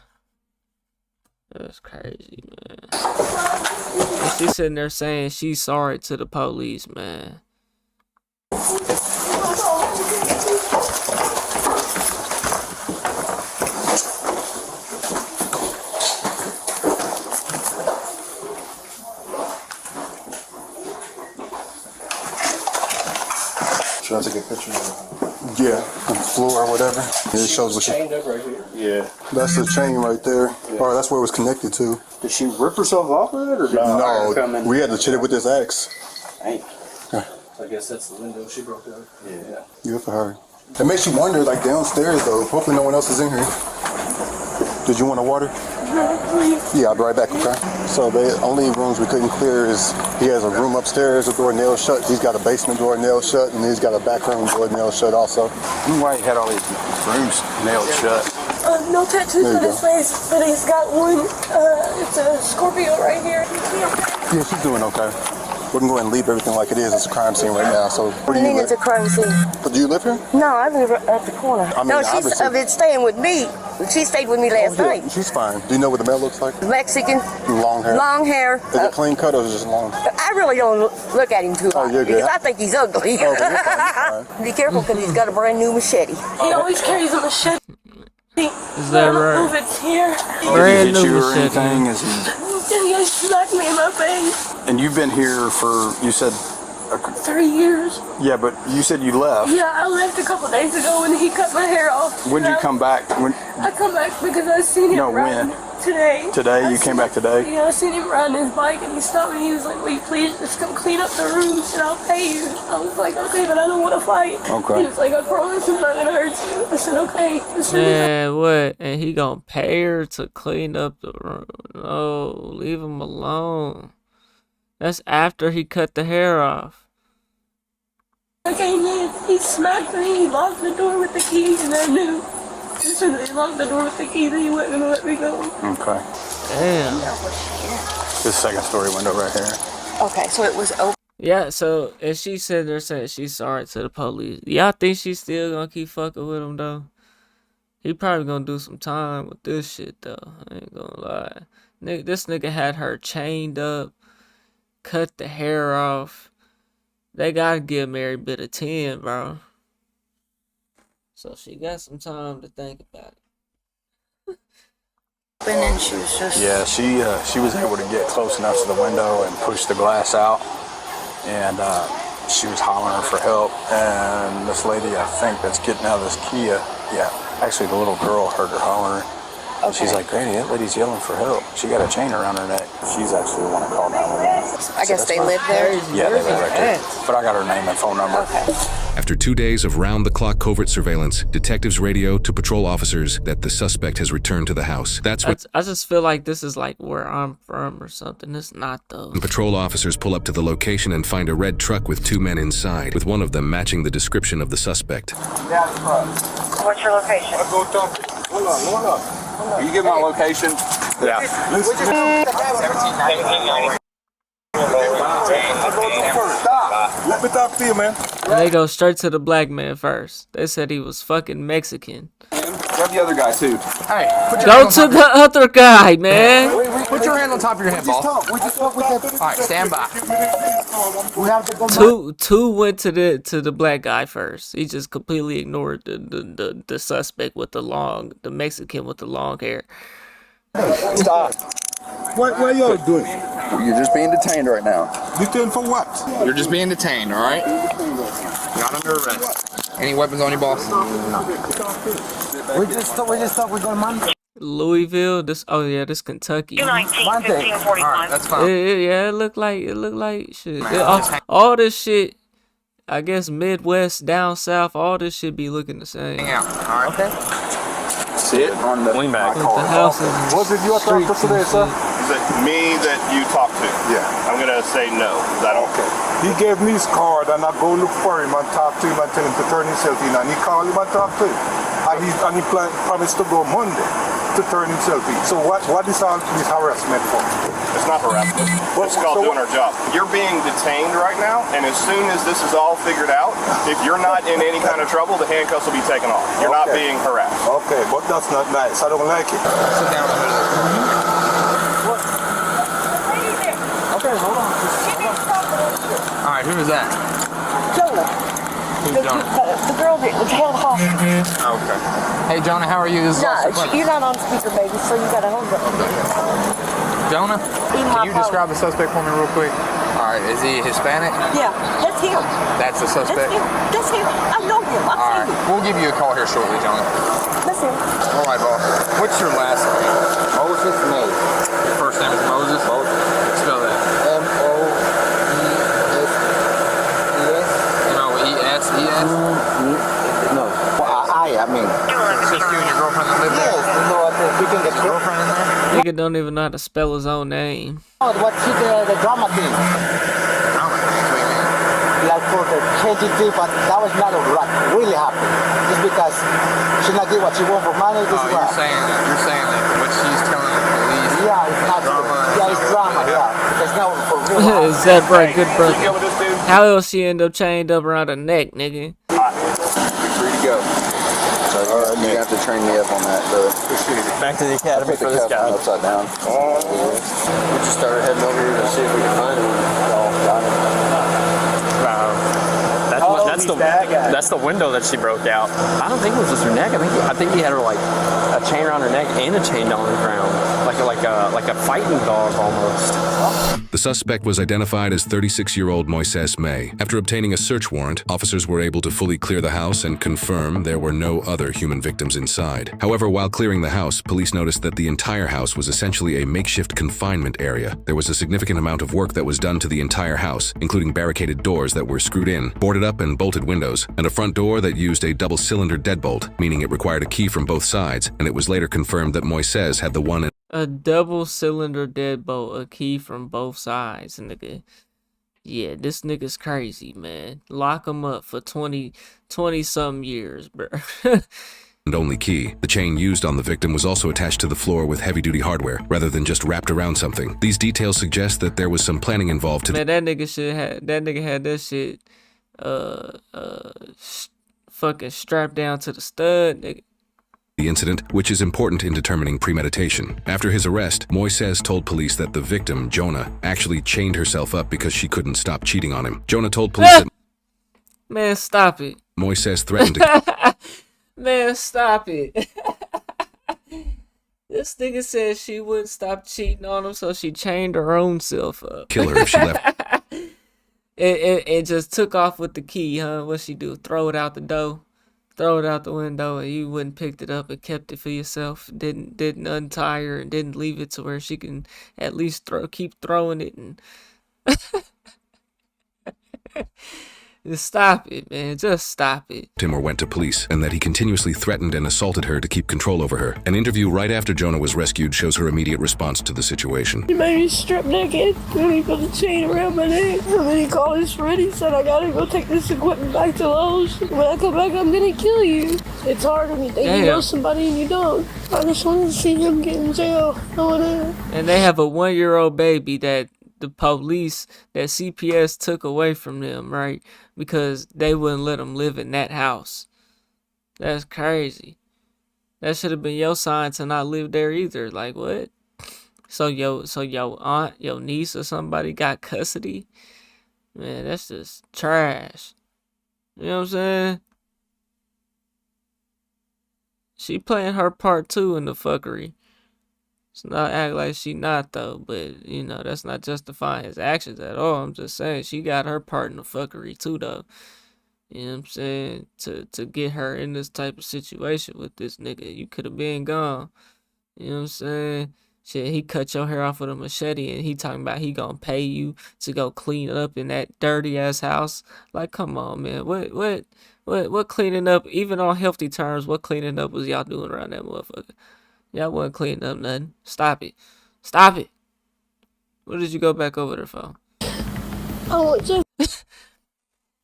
That's crazy, man. And she's sitting there saying she's sorry to the police, man. Should I take a picture of it? Yeah, on the floor or whatever. It shows what she... Chained up right here. Yeah. That's the chain right there. Yeah. Or that's where it was connected to. Did she rip herself off of it, or did fire come in? No, we had to hit it with this axe. Dang. I guess that's the window she broke out. Yeah. Good for her. It makes you wonder, like downstairs though. Hopefully no one else is in here. Did you want a water? Yeah, I'll be right back, okay? So the only rooms we couldn't clear is he has a room upstairs, a door nailed shut. He's got a basement door nailed shut, and he's got a back room door nailed shut also. I don't know why he had all these rooms nailed shut. No tattoos on his face, but he's got one. It's a Scorpio right here. Yeah, she's doing okay. We can go ahead and leave everything like it is. It's a crime scene right now. So What do you mean it's a crime scene? But do you live here? No, I live at the corner. I mean, no, she's obviously- of it staying with me. She stayed with me last night. She's fine. Do you know what the male looks like? Mexican. Long hair. Long hair. Is it clean cut or is it just long? I really don't look at him too hard you're good. because I think he's ugly. Oh, okay, you're fine. Be careful because he's got a brand new machete. He always carries a machete. Is that I don't know right? if it's here. Brand Did he hit new you or machete. anything? Is he... He smacked me in my face. And you've been here for, you said... 3 years. Yeah, but you said you left. Yeah, I left a couple days ago when he cut my hair off. When did you come back? I come back because I seen him riding today. Today? You came back today? Yeah, I seen him riding his bike and he stopped me. He was like, will you please just come clean up the rooms and I'll pay you. I was like, okay, but I don't want to fight. Okay. He was like, I promise I'm not going to hurt you. I said, okay. As soon as Man, what? And he gonna pay her to clean up the room? No, leave him alone. That's after he cut the hair off. I came in, he smacked me, he locked the door with the key, and I knew as soon as he locked the door with the key that he wasn't gonna let me go. Okay. Damn. This second story window right here. Okay, so it was open. Yeah, so and she said they're saying she's sorry to the police. Y'all think she's still gonna keep fucking with him though? He probably gonna do some time with this shit though. I ain't gonna lie. This nigga had her chained up, cut the hair off. They gotta give Mary Bit a 10, bro. So she got some time to think about it. And then she was just... Yeah, she was able to get close enough to the window and push the glass out. And she was hollering for help. And this lady, I think, that's getting out of this Kia, actually the little girl heard her hollering. Okay. She's like, Granny, that lady's yelling for help. She got a chain around her neck. She's actually the one that called 911. I guess they live there? Yeah, they live right there. But I got her name and phone number. Okay. After 2 days of round-the-clock covert surveillance, detectives radio to patrol officers that the suspect has returned to the house. I just feel like this is like where I'm from or something. It's not though. When patrol officers pull up to the location and find a red truck with 2 men inside, with one of them matching the description of the suspect. What's your location? I'll go talk to you. Hold on. You give my location? Yeah. 1790. Let me talk to you, man. And they go straight to the black man first. They said he was fucking Mexican. Grab the other guy too. Hey, Go to the other guy, man. Put your hand on top of your head, boss. We just talk. All right, stand by. We have to go. Two went to the black guy first. He just completely ignored the suspect with the Mexican with the long hair. Stop. What are y'all doing? You're just being detained right now. Detained for what? You're just being detained, all right? Not under arrest. Any weapons on you, boss? We just thought we're going man. Louisville, this Kentucky. 219-1541. All right, that's fine. It looked like shit. All this shit, I guess Midwest, down south, all this shit be looking the same. Hang out, all right? Okay. Sit on the wingback. The houses. Was it your talk today, sir? Is it me that you talked to? Yeah. I'm gonna say no, because I don't. Okay. He gave me his card and I go look for him and talk to him and tell him to turn himself in and he called him and talk to him. And he promised to go Monday to turn himself in. So what is all this harassment for? It's not harassment. It's called doing our job. You're being detained right now, and as soon as this is all figured out, if you're not in any kind of trouble, the handcuffs will be taken off. You're not being harassed. Okay, but that's not nice. I don't like it. Sit down. What? Okay, hold on. All right, who is that? Jonah. Who's Jonah? The girl that was held hostage. Okay. Hey, Jonah, how are you? This is Austin No, Clemens. you're not on speaker, baby, so you gotta hold up. Jonah, can you describe the suspect for me real quick? All right, is he Hispanic? Yeah, that's him. That's the suspect? That's him. I know him. I've All seen right, him. we'll give you a call here shortly, Jonah. That's him. All right, boss. What's your last name? Moses Moses. Your first name is Moses? Moses. Spell that. M-O-E-S-E-S. M-O-E-S-E-S? No. I mean. It's just you and your girlfriend that live there? Yes, you know, I think we can get Girlfriend in there? Nigga don't even know how to spell his own name. What's the drama thing? Drama thing, what do you mean? Like for the KGT, but that was not like really happy. Just because she not get what she want for money. This is You're saying that what she's telling the police. Yeah, it's not drama. Yeah, it's drama. Yeah, it's not for real. Is that right, good brother? How else she end up chained up around her neck, nigga? Free to go. Alright, you have to train me up on that, brother. Back to the academy for this guy. Upside down. We just started heading over here to see if we can find him. That's the window that she broke out. I don't think it was just her neck. I think he had her like a chain around her neck and a chain down the ground, like a fighting dog almost. The suspect was identified as 36-year-old Moises May. After obtaining a search warrant, officers were able to fully clear the house and confirm there were no other human victims inside. However, while clearing the house, police noticed that the entire house was essentially a makeshift confinement area. There was a significant amount of work that was done to the entire house, including barricaded doors that were screwed in, boarded up and bolted windows, and a front door that used a double-cylinder deadbolt, meaning it required a key from both sides, and it was later confirmed that Moises had the one in A double-cylinder deadbolt, a key from both sides, nigga. Yeah, this nigga's crazy, man. Lock him up for 20-something years, bro. and only key. The chain used on the victim was also attached to the floor with heavy-duty hardware, rather than just wrapped around something. These details suggest that there was some planning involved to Man, that nigga had that shit fucking strapped down to the stud, nigga. The incident, which is important in determining premeditation. After his arrest, Moises told police that the victim, Jonah, actually chained herself up because she couldn't stop cheating on him. Jonah told police that Man, stop it. Moises threatened to Man, stop it. This nigga said she wouldn't stop cheating on him, so she chained her own self up. kill her if she left. It just took off with the key, huh? What she do? Throw it out the door? Throw it out the window, and you wouldn't picked it up and kept it for yourself. Didn't untie her and didn't leave it to where she can at least keep throwing it and just stop it, man. Just stop it. Him or went to police, and that he continuously threatened and assaulted her to keep control over her. An interview right after Jonah was rescued shows her immediate response to the situation. He made me strip naked, and he put a chain around my neck, and then he called his friend. He said, I gotta go take this equipment back to Lowe's. When I come back, I'm gonna kill you. It's hard when you think you know somebody and you don't. I just wanted to see him get in jail. And they have a 1-year-old baby that the police, that CPS took away from them, right? Because they wouldn't let them live in that house. That's crazy. That should have been your sign to not live there either. Like, what? So your aunt, your niece or somebody got custody? Man, that's just trash. You know what I'm saying? She playing her part too in the fuckery. It's not act like she not though, but you know, that's not justifying his actions at all. I'm just saying she got her part in the fuckery too though. You know what I'm saying? To get her in this type of situation with this nigga. You could have been gone. You know what I'm saying? Shit, he cut your hair off with a machete and he talking about he gonna pay you to go clean up in that dirty ass house. Like, come on, man. What cleaning up, even on healthy terms, what cleaning up was y'all doing around that motherfucker? Y'all wasn't cleaning up nothing. Stop it. Stop it. What did you go back over there for?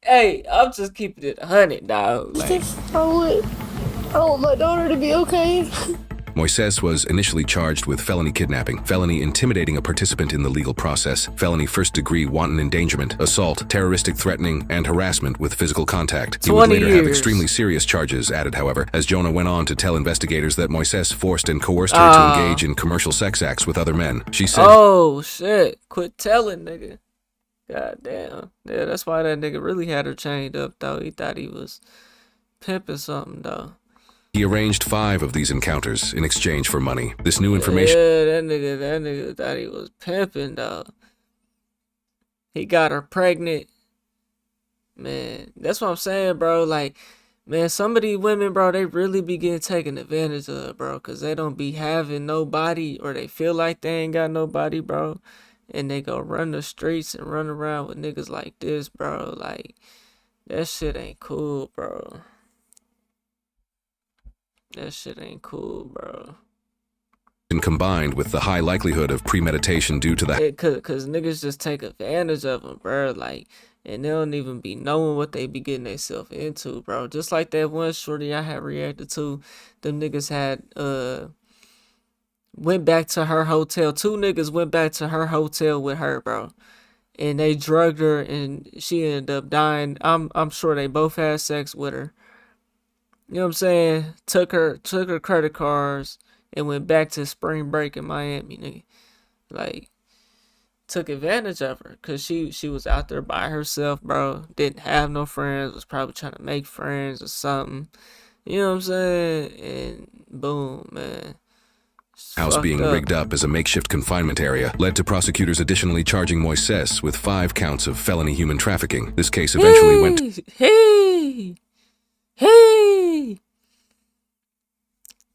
Hey, I'm just keeping it 100, dog. Like, I want my daughter to be okay. Moises was initially charged with felony kidnapping, felony intimidating a participant in the legal process, felony first-degree wanton endangerment, assault, terroristic threatening, and harassment with physical contact. He would later have extremely serious charges added, however, as Jonah went on to tell investigators that Moises forced and coerced her to engage in commercial sex acts with other men. She said, "Oh, shit. Quit telling, nigga. God damn. Yeah, that's why that nigga really had her chained up, though. He thought he was pimping something, though. He arranged 5 of these encounters in exchange for money. This new information... Yeah, that nigga thought he was pimping, dog. He got her pregnant. Man, that's what I'm saying, bro. Like, man, some of these women, bro, they really be getting taken advantage of, bro. Because they don't be having nobody, or they feel like they ain't got nobody, bro. And they go run the streets and run around with niggas like this, bro. Like, that shit ain't cool, bro. That shit ain't cool, bro. And combined with the high likelihood of premeditation due to the... Cause niggas just take advantage of them, bro. Like, and they don't even be knowing what they be getting themselves into, bro. Just like that one shorty I had reacted to. Them niggas had, went back to her hotel. 2 niggas went back to her hotel with her, bro. And they drugged her and she ended up dying. I'm sure they both had sex with her. You know what I'm saying? Took her credit cards and went back to spring break in Miami, nigga. Like, took advantage of her because she was out there by herself, bro. Didn't have no friends, was probably trying to make friends or something. You know what I'm saying? And boom, man. House being up. rigged up as a makeshift confinement area led to prosecutors additionally charging Moises with 5 counts of felony human trafficking. This case eventually went Hey!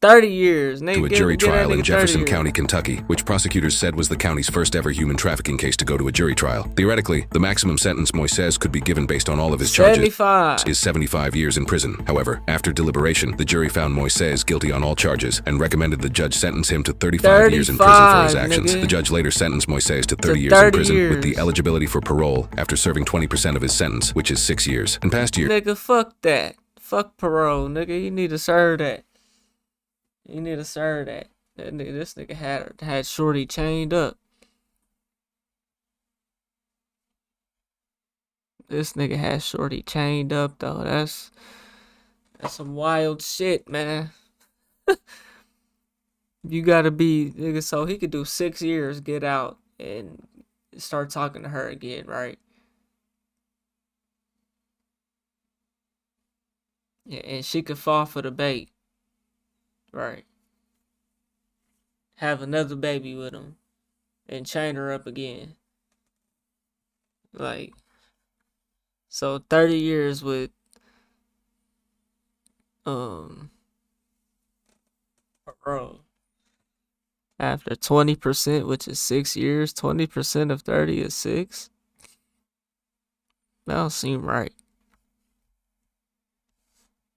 30 years. to a jury trial in Jefferson County, Kentucky, which prosecutors said was the county's first ever human trafficking case to go to a jury trial. Theoretically, the maximum sentence Moises could be given based on all of his charges 75. is 75 years in prison. However, after deliberation, the jury found Moises guilty on all charges and recommended the judge sentence him to 35 years in prison for his actions. Nigga. The judge later sentenced Moises to 30 years in prison with the eligibility for parole after serving 20% of his sentence, which is 6 years. And past year, Nigga, fuck that. Fuck parole, nigga. You need to serve that. You need to serve that. This nigga had Shorty chained up. This nigga had Shorty chained up though. That's some wild shit, man. You gotta be nigga, so he could do 6 years, get out, and start talking to her again, right? Yeah, and she could fall for the bait. Right. Have another baby with him and chain her up again. Like, so 30 years with parole. After 20%, which is 6 years, 20% of 30 is 6. That don't seem right.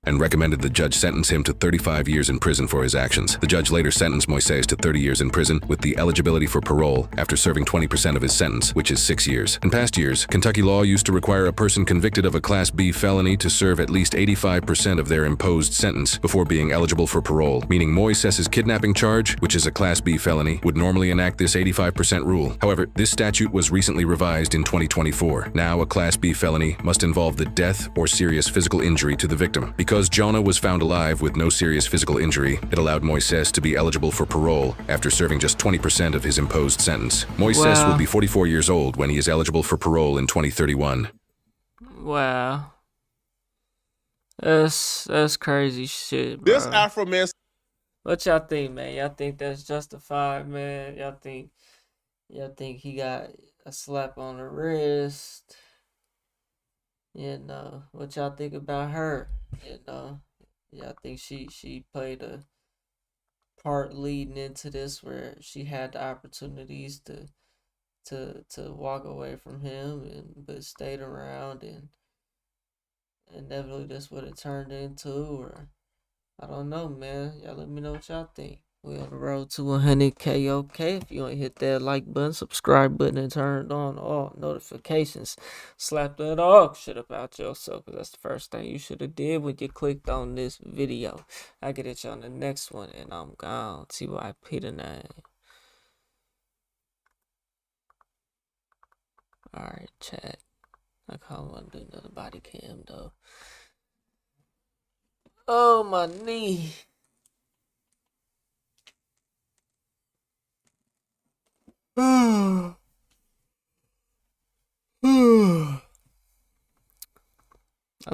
and recommended the judge sentence him to 35 years in prison for his actions. The judge later sentenced Moises to 30 years in prison with the eligibility for parole after serving 20% of his sentence, which is 6 years. In past years, Kentucky law used to require a person convicted of a Class B felony to serve at least 85% of their imposed sentence before being eligible for parole, meaning Moises' kidnapping charge, which is a Class B felony, would normally enact this 85% rule. However, this statute was recently revised in 2024. Now, a Class B felony must involve the death or serious physical injury to the victim. Because Jonah was found alive with no serious physical injury, it allowed Moises to be eligible for parole after serving just 20% of his imposed sentence. Moises will be 44 years old when he is eligible for parole in 2031. Wow. That's crazy shit, bro. This Afro man. What y'all think, man? Y'all think that's justified, man? Y'all think he got a slap on the wrist? You know, what y'all think about her? You know, y'all think she played a part leading into this where she had the opportunities to walk away from him but stayed around and inevitably that's what it turned into, or I don't know, man. Y'all let me know what y'all think. We on the road to 100K, okay? If you ain't hit that like button, subscribe button, and turned on all notifications, slap that all shit about yourself, because that's the first thing you should have did when you clicked on this video. I get at you on the next one, and I'm gone. TYP tonight. Alright, chat. I kind of want to do another body cam, though. Oh, my knee. I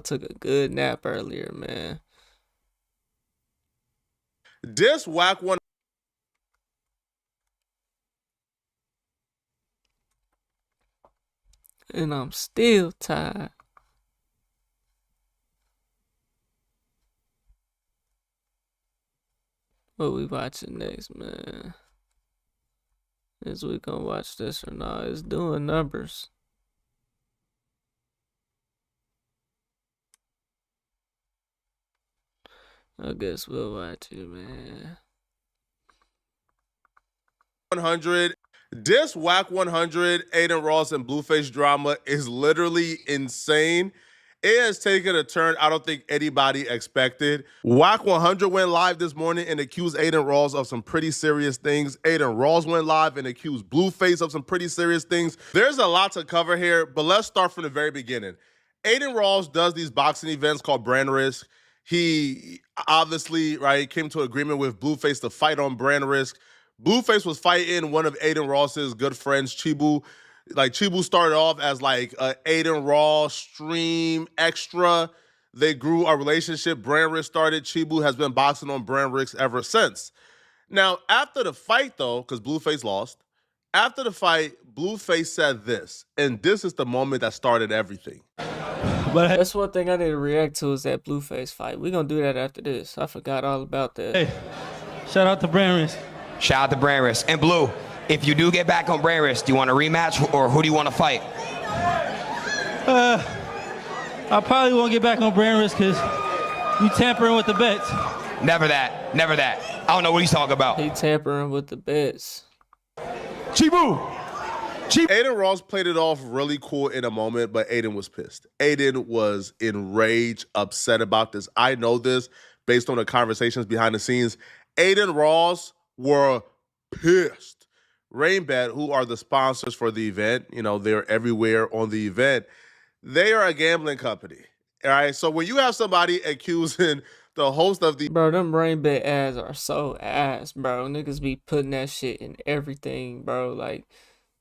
took a good nap earlier, man. This whack one. And I'm still tired. What we watching next, man? Is we gonna watch this or not? It's doing numbers. I guess we'll watch it, man. 100. This whack 100 Aiden Ross and Blueface drama is literally insane. It has taken a turn I don't think anybody expected. Whack 100 went live this morning and accused Aiden Ross of some pretty serious things. Aiden Ross went live and accused Blueface of some pretty serious things. There's a lot to cover here, but let's start from the very beginning. Aiden Ross does these boxing events called Brand Risk. He obviously, right, came to an agreement with Blueface to fight on brand risk. Blueface was fighting one of Aiden Ross's good friends, Chibu. Like, Chibu started off as like a Aiden Ross stream extra. They grew a relationship. Brand risk started. Chibu has been boxing on brand risk ever since. Now, after the fight, though, because Blueface lost, after the fight, Blueface said this, and this is the moment that started everything. But that's one thing I need to react to is that Blueface fight. We're going to do that after this. I forgot all about that. Hey, shout out to Brand Risk. Shout out to Brand Risk. And Blue, if you do get back on Brand Risk, do you want a rematch or who do you want to fight? I probably won't get back on Brand Risk because you tampering with the bets. Never that. Never that. I don't know what he's talking about. He tampering with the bets. Chibu! Aiden Ross played it off really cool in a moment, but Aiden was pissed. Aiden was enraged, upset about this. I know this based on the conversations behind the scenes. Aiden Ross were pissed. Rainbet, who are the sponsors for the event, you know, they're everywhere on the event. They are a gambling company, all right? So when you have somebody accusing the host of the... Bro, them Rainbet ads are so ass, bro. Niggas be putting that shit in everything, bro. Like...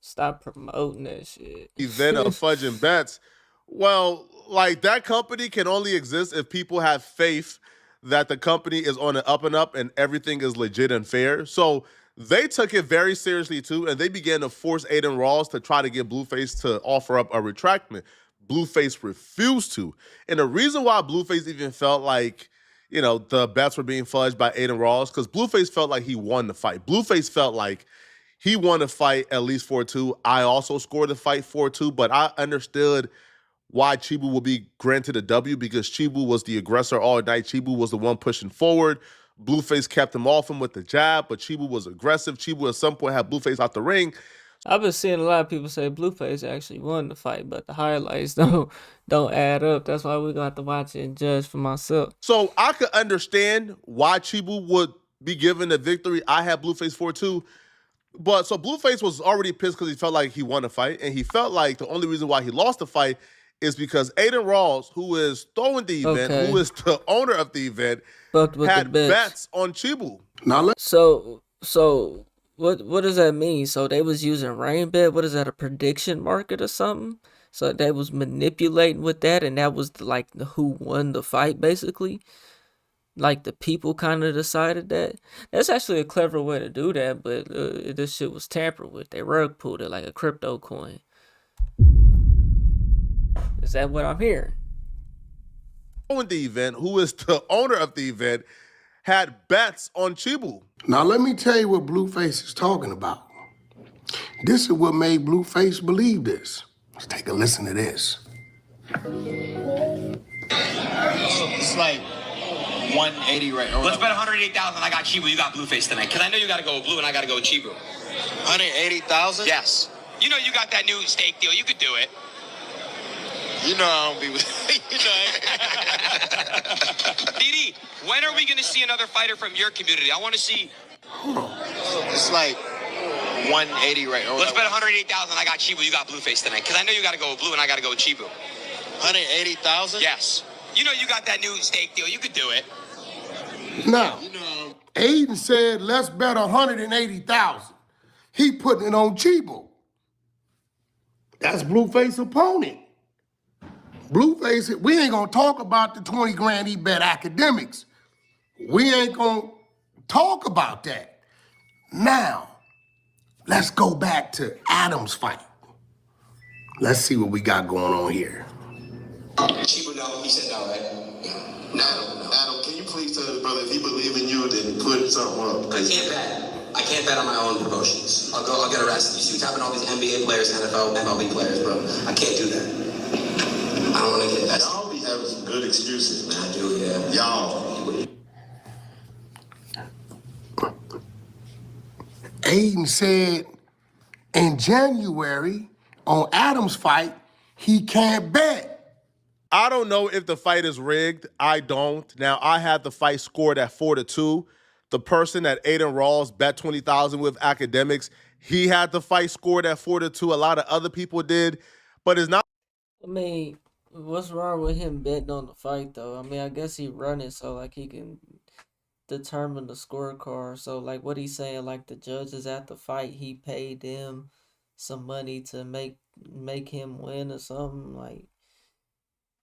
Stop promoting that shit. Event of fudging bets. Well, like, that company can only exist if people have faith that the company is on the up and up and everything is legit and fair. So they took it very seriously too, and they began to force Aiden Ross to try to get Blueface to offer up a retractment. Blueface refused to. And the reason why Blueface even felt like, you know, the bets were being fudged by Aiden Ross, because Blueface felt like he won the fight. Blueface felt like he won the fight at least 4-2. I also scored the fight 4-2, but I understood why Chibu would be granted a W because Chibu was the aggressor all night. Chibu was the one pushing forward. Blueface kept him off him with the jab, but Chibu was aggressive. Chibu at some point had Blueface out the ring. I've been seeing a lot of people say Blueface actually won the fight, but the highlights don't add up. That's why we're going to have to watch it and judge for myself. So I could understand why Chibu would be given the victory. I had Blueface 4-2. But so Blueface was already pissed because he felt like he won the fight, and he felt like the only reason why he lost the fight is because Aiden Ross, who is throwing the event, who is the owner of the event, had bets on Chibu. So what does that mean? So they was using Rainbet? What is that, a prediction market or something? So they was manipulating with that, and that was like who won the fight, basically? Like the people kind of decided that. That's actually a clever way to do that, but this shit was tampered with. They rug pulled it like a crypto coin. Is that what I'm hearing? The event, who is the owner of the event, had bets on Chibu. Now let me tell you what Blueface is talking about. This is what made Blueface believe this. Let's take a listen to this. It's like 180 right now. Let's bet 180,000. I got Chibu. You got Blueface tonight. Because I know you got to go with Blue and I got to go with Chibu. 180,000? Yes. You know you got that new steak deal. You could do it. You know I don't be with you know. DD, when are we going to see another fighter from your community? I want to see. Hold on. It's like 180 right now. Let's bet 180,000. I got Chibu. You got Blueface tonight. Because I know you got to go with Blue and I got to go with Chibu. 180,000? Yes. You know you got that new steak deal. You could do it. Now, Aiden said, let's bet 180,000. He putting it on Chibu. That's Blueface's opponent. Blueface, we ain't gonna talk about the 20 grand he bet academics. We ain't gonna talk about that. Now, let's go back to Adam's fight. Let's see what we got going on here. Chibu, no. He said no, right? No. Adam, can you please tell the brother if he believe in you, then put something up? I can't bet. I can't bet on my own promotions. I'll get arrested. You see what's happening to all these NBA players, NFL, MLB players, bro. I can't do that. I don't want to get that. Y'all be having some good excuses, man. I do, yeah. Y'all. Aiden said in January on Adam's fight, he can't bet. I don't know if the fight is rigged. I don't. Now, I had the fight scored at 4-2. The person that Aiden Ross bet 20,000 with academics, he had the fight scored at 4-2. A lot of other people did, but it's not. I mean, What's wrong with him betting on the fight though? I mean, I guess he run it so like he can determine the scorecard. So like what he's saying, like the judges at the fight, he paid them some money to make him win or something. Like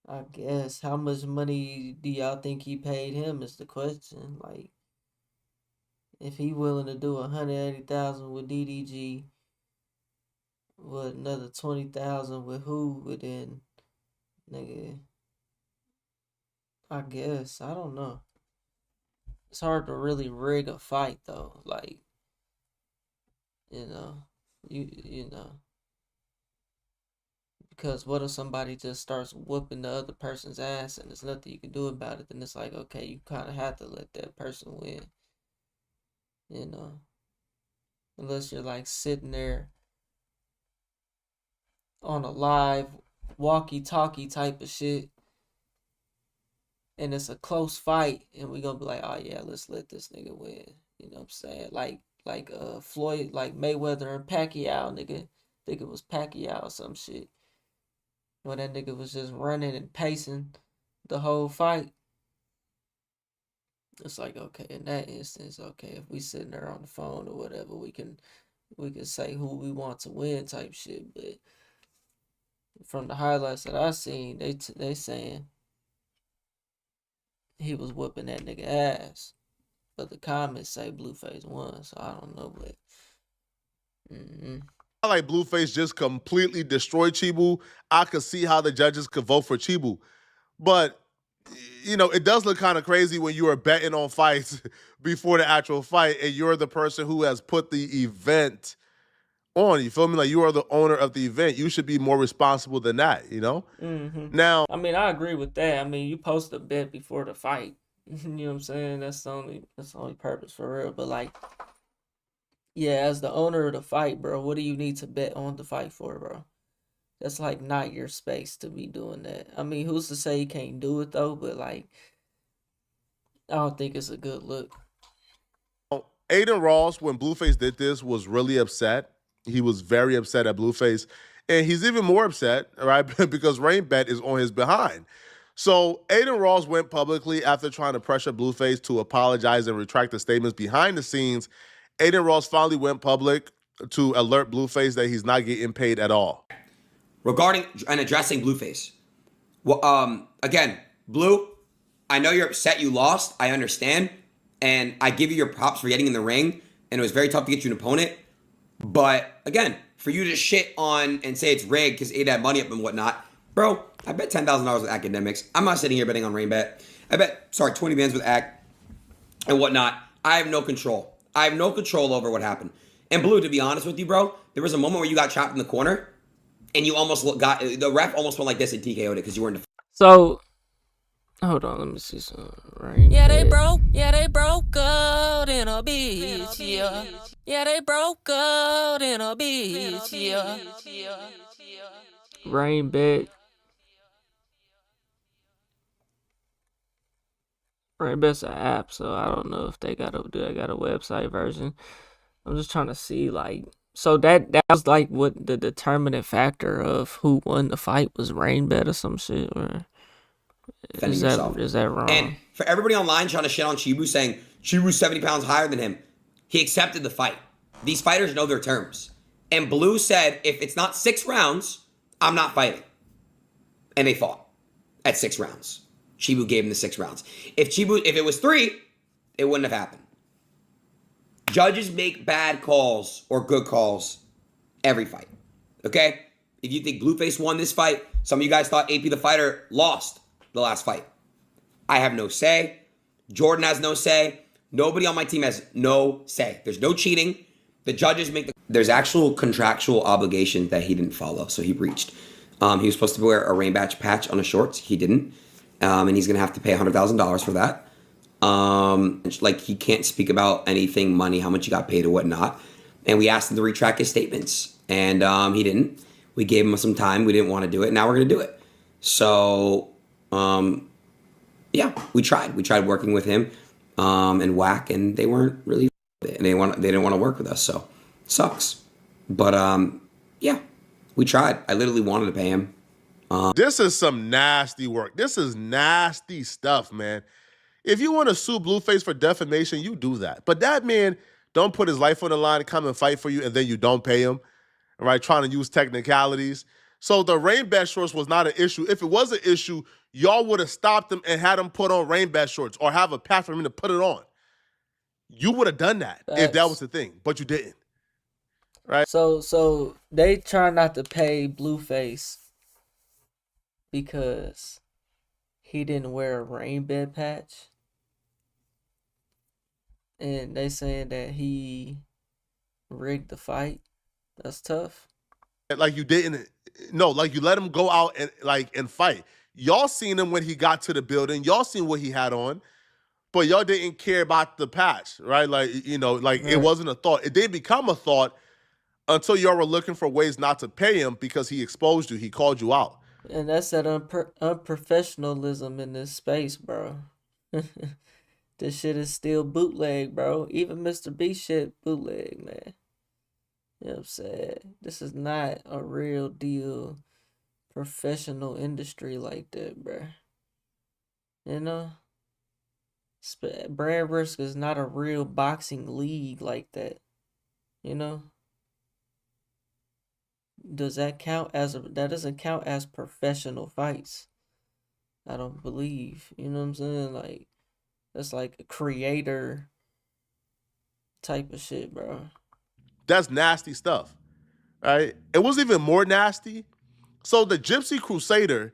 I guess how much money do y'all think he paid him is the question. Like if he willing to do 180,000 with DDG, with another 20,000 with who, but then nigga, I guess I don't know. It's hard to really rig a fight though. Like you know, you know. Because what if somebody just starts whooping the other person's ass and there's nothing you can do about it? Then it's like, okay, you kind of have to let that person win, you know? Unless you're like sitting there on a live walkie-talkie type of shit and it's a close fight and we gonna be like, oh yeah, let's let this nigga win. You know what I'm saying? Like Floyd, like Mayweather and Pacquiao, nigga. I think it was Pacquiao or some shit. When that nigga was just running and pacing the whole fight. It's like, okay, in that instance, okay, if we sitting there on the phone or whatever, we can say who we want to win type shit. But from the highlights that I seen, they saying he was whooping that nigga ass. But the comments say Blueface won, so I don't know, but I like Blueface just completely destroyed Chibu. I could see how the judges could vote for Chibu. But, you know, it does look kind of crazy when you are betting on fights before the actual fight and you're the person who has put the event on. You feel me? Like you are the owner of the event. You should be more responsible than that, you know? Now, I mean, I agree with that. I mean, you post a bet before the fight. You know what I'm saying? That's the only purpose for real. But like, yeah, as the owner of the fight, bro, what do you need to bet on the fight for, bro? That's like not your space to be doing that. I mean, who's to say you can't do it though? But like, I don't think it's a good look. Aiden Ross, when Blueface did this, was really upset. He was very upset at Blueface. And he's even more upset, right? Because Rain Bet is on his behind. So Aiden Ross went publicly after trying to pressure Blueface to apologize and retract the statements behind the scenes. Aiden Ross finally went public to alert Blueface that he's not getting paid at all. Regarding and addressing Blueface. Well, again, Blue, I know you're upset you lost. I understand. And I give you your props for getting in the ring. And it was very tough to get you an opponent. But again, for you to shit on and say it's rigged because it had money up and whatnot. Bro, I bet $10,000 with academics. I'm not sitting here betting on RainBet. I bet, 20 bands with Ac and whatnot. I have no control. I have no control over what happened. And Blue, to be honest with you, bro, there was a moment where you got chopped in the corner and you almost got, the ref almost went like this and TKO'd it because you weren't. So, hold on, let me see some Rain. Yeah, they broke out in a bitch, yeah. Yeah, they broke out in a bitch, yeah. Rain Bet. Rain Bet's an app, so I don't know if they got a website version. I'm just trying to see, like, so that was like what the determining factor of who won the fight was Rain Bet or some shit, or is that wrong? And for everybody online trying to shit on Chibu, saying Chibu's 70 pounds higher than him, he accepted the fight. These fighters know their terms. And Blue said, if it's not 6 rounds, I'm not fighting. And they fought at 6 rounds. Chibu gave him the 6 rounds. If it was 3, it wouldn't have happened. Judges make bad calls or good calls every fight. Okay? If you think Blueface won this fight, some of you guys thought AP the Fighter lost the last fight. I have no say. Jordan has no say. Nobody on my team has no say. There's no cheating. The judges make There's actual contractual obligations that he didn't follow, so he breached. He was supposed to wear a Rain Batch patch on his shorts. He didn't. And he's going to have to pay $100,000 for that. Like, he can't speak about anything, money, how much he got paid or whatnot. And we asked him to retract his statements. And he didn't. We gave him some time. We didn't want to do it. Now we're going to do it. So, yeah, we tried. We tried working with him and Whack, and they weren't really it. And they didn't want to work with us. So, sucks. But, yeah, we tried. I literally wanted to pay him. This is some nasty work. This is nasty stuff, man. If you want to sue Blueface for defamation, you do that. But that man don't put his life on the line and come and fight for you, and then you don't pay him, right? Trying to use technicalities. So the rain bat shorts was not an issue. If it was an issue, y'all would have stopped him and had him put on rain bat shorts or have a path for him to put it on. You would have done that if that was the thing, but you didn't. Right? So they try not to pay Blueface because he didn't wear a rain bed patch. And they saying that he rigged the fight. That's tough. Like you didn't, no, like you let him go out and fight. Y'all seen him when he got to the building. Y'all seen what he had on, but y'all didn't care about the patch, right? Like, you know, like it wasn't a thought. It didn't become a thought until y'all were looking for ways not to pay him because he exposed you. He called you out. And that's that unprofessionalism in this space, bro. This shit is still bootleg, bro. Even Mr. B shit bootleg, man. You know what I'm saying? This is not a real deal professional industry like that, bro. You know? Brand risk is not a real boxing league like that. You know? Does that count as that doesn't count as professional fights? I don't believe. You know what I'm saying? Like, that's like a creator type of shit, bro. That's nasty stuff, right? It was even more nasty. So the Gypsy Crusader,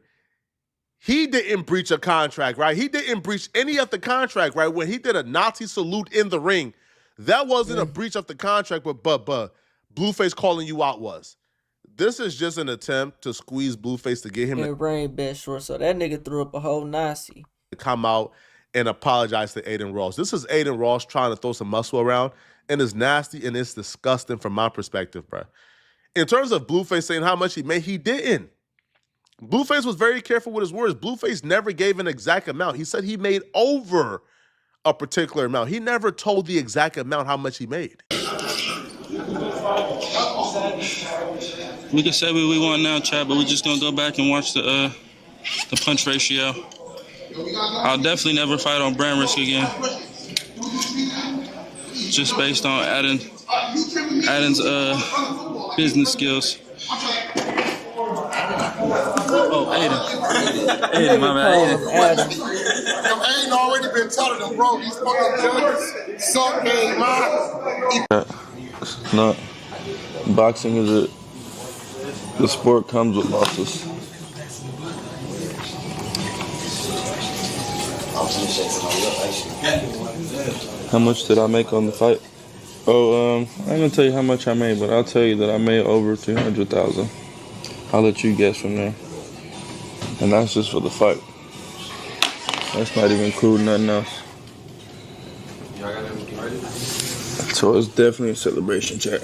he didn't breach a contract, right? He didn't breach any of the contract, right? When he did a Nazi salute in the ring, that wasn't a breach of the contract, but Blueface calling you out was. This is just an attempt to squeeze Blueface to get him to rain best short. So that nigga threw up a whole Nazi. To come out and apologize to Aiden Ross. This is Aiden Ross trying to throw some muscle around, and it's nasty and it's disgusting from my perspective, bro. In terms of Blueface saying how much he made, he didn't. Blueface was very careful with his words. Blueface never gave an exact amount. He said he made over a particular amount. He never told the exact amount how much he made. We can say what we want now, Chad, but we're just gonna go back and watch the punch ratio. I'll definitely never fight on brand risk again. Just based on Adam's business skills. Oh, Aiden, my bad. Aiden already been telling them, bro, these fucking judges suck game out. It's not. Boxing is the sport comes with losses. How much did I make on the fight? Oh, I'm gonna tell you how much I made, but I'll tell you that I made over 300,000. I'll let you guess from there. And that's just for the fight. That's not even including nothing else. So it's definitely a celebration, chat.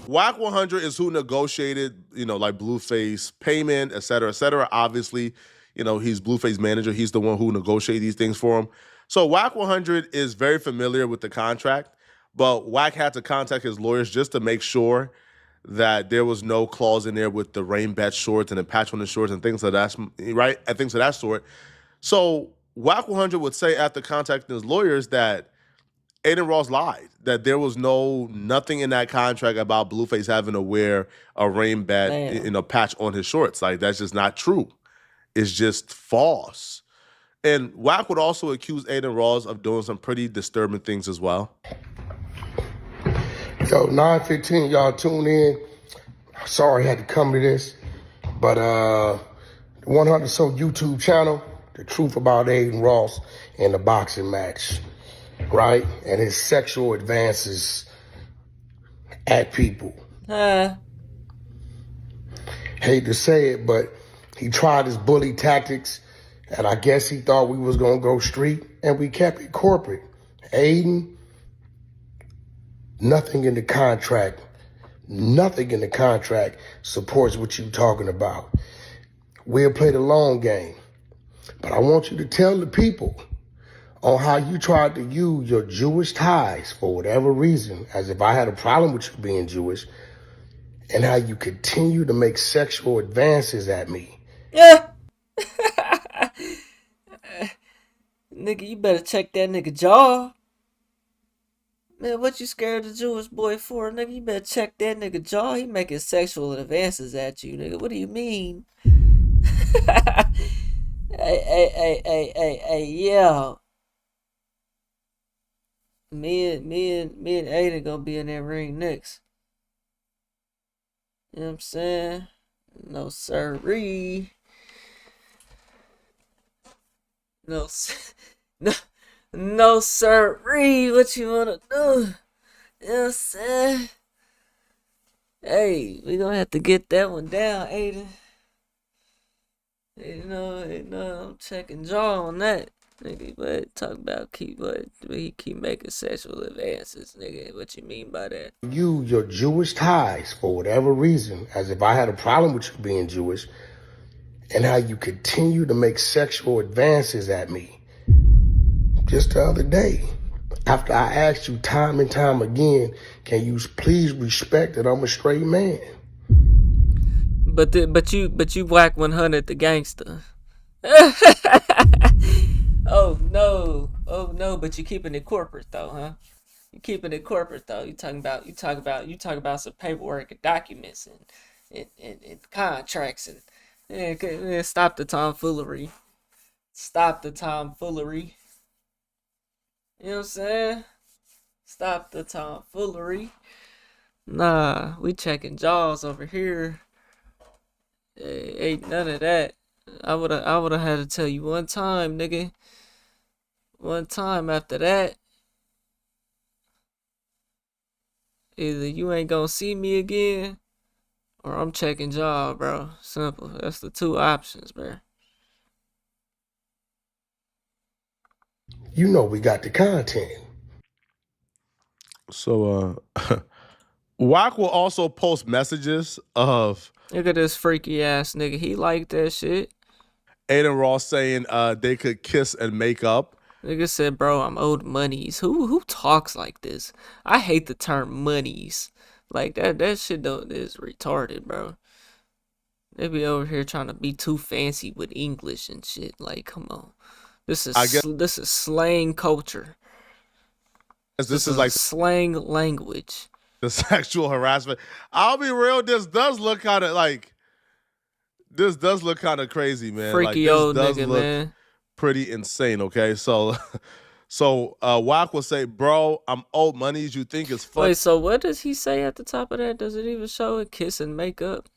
WAC 100 is who negotiated, like Blueface payment, et cetera, et cetera. Obviously, he's Blueface manager. He's the one who negotiated these things for him. So WAC 100 is very familiar with the contract, but WAC had to contact his lawyers just to make sure that there was no clause in there with the rain bat shorts and the patch on the shorts and things of that, right? And things of that sort. So WAC 100 would say after contacting his lawyers that Aiden Ross lied, that there was nothing in that contract about Blueface having to wear a rain bat, patch on his shorts. Like, that's just not true. It's just false. And WAC would also accuse Aiden Ross of doing some pretty disturbing things as well. Yo, 9:15, y'all tune in. Sorry I had to come to this, but the 100 So YouTube channel, the truth about Aiden Ross and the boxing match, right? And his sexual advances at people. Hate to say it, but he tried his bully tactics, and I guess he thought we was gonna go street, and we kept it corporate. Aiden, nothing in the contract supports what you talking about. We'll play the long game, but I want you to tell the people on how you tried to use your Jewish ties for whatever reason, as if I had a problem with you being Jewish, and how you continue to make sexual advances at me Yeah. Nigga, you better check that nigga jaw. Man, what you scared the Jewish boy for, nigga? You better check that nigga jaw. He making sexual advances at you, nigga. What do you mean? Hey, yeah. Me and Aiden gonna be in that ring next. You know what I'm saying? No sirree. No, no, no sirree. What you wanna do? You know what I'm saying? Hey, we gonna have to get that one down, Aiden. You know, I'm checking jaw on that. Nigga, but talk about he keep making sexual advances, nigga. What you mean by that? You, your Jewish ties, for whatever reason, as if I had a problem with you being Jewish, and how you continue to make sexual advances at me. Just the other day, after I asked you time and time again, can you please respect that I'm a straight man? But you whack 100 the gangster. Oh no, but you keeping it corporate though, huh? You keeping it corporate though. You talking about some paperwork and documents and contracts and stop the tomfoolery. Stop the tomfoolery. You know what I'm saying? Stop the tomfoolery. Nah, we checking jaws over here. Ain't none of that. I would've had to tell you one time, nigga. One time after that, either you ain't gonna see me again, or I'm checking jaw, bro. Simple. That's the two options, bro. You know we got the content. So, Wack will also post messages of Look at this freaky ass nigga. He like that shit. Aiden Ross saying they could kiss and make up. Nigga said, bro, I'm owed monies. Who talks like this? I hate the term monies. Like that shit is retarded, bro. They be over here trying to be too fancy with English and shit. Like, come on. This is slang culture. This is like slang language. The sexual harassment. I'll be real. This does look kind of crazy, man. Freaky like this old does nigga, look man. pretty insane. Okay, so Wack will say, "Bro, I'm owed monies. You think it's funny?" Wait, so what does he say at the top of that? Does it even show a kiss and make up?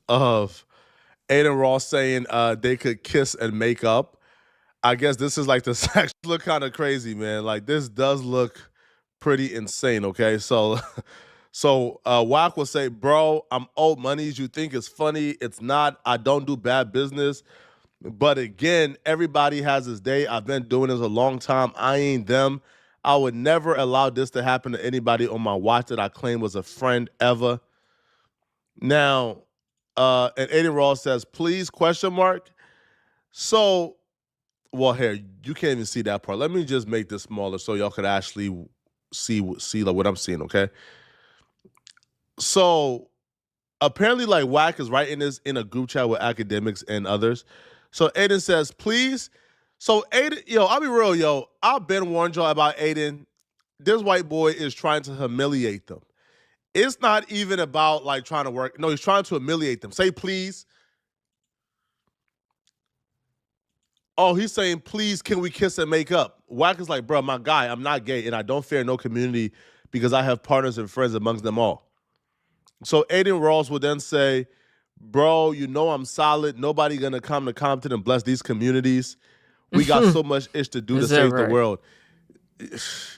Of Aiden Ross saying they could kiss and make up. I guess this is like the sex look kind of crazy, man. Like this does look pretty insane. Okay, so Wack will say, "Bro, I'm owed monies. You think it's funny? It's not. I don't do bad business. But again, everybody has his day. I've been doing this a long time. I ain't them. I would never allow this to happen to anybody on my watch that I claim was a friend ever." Now, and Aiden Ross says, "Please, question mark." So, well, here, you can't even see that part. Let me just make this smaller so y'all could actually see like what I'm seeing, okay? So, apparently, like, Wack is writing this in a group chat with academics and others. So, Aiden says, please. So, Aiden, I'll be real, I've been warned y'all about Aiden. This white boy is trying to humiliate them. It's not even about, like, trying to work. No, he's trying to humiliate them. Say, please. Oh, he's saying, please, can we kiss and make up? Wack is like, bro, my guy, I'm not gay, and I don't fear no community because I have partners and friends amongst them all. So Aiden Ross would then say, bro, I'm solid. Nobody gonna come to Compton and bless these communities. We got so much ish to do to save the world.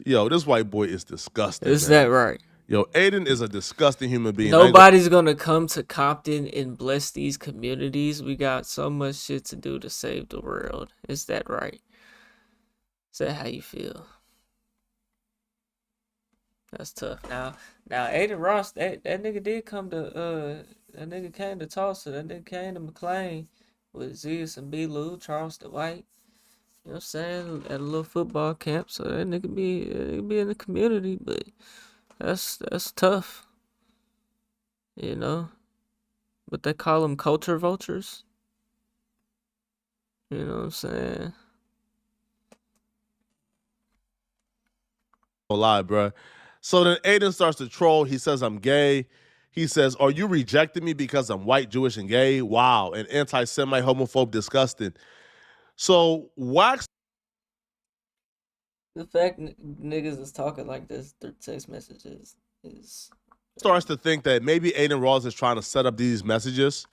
Yo, this white boy is disgusting. Is that right? Yo, Aiden is a disgusting human being. Nobody's gonna come to Compton and bless these communities. We got so much shit to do to save the world. Is that right? Is that how you feel? That's tough. Now Aiden Ross, that nigga did come to that nigga came to Tulsa. That nigga came to McLean with Zeus and B. Lou, Charleston White. You know what I'm saying? At a little football camp. So that nigga be in the community, but that's tough. But they call them culture vultures. You know what I'm saying? Lie, bruh. So then Aiden starts to troll. He says I'm gay. He says, "Are you rejecting me because I'm white, Jewish, and gay? Wow, an anti-Semite, homophobe, disgusting." So Wax The fact niggas is talking like this through text messages is starts to think that maybe Aiden Ross is trying to set up these messages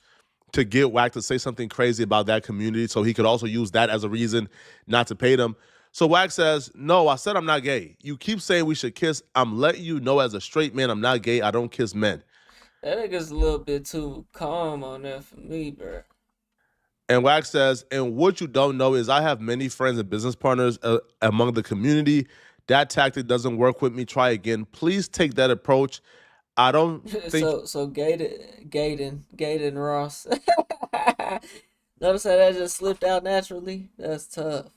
to get Wack to say something crazy about that community, so he could also use that as a reason not to pay them. So Wack says, "No, I said I'm not gay. You keep saying we should kiss. I'm letting you know as a straight man, I'm not gay. I don't kiss men." that nigga's a little bit too calm on that for me, bro. And Wack says, "And what you don't know is I have many friends and business partners among the community. That tactic doesn't work with me. Try again. Please take that approach. I don't think..." So Gaden Ross. Notice how that just slipped out naturally? That's tough.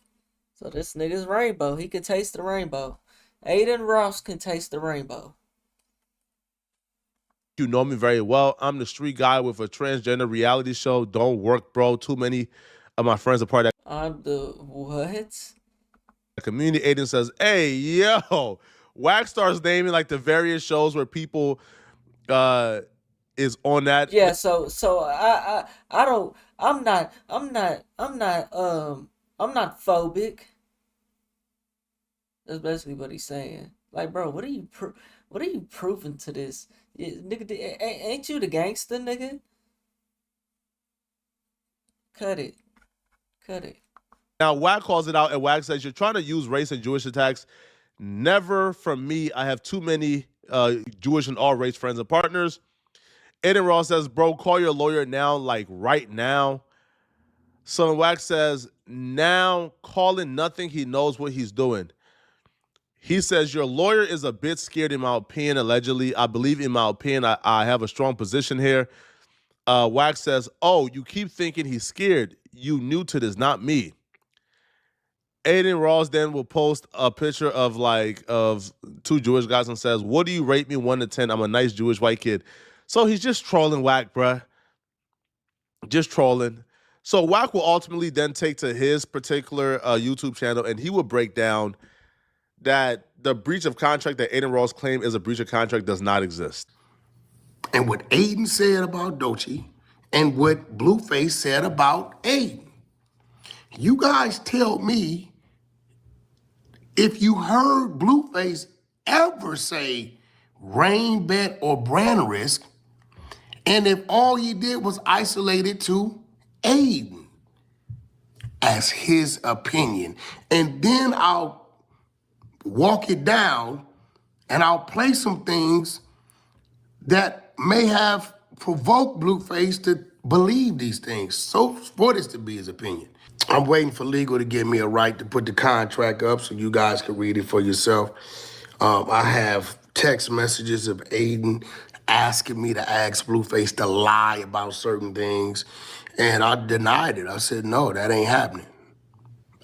So this nigga's rainbow. He can taste the rainbow. Aiden Ross can taste the rainbow. "You know me very well. I'm the street guy with a transgender reality show. Don't work, bro. Too many of my friends are part of I'm the what? that community." Aiden says, "Hey, yo." Wack starts naming like the various shows where people is on that. Yeah, so I don't I'm not phobic. That's basically what he's saying. Like, bro, what are you proving to this? Nigga, ain't you the gangster, nigga? Cut it. Now, Wack calls it out, and Wack says, "You're trying to use race and Jewish attacks. Never from me. I have too many Jewish and all race friends and partners." Aiden Ross says, "Bro, call your lawyer now, like right now." So Wack says, "Now, calling nothing. He knows what he's doing." He says, "Your lawyer is a bit scared in my opinion, allegedly. I believe in my opinion, I have a strong position here." Wack says, "Oh, you keep thinking he's scared. You new to this, not me." Aiden Ross then will post a picture of two Jewish guys and says, "What do you rate me 1 to 10? I'm a nice Jewish white kid." So he's just trolling Wack, bruh. Just trolling. So Wack will ultimately then take to his particular YouTube channel, and he will break down that the breach of contract that Aiden Ross claimed is a breach of contract does not exist. And what Aiden said about Doechii and what Blueface said about Aiden. You guys tell me if you heard Blueface ever say rain bet or brand risk, and if all he did was isolate it to Aiden as his opinion. And then I'll walk it down and I'll play some things that may have provoked Blueface to believe these things. So for this to be his opinion. I'm waiting for legal to give me a right to put the contract up so you guys can read it for yourself. I have text messages of Aiden asking me to ask Blueface to lie about certain things, and I denied it. I said, no, that ain't happening.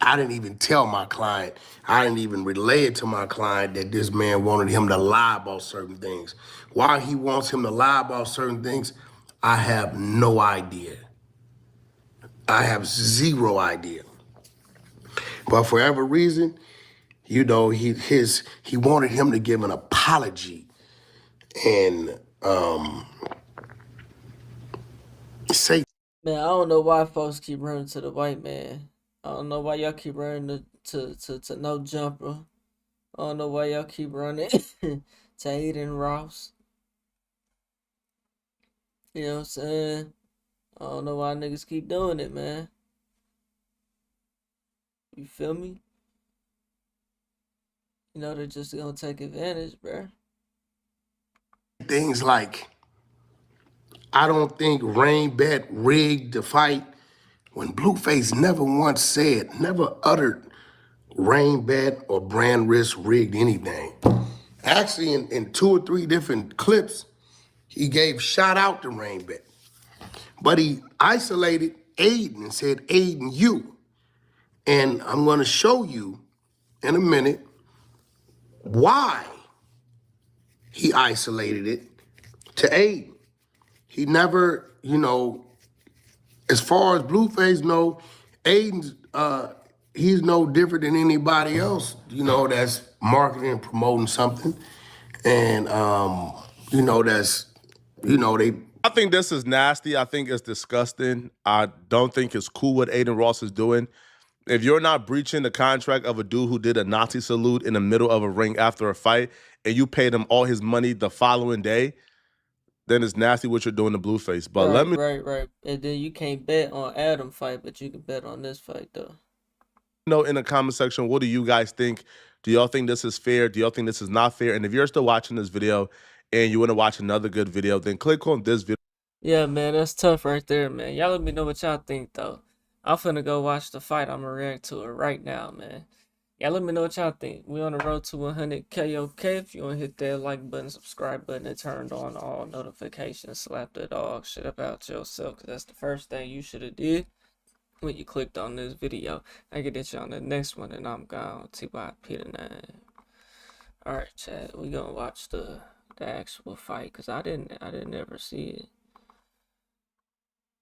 I didn't even tell my client, I didn't even relay it to my client that this man wanted him to lie about certain things. Why he wants him to lie about certain things, I have no idea. I have zero idea. But for whatever reason, you know, he wanted him to give an apology and say. Man, I don't know why folks keep running to the white man. I don't know why y'all keep running to no jumper. I don't know why y'all keep running to Aiden Ross. You know what I'm saying? I don't know why niggas keep doing it, man. You feel me? You know, they're just gonna take advantage, bruh. Things like, I don't think Rain Bet rigged the fight, when Blueface never once said, never uttered Rain Bet or brand risk rigged anything. Actually, in 2 or 3 different clips, he gave shout out to Rain Bet. But he isolated Aiden and said, Aiden, you. And I'm gonna show you in a minute why he isolated it to Aiden. He never, you know, as far as Blueface know, Aiden's, he's no different than anybody else, you know, that's marketing and promoting something. And, you know, that's, you know, I think this is nasty. I think it's disgusting. I don't think it's cool what Aiden Ross is doing. If you're not breaching the contract of a dude who did a Nazi salute in the middle of a ring after a fight and you paid him all his money the following day, then it's nasty what you're doing to Blueface. But let me... Right. And then you can't bet on Adam fight, but you can bet on this fight, though. Know in the comment section, what do you guys think? Do y'all think this is fair? Do y'all think this is not fair? And if you're still watching this video and you want to watch another good video, then click on this video. Yeah, man, that's tough right there, man. Y'all let me know what y'all think, though. I'm finna go watch the fight. I'm gonna react to it right now, man. Y'all let me know what y'all think. We on the road to 100K, okay? If you want to hit that like button, subscribe button, and turn on all notifications, slap the dog shit about yourself, because that's the first thing you should have did when you clicked on this video. I can get you on the next one, and I'm gone. TYP the 9. Alright, chat. We gonna watch the actual fight, because I didn't ever see it.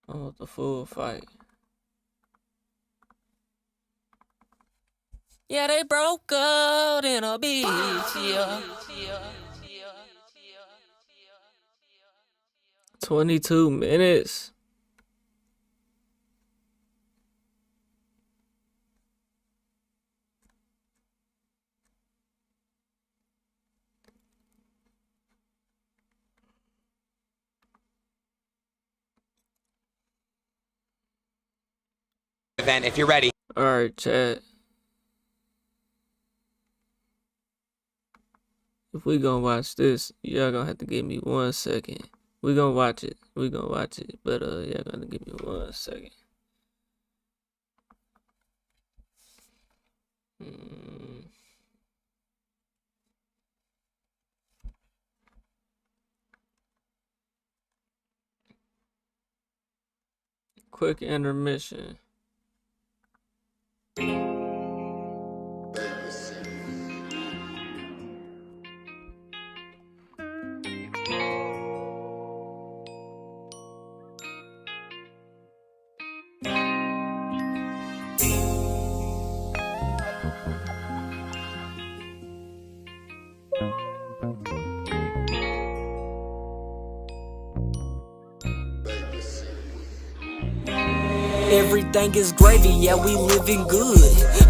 I want the full fight. Yeah, they broke out in a beach, yeah. 22 minutes. Event, if you're ready. Alright, chat. If we gonna watch this, y'all gonna have to give me 1 second. We gonna watch it. But y'all gonna give me 1 second. Quick intermission. Everything is gravy, yeah, we living good.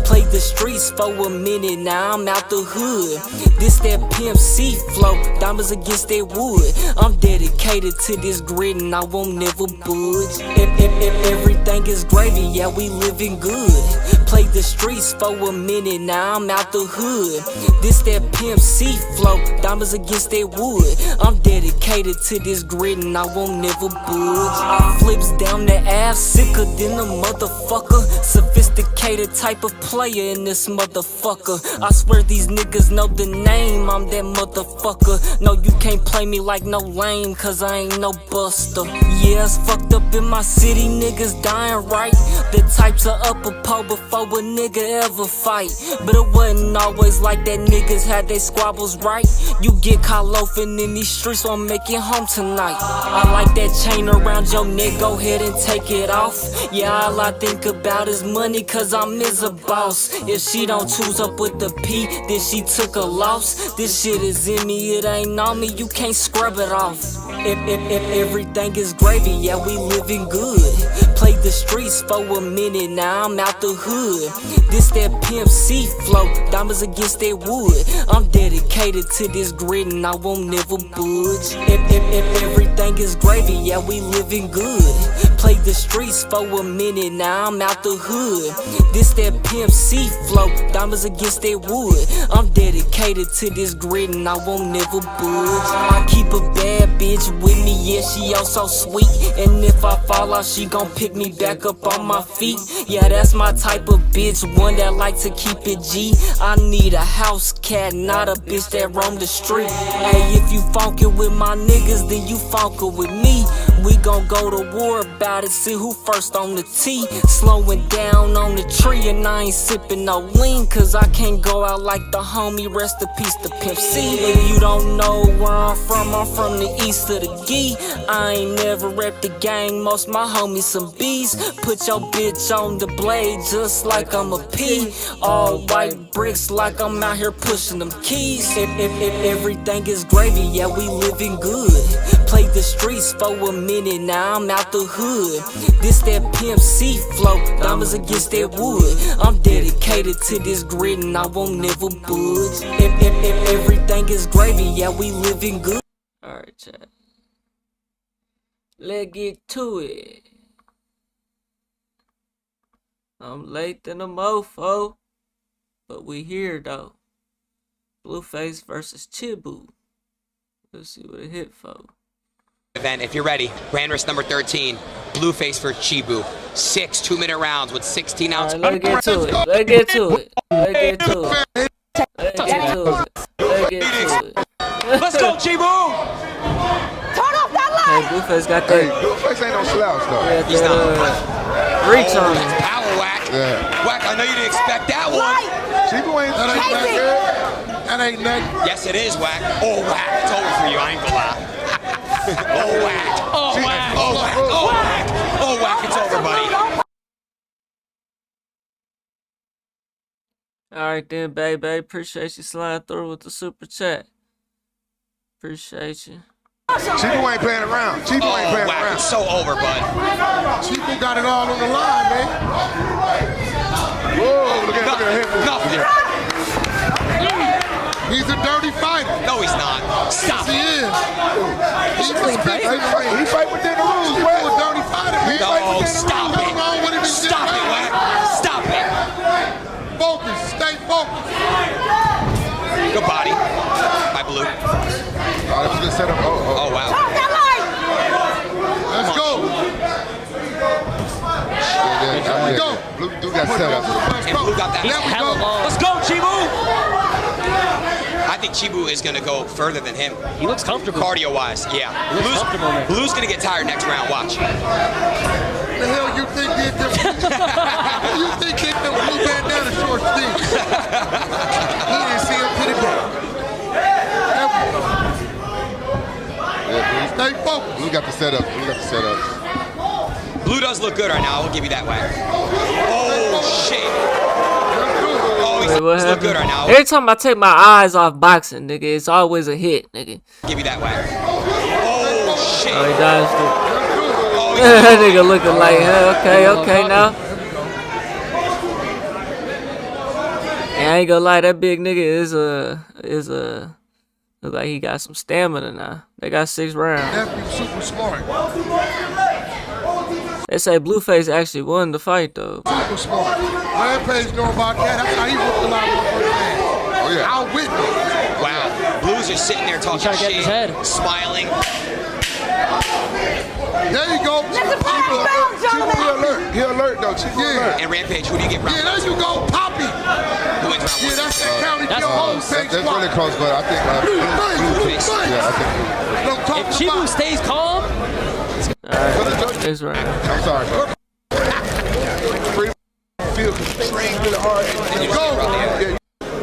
Played the streets for a minute, now I'm out the hood. This that Pimp C flow, diamonds against that wood. I'm dedicated to this grid and I won't never budge. Everything is gravy, yeah, we living good. Played the streets for a minute, now I'm out the hood. This that Pimp C flow, diamonds against that wood. I'm dedicated to this grid and I won't never budge. I flips down the ass, sicker than a motherfucker. Sophisticated type of player in this motherfucker. I swear these niggas know the name, I'm that motherfucker. No, you can't play me like no lame, cause I ain't no buster. Yeah, it's fucked up in my city, niggas dying right. The type to up a pole before a nigga ever fight. But it wasn't always like that, niggas had their squabbles right. You get caught loafing in these streets, so I'm making home tonight. I like that chain around your neck, go ahead and take it off. Yeah, all I think about is money, cause I'm is a boss. If she don't choose up with the P, then she took a loss. This shit is in me, it ain't on me, you can't scrub it off. If everything is gravy, yeah, we living good. Played the streets for a minute, now I'm out the hood. This that Pimp C flow, diamonds against that wood. I'm dedicated to this grid and I won't never budge. If everything is gravy, yeah, we living good. Played the streets for a minute, now I'm out the hood. This that Pimp C flow, diamonds against that wood. I'm dedicated to this grid and I won't never budge. I keep a bad bitch with me, yeah, she all so sweet. And if I fall out, she gon' pick me back up on my feet. Yeah, that's my type of bitch, one that like to keep it G. I need a house cat, not a bitch that roam the street. Hey, if you funkin' with my niggas, then you funkin' with me. we gon' go to war about it, see who first on the tee. Slowing down on the tree, and I ain't sipping no lean, cause I can't go out like the homie, rest in peace to Pimp C. If you don't know where I'm from the east of the Gee. I ain't never rep the gang, most my homies some B's. Put your bitch on the blade just like I'm a P. All white bricks like I'm out here pushing them keys. If everything is gravy, yeah, we living good. Played the streets for a minute, now I'm out the hood. This that Pimp C flow, diamonds against that wood. I'm dedicated to this grid and I won't never budge. If everything is gravy, yeah, we living good. Alright, chat. Let's get to it. I'm late than a mofo, but we here though. Blueface versus Chibu. Let's see what it hit for. Event, if you're ready, Grand Risk number 13, Blueface for Chibu. 6 2-minute rounds with 16 ounce. Right, let's get to it. Let's get to it. Let's get to it. Let's get to it. Let's get to it. Let's go, Chibu! Turn off that light! Hey, Blueface got that. Blueface ain't no slouch though. Yeah, he's not. Reach on him. Power whack. Yeah. Whack, I know you didn't expect that one. Chibu ain't that ain't nothing. Yes, it is, Whack. Oh, Whack. It's over for you. I ain't gonna lie. Oh, Whack. Oh, Whack. Oh, Whack. Oh, Whack. Oh, Whack. It's over, buddy. Alright then, baby. Appreciate you sliding through with the super chat. Appreciate you. Chibu ain't playing around. Chibu ain't playing Whack. around. It's so over, bud. Chibu got it all on the line, man. Whoa, look at him. Nothing. He's a dirty fighter. No, he's not. Stop. Yes, he is. He fight within the rules, He's a dirty fighter, man. No, stop it. Stop it, Whack. Stop it. Focus. Stay focused. Good body. By Blue. Oh, that was a good setup. Oh, wow. Turn that light! Let's go. There we go. Blue do got set up. And Blue got that. There we go. Let's go, Chibu! I think Chibu is going to go further than him. He looks comfortable. Cardio-wise, yeah. He looks comfortable, man. Blue's going to get tired next round. Watch. The hell you think did them? You think did them blue bandana short thing? He didn't see him put it back. Stay focused. Blue got the setup. Blue does look good right now. I will give you that, Whack. Oh, shit. Oh, he's look good right now. Every time I take my eyes off boxing, nigga, it's always a hit, nigga. Give you that, Whack. Oh, shit. Oh, he dodged it. That nigga looking like, hey, okay now. And I ain't gonna lie, that big nigga is look like he got some stamina now. They got 6 rounds. That's super smart. They say Blueface actually won the fight though. Super smart. Rampage know about that. That's how he whooped a lot of motherfuckers' ass. Oh yeah. I'll witness. Wow. Blues are sitting there talking shit, smiling. There you go. He alert though. Chibu alert. And Rampage, who do you get round? Yeah, there you go, Poppy. Who wins round? Yeah, that's that county That's home close. page That's really close, but I think Blueface. yeah, I think. If Chibu stays calm, Alright, next round. I'm sorry, bro. Feel trained really hard. Go.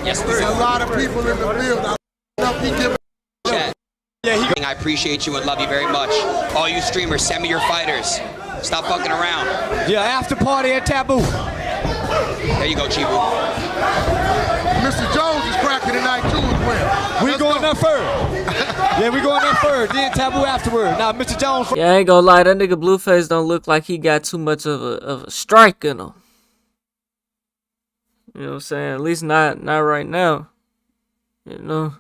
Yes, There's a lot of people in the field. I appreciate you and love you very much. All you streamers, send me your fighters. Stop fucking around. Yeah, after party at Taboo. There you go, Chibu. Mr. Jones is cracking tonight too as well. We going up first. Yeah, we going up first. Then Taboo afterward. Now, Mr. Jones. Yeah, I ain't gonna lie, that nigga Blueface don't look like he got too much of a strike in him. You know what I'm saying? At least not right now. You know.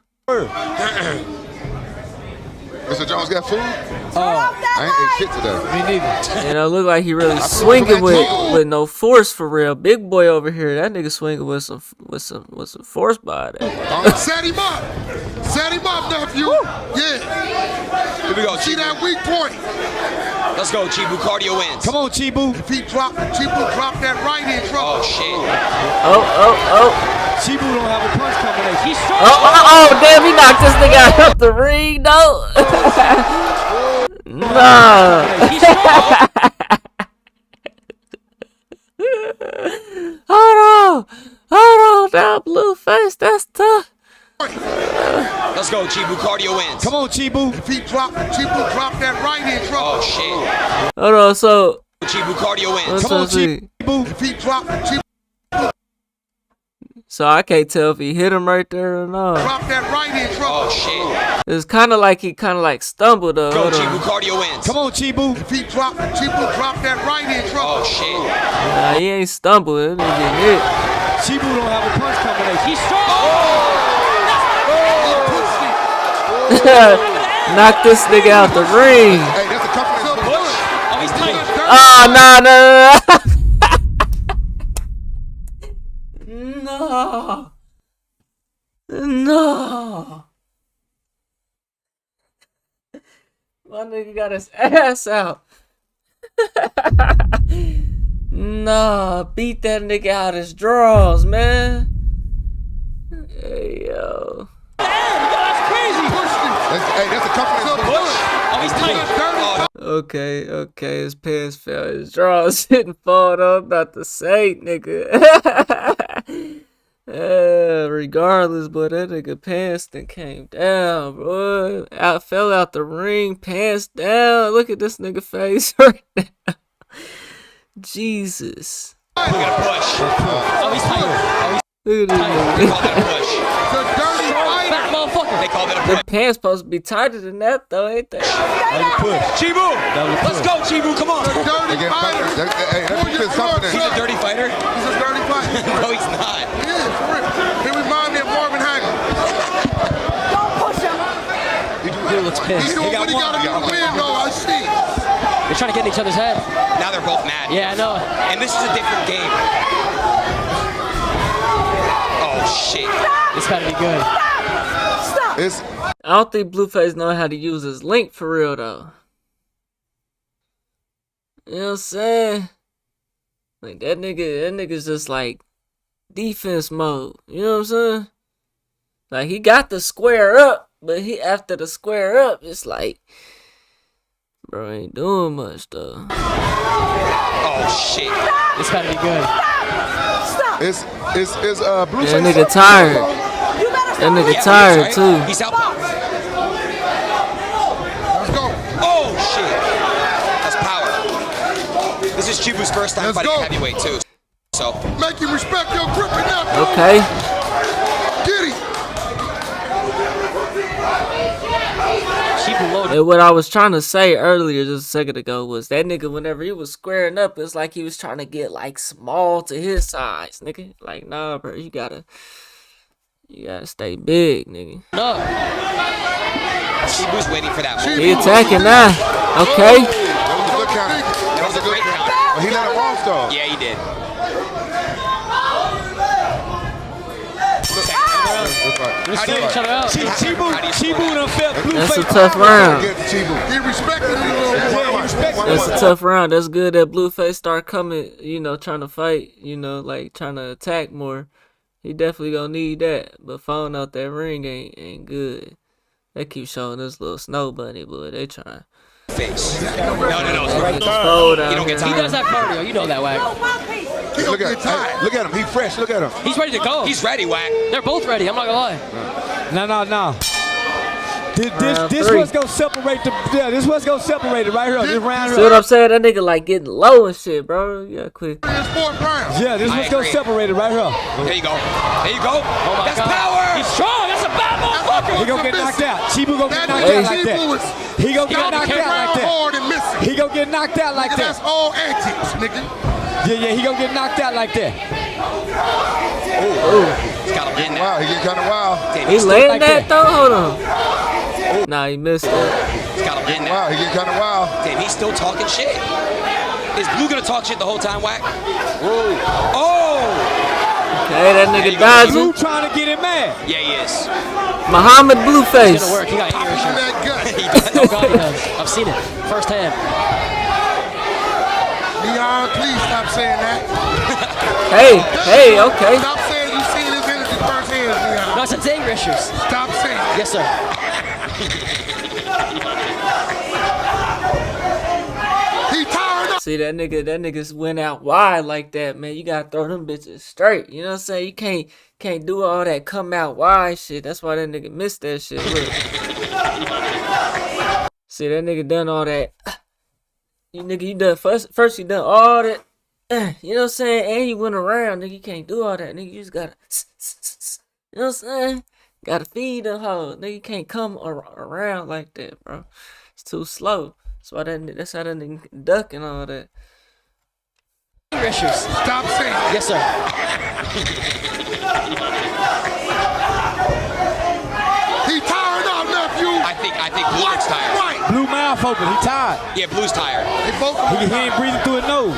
Mr. Jones got food? I ain't ate shit today. Me neither. You know, look like he really swinging with no force for real. Big boy over here, that nigga swinging with some force by that. Set him up. Set him up, nephew. Yeah. Here we go, See that weak point. Let's go, Chibu. Cardio wins. Come on, Chibu. If Chibu drop that right in trouble. Oh, shit. Oh. Chibu don't have a punch combination. He's strong. Oh, damn, he knocked this nigga out of the ring, though. Hold on, now Blueface, that's tough. Let's go, Chibu. Cardio wins. Come on, Chibu. If Chibu drop that right in trouble. Oh, shit. Hold on, so. Chibu, cardio wins. Come on, Chibu. If he drop Chibu. So I can't tell if he hit him right there or not. Drop that right in trouble. Oh, shit. It's kind of like he stumbled though. Go, Chibu. Cardio wins. Come on, Chibu. If Chibu drop that right in trouble. Oh, shit. Nah, he ain't stumbled. He get hit. Chibu don't have a punch combination. He's strong. Knock this nigga out the ring. Hey, that's a couple of push. Oh, he's tight. Oh, no. No. My nigga got his ass out. Nah, beat that nigga out his drawers, man. Hey, yo. Hey, that's a couple of push. Oh, he's tight. Okay, his pants fell. His drawers didn't fall though. I'm about to say, nigga. Regardless, but that nigga pants then came down, bro. Fell out the ring, pants down. Look at this nigga face right now. Jesus. Look at a push. Oh, he's tight. Look at They call that a push. Fat motherfucker. They call that a push. The pants supposed to be tighter than that, though, ain't they? Chibu. Let's go, Chibu. Come on. Dirty fighter. Hey, that means something. He's a dirty fighter. He's a dirty fighter. No, he's not. He is, for real. He reminds me of Marvin Hagler. Don't push him. He looks pissed. He's doing what he got to do to win, though. I see. They're trying to get in each other's head. Now they're both mad. Yeah, I know. And this is a different game. Oh, shit. It's gotta be good. Stop. I don't think Blueface know how to use his link for real, though. You know what I'm saying? Like, that nigga's just like defense mode. You know what I'm saying? Like, he got the square up, but after the square up, it's like, bro, ain't doing much, though. Oh, shit. It's gotta be good. Stop. It's Blueface. That nigga tired. That nigga tired, too. He's out. Let's go. Oh, shit. That's power. This is Chibu's first time fighting heavyweight, too. So. Make you respect your grip enough. Okay. Get him. And what I was trying to say earlier, just a second ago, was that nigga, whenever he was squaring up, it's like he was trying to get, like, small to his size, nigga. Like, nah, bro, you gotta stay big, nigga. No. Chibu's waiting for that moment. He attacking now. Okay. That was a good counter. That was a great counter. Well, he let him off, though. Yeah, he did. That's a tough round. He respected it a little more. That's a tough round. That's good that Blueface start coming, trying to fight, like trying to attack more. He definitely gonna need that. But falling out that ring ain't good. They keep showing this little snow bunny, boy. They trying. Face. No. You don't get He does that cardio. You know that, Wack. Look at him. He fresh. Look at him. He's ready to go. He's ready, Wack. They're both ready. I'm not gonna lie. No. This what's gonna separate this what's gonna separate it right here. This round. See what I'm saying? That nigga like getting low and shit, bro. Yeah, quick. Yeah, this what's gonna separate it right here. There you go. Oh my That's God. power. He's strong. That's a bad motherfucker. He gonna get knocked out. Chibu gonna get knocked out like that. He gonna get knocked out like that. He gonna get knocked out like that. That's all antics, nigga. Yeah, he gonna get knocked out like that. He's got him getting Wow, he get kind of wild. Damn, He landing that though? Hold on. Nah, he missed it. He's got him getting Wow, he get kind of wild. Damn, he's still talking shit. Is Blue gonna talk shit the whole time, Wack? Whoa. Oh! Okay, that nigga dodging. Blue trying to get him mad. Yeah, he is. Muhammad Blueface. It's gonna work. He got ear issues. He does. Oh God, he does. I've seen it firsthand. Leon, please stop saying that. Hey, okay. Stop saying you seen his energy firsthand, Leon. No, I said anger issues. Stop saying. Yes, sir. See that niggas went out wide like that, man. You gotta throw them bitches straight. You know what I'm saying? You can't do all that come out wide shit. That's why that nigga missed that shit. Look. See that nigga done all that. You done first you done all that. You know what I'm saying? And you went around, nigga. You can't do all that, nigga. You just gotta, you know what I'm saying? Gotta feed them hoes, nigga. You can't come around like that, bro. It's too slow. That's how that nigga duck and all that. Issues. Stop saying. Yes, sir. He tired out, nephew. I think Blue looks tired. Right. Blue mouth open. He tired. Yeah, Blue's tired. He ain't breathing through his nose.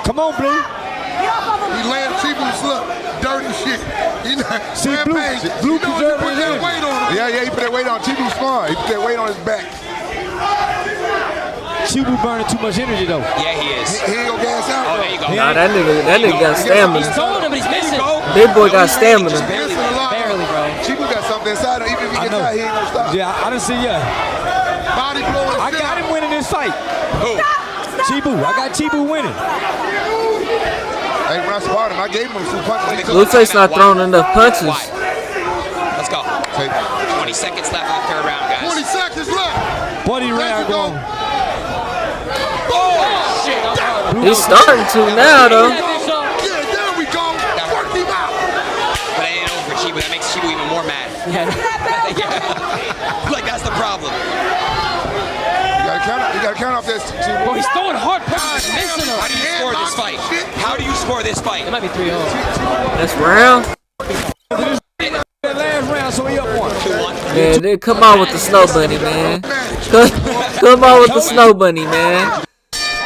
Come on, Blue. He laying Chibu slip. Dirty shit. See, Blue you put that weight on him. Yeah, he put that weight on. Chibu's smart. He put that weight on his back. Chibu burning too much energy though. Yeah, he is. He ain't gonna gas out. Oh, there you go. Nah, that nigga got stamina. He's throwing him, but he's missing. Big boy got stamina. Barely, bro. Chibu got something inside him. Even if he gets out, he ain't gonna stop. Yeah, I done see ya. Body blowing. I got him winning this fight. Who? Chibu. I got Chibu winning. Hey, when I sparred him, I gave him a few punches. Blueface not throwing enough punches. Why? Let's go. 20 seconds left in the third round, guys. 20 seconds left. Buddy round going. Oh, shit. He's starting to now, though. Yeah, there we go. Work him out. But it ain't over, Chibu. That makes Chibu even more mad. Yeah. Like, that's the problem. You gotta count off this. Well, he's throwing hard punches. Missing him. How do you score this fight? How do you score this fight? It might be 3-0. That's round. That last round, so he up 1. Man, they come on with the snow bunny, man. Come on with the snow bunny, man.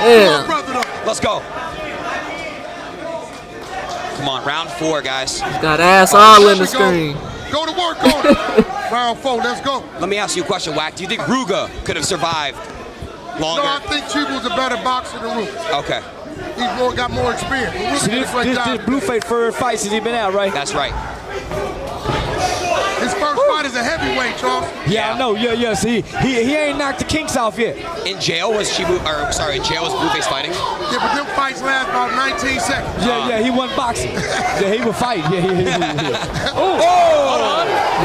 Yeah. Let's go. Come on, round 4, guys. Got ass all in the screen. Go to work on it. Round 4, let's go. Let me ask you a question, Wack. Do you think Ruga could have survived longer? No, I think Chibu's a better boxer than Ruga. Okay. He's got more experience. So this Blueface first fight since he been out, right? That's right. His first fight is a heavyweight, Charles. Yeah, I know. Yeah. See, he ain't knocked the kinks off yet. In jail was Blueface fighting? Yeah, but them fights last about 19 seconds. Yeah, he wasn't boxing. Yeah, he was fighting. Yeah. Oh!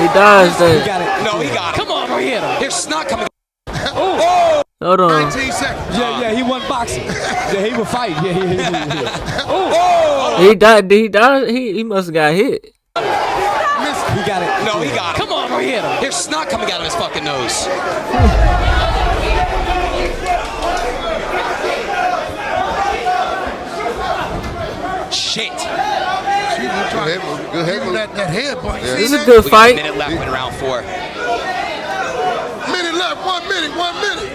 He dodged that. He got it. No, he got it. Come on, hit him. There's snot coming. Oh! Hold on. 19 seconds. Yeah, he wasn't boxing. Yeah, he was fighting. Yeah. Oh! He died. He must have got hit. He got it. No, he got it. Come on, hit him. There's snot coming out of his fucking nose. Shit. Good head. That head punch. Yeah. This is a good fight. We got a minute left in round 4. Minute left. 1 minute. 1 minute.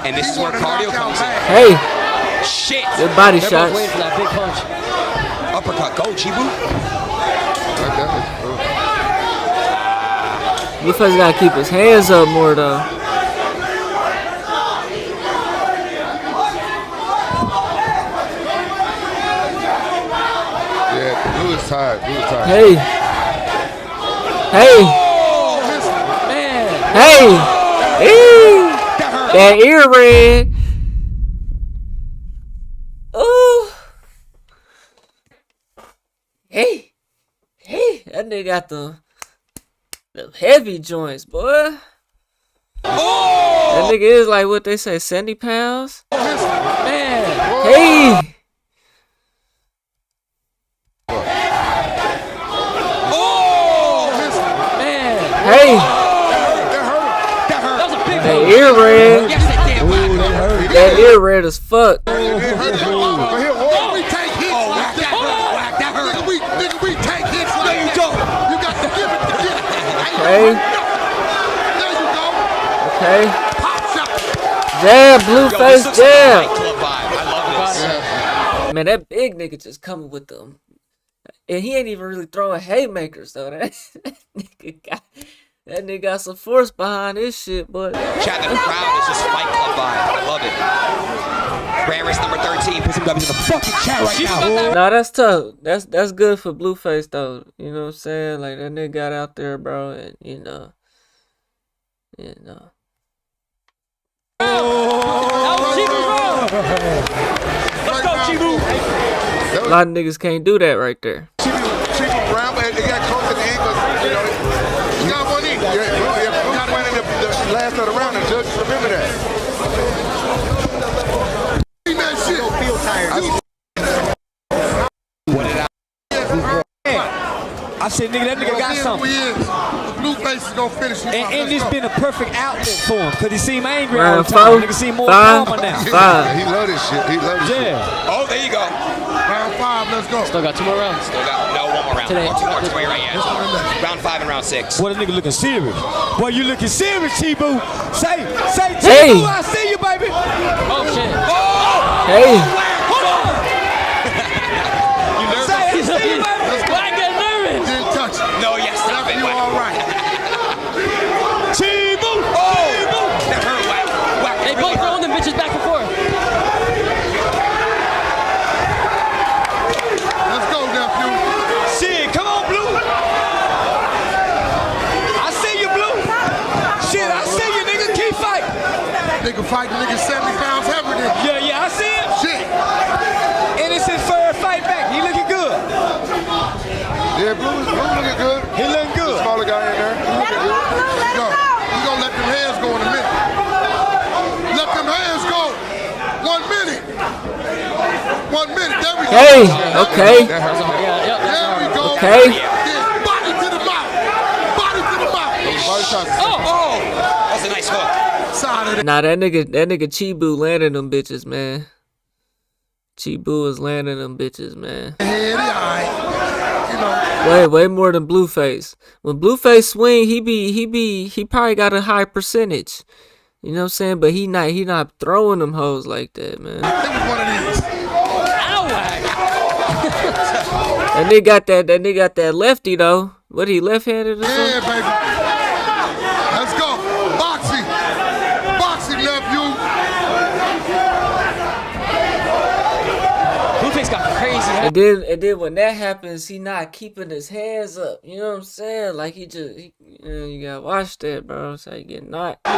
And this is where cardio comes in. Hey. Shit. Good body shots. Waiting for that big punch. Uppercut. Go, Chibu. Blueface gotta keep his hands up more, though. Yeah, Blue is tired. Hey. Man. Hey. That ear red. Ooh. Hey. That nigga got the heavy joints, boy. That nigga is like what they say, 70 pounds. Man. Hey. Hey. That ear red. That ear red as fuck. Okay. Jab, Blueface, jab. Man, that big nigga just coming with them. And he ain't even really throwing haymakers, though. That nigga got some force behind this shit, but... Chat, the crowd is just Fight Club vibe. I love it. Ramirez number 13 puts him up into the fucking chat right now. Nah, that's tough. That's good for Blueface, though. You know what I'm saying? Like, that nigga got out there, bro, and, you know... Yeah, no. Let's go, Chibu. A lot of niggas can't do that right there. Chibu Brown, but it got close at the end because, you know, you got one in. You got one in the last of the round, and judges remember that. That shit. Don't feel tired. What did I said, nigga, that nigga got something. Blueface is gonna finish him. And this been a perfect outlet for him, because he seem angry Round all the time. 4, Nigga seem more 5, calmer now. 5. He love this shit. He love this shit. Yeah. Oh, there you go. Round 5, let's go. Still got 2 more rounds. Still got one more round. Today. Two more, right, yeah. Round 5 and round 6. Boy, that nigga looking serious. Boy, you looking serious, Chibu. Say, Chibu, Hey. I see you, baby. Oh, shit. Oh! Hey. Hold on. You nervous? Say, I see you, baby. Why I get nervous? Didn't touch it. No, yes, stop it. You all right. Chibu. Oh! That hurt, whack. Whack. They both throwing them bitches back and forth. Let's go, nephew. Shit, come on, Blue. I see you, Blue. Shit, I see you, nigga. Keep fighting. Nigga fighting niggas 70 pounds heavier than you. Yeah, I see it. Shit. And it's his third fight back. He looking good. Yeah, Blue looking good. He looking good. The smaller guy in there. He looking good. Go. You gonna let them hands go in a minute. Let them hands go. 1 minute. 1 minute. There we go. Hey, okay. There we go. Okay. Yeah. Body to the mouth. Body to the mouth. Oh! That's a nice hook. Side of the Nah, that nigga Chibu landing them bitches, man. Chibu is landing them bitches, man. head. Alright. You know. Way more than Blueface. When Blueface swing, he probably got a high percentage. You know what I'm saying? But he not throwing them hoes like that, man. It was one of these. That nigga got that lefty though. What, he left-handed or something? Yeah, baby. Let's go. Boxing. Boxing, nephew. Blueface got crazy. And then when that happens, he not keeping his hands up. You know what I'm saying? Like you gotta watch that, bro. So you get knocked. 20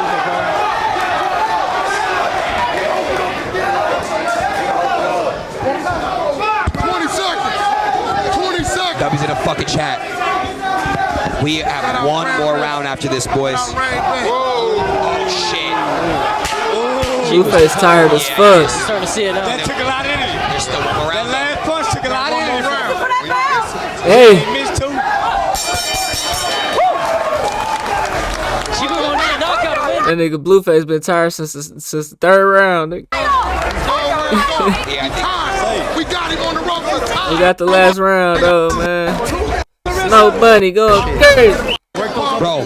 seconds. 20 seconds. W's in a fucking chat. We have one more round after this, boys. Oh, shit. Blueface tired as fuck. Starting to see it now. That took a lot of energy. There's still one more round. That last punch took a lot of energy. Hey. He missed 2. Chibu gonna need a knockout to win. That nigga Blueface been tired since the 3rd round. Nigga. We got him on the rope for time. We got the last round though, man. Snow Bunny, go crazy. Bro,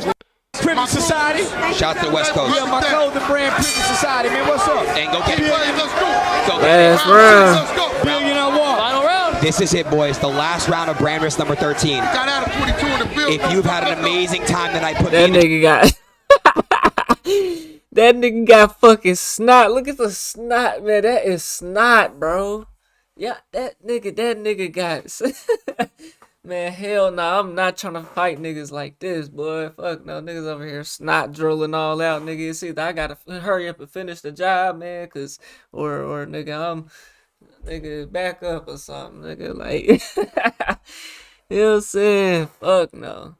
Privy Society. shout out to the West Coast. Yeah, my clothing brand, Privy Society, man. What's up? And go get it. Let's go. Go get it. Last round. Billion on what? Final round. This is it, boys. The last round of brand risk number 13. Got out of 22 in the field. If you've had an amazing time tonight, put That me in nigga got that nigga got fucking snot. Look at the snot, man. That is snot, bro. Yeah, that nigga got man, hell no. I'm not trying to fight niggas like this, boy. Fuck no, niggas over here snot drilling all out, nigga. It's either I gotta hurry up and finish the job, man, or nigga, nigga, back up or something, nigga. Like, you know what I'm saying? Fuck no.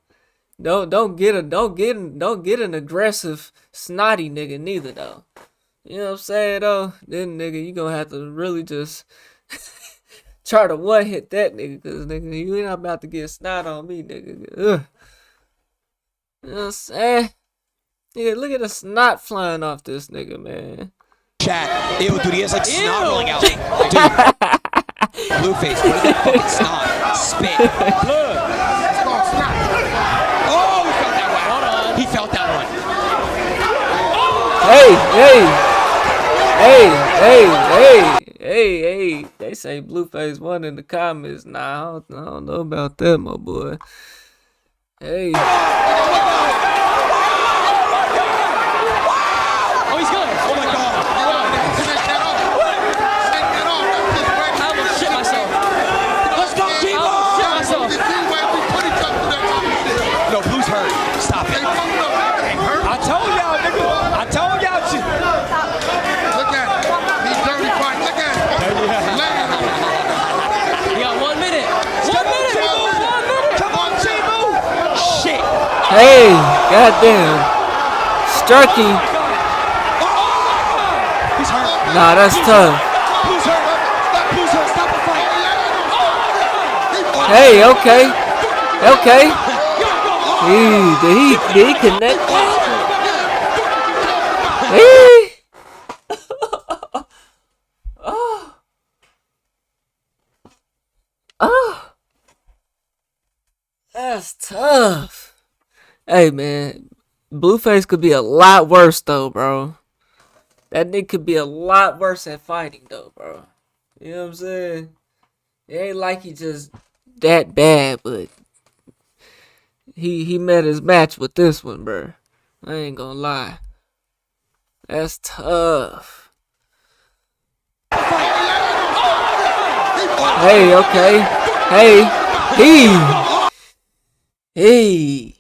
Don't get an aggressive, snotty nigga neither though. You know what I'm saying though? Then nigga, you gonna have to really just try to one hit that nigga, cause nigga, you ain't about to get snot on me, nigga. Ugh. You know what I'm saying? Nigga, look at the snot flying off this nigga, man. chat. Ew, dude, he has like snot rolling out. Dude. Blueface, what is that fucking snot? Spit. Blood. It's called snot. Oh, he felt that one. Hold on. He felt that one. Hey. They say Blueface won in the comments. Nah, I don't know about that, my boy. Hey. Oh, he's good. Oh my God. I almost shit myself. Let's go, Chibu. I almost shit myself. No, Blue's hurt. Stop it. I told y'all. Hey, goddamn. Starkey. Nah, that's tough. Hey, okay. Okay. Did he connect that? Hey. Oh. Oh. That's tough. Hey, man. Blueface could be a lot worse, though, bro. That nigga could be a lot worse at fighting, though, bro. You know what I'm saying? It ain't like he just that bad, but he met his match with this one, bro. I ain't gonna lie. That's tough. Hey, okay. Hey. Hey.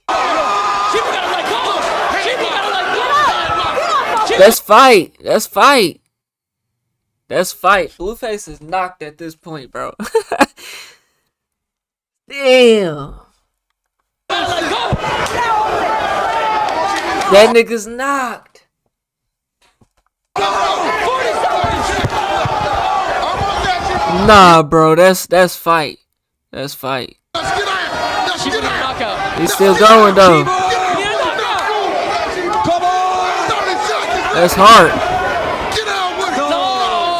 Let's fight. Let's fight. Let's fight. Blueface is knocked at this point, bro. Damn. That nigga's knocked. Nah, bro. That's fight. That's fight. He's still going though. That's hard.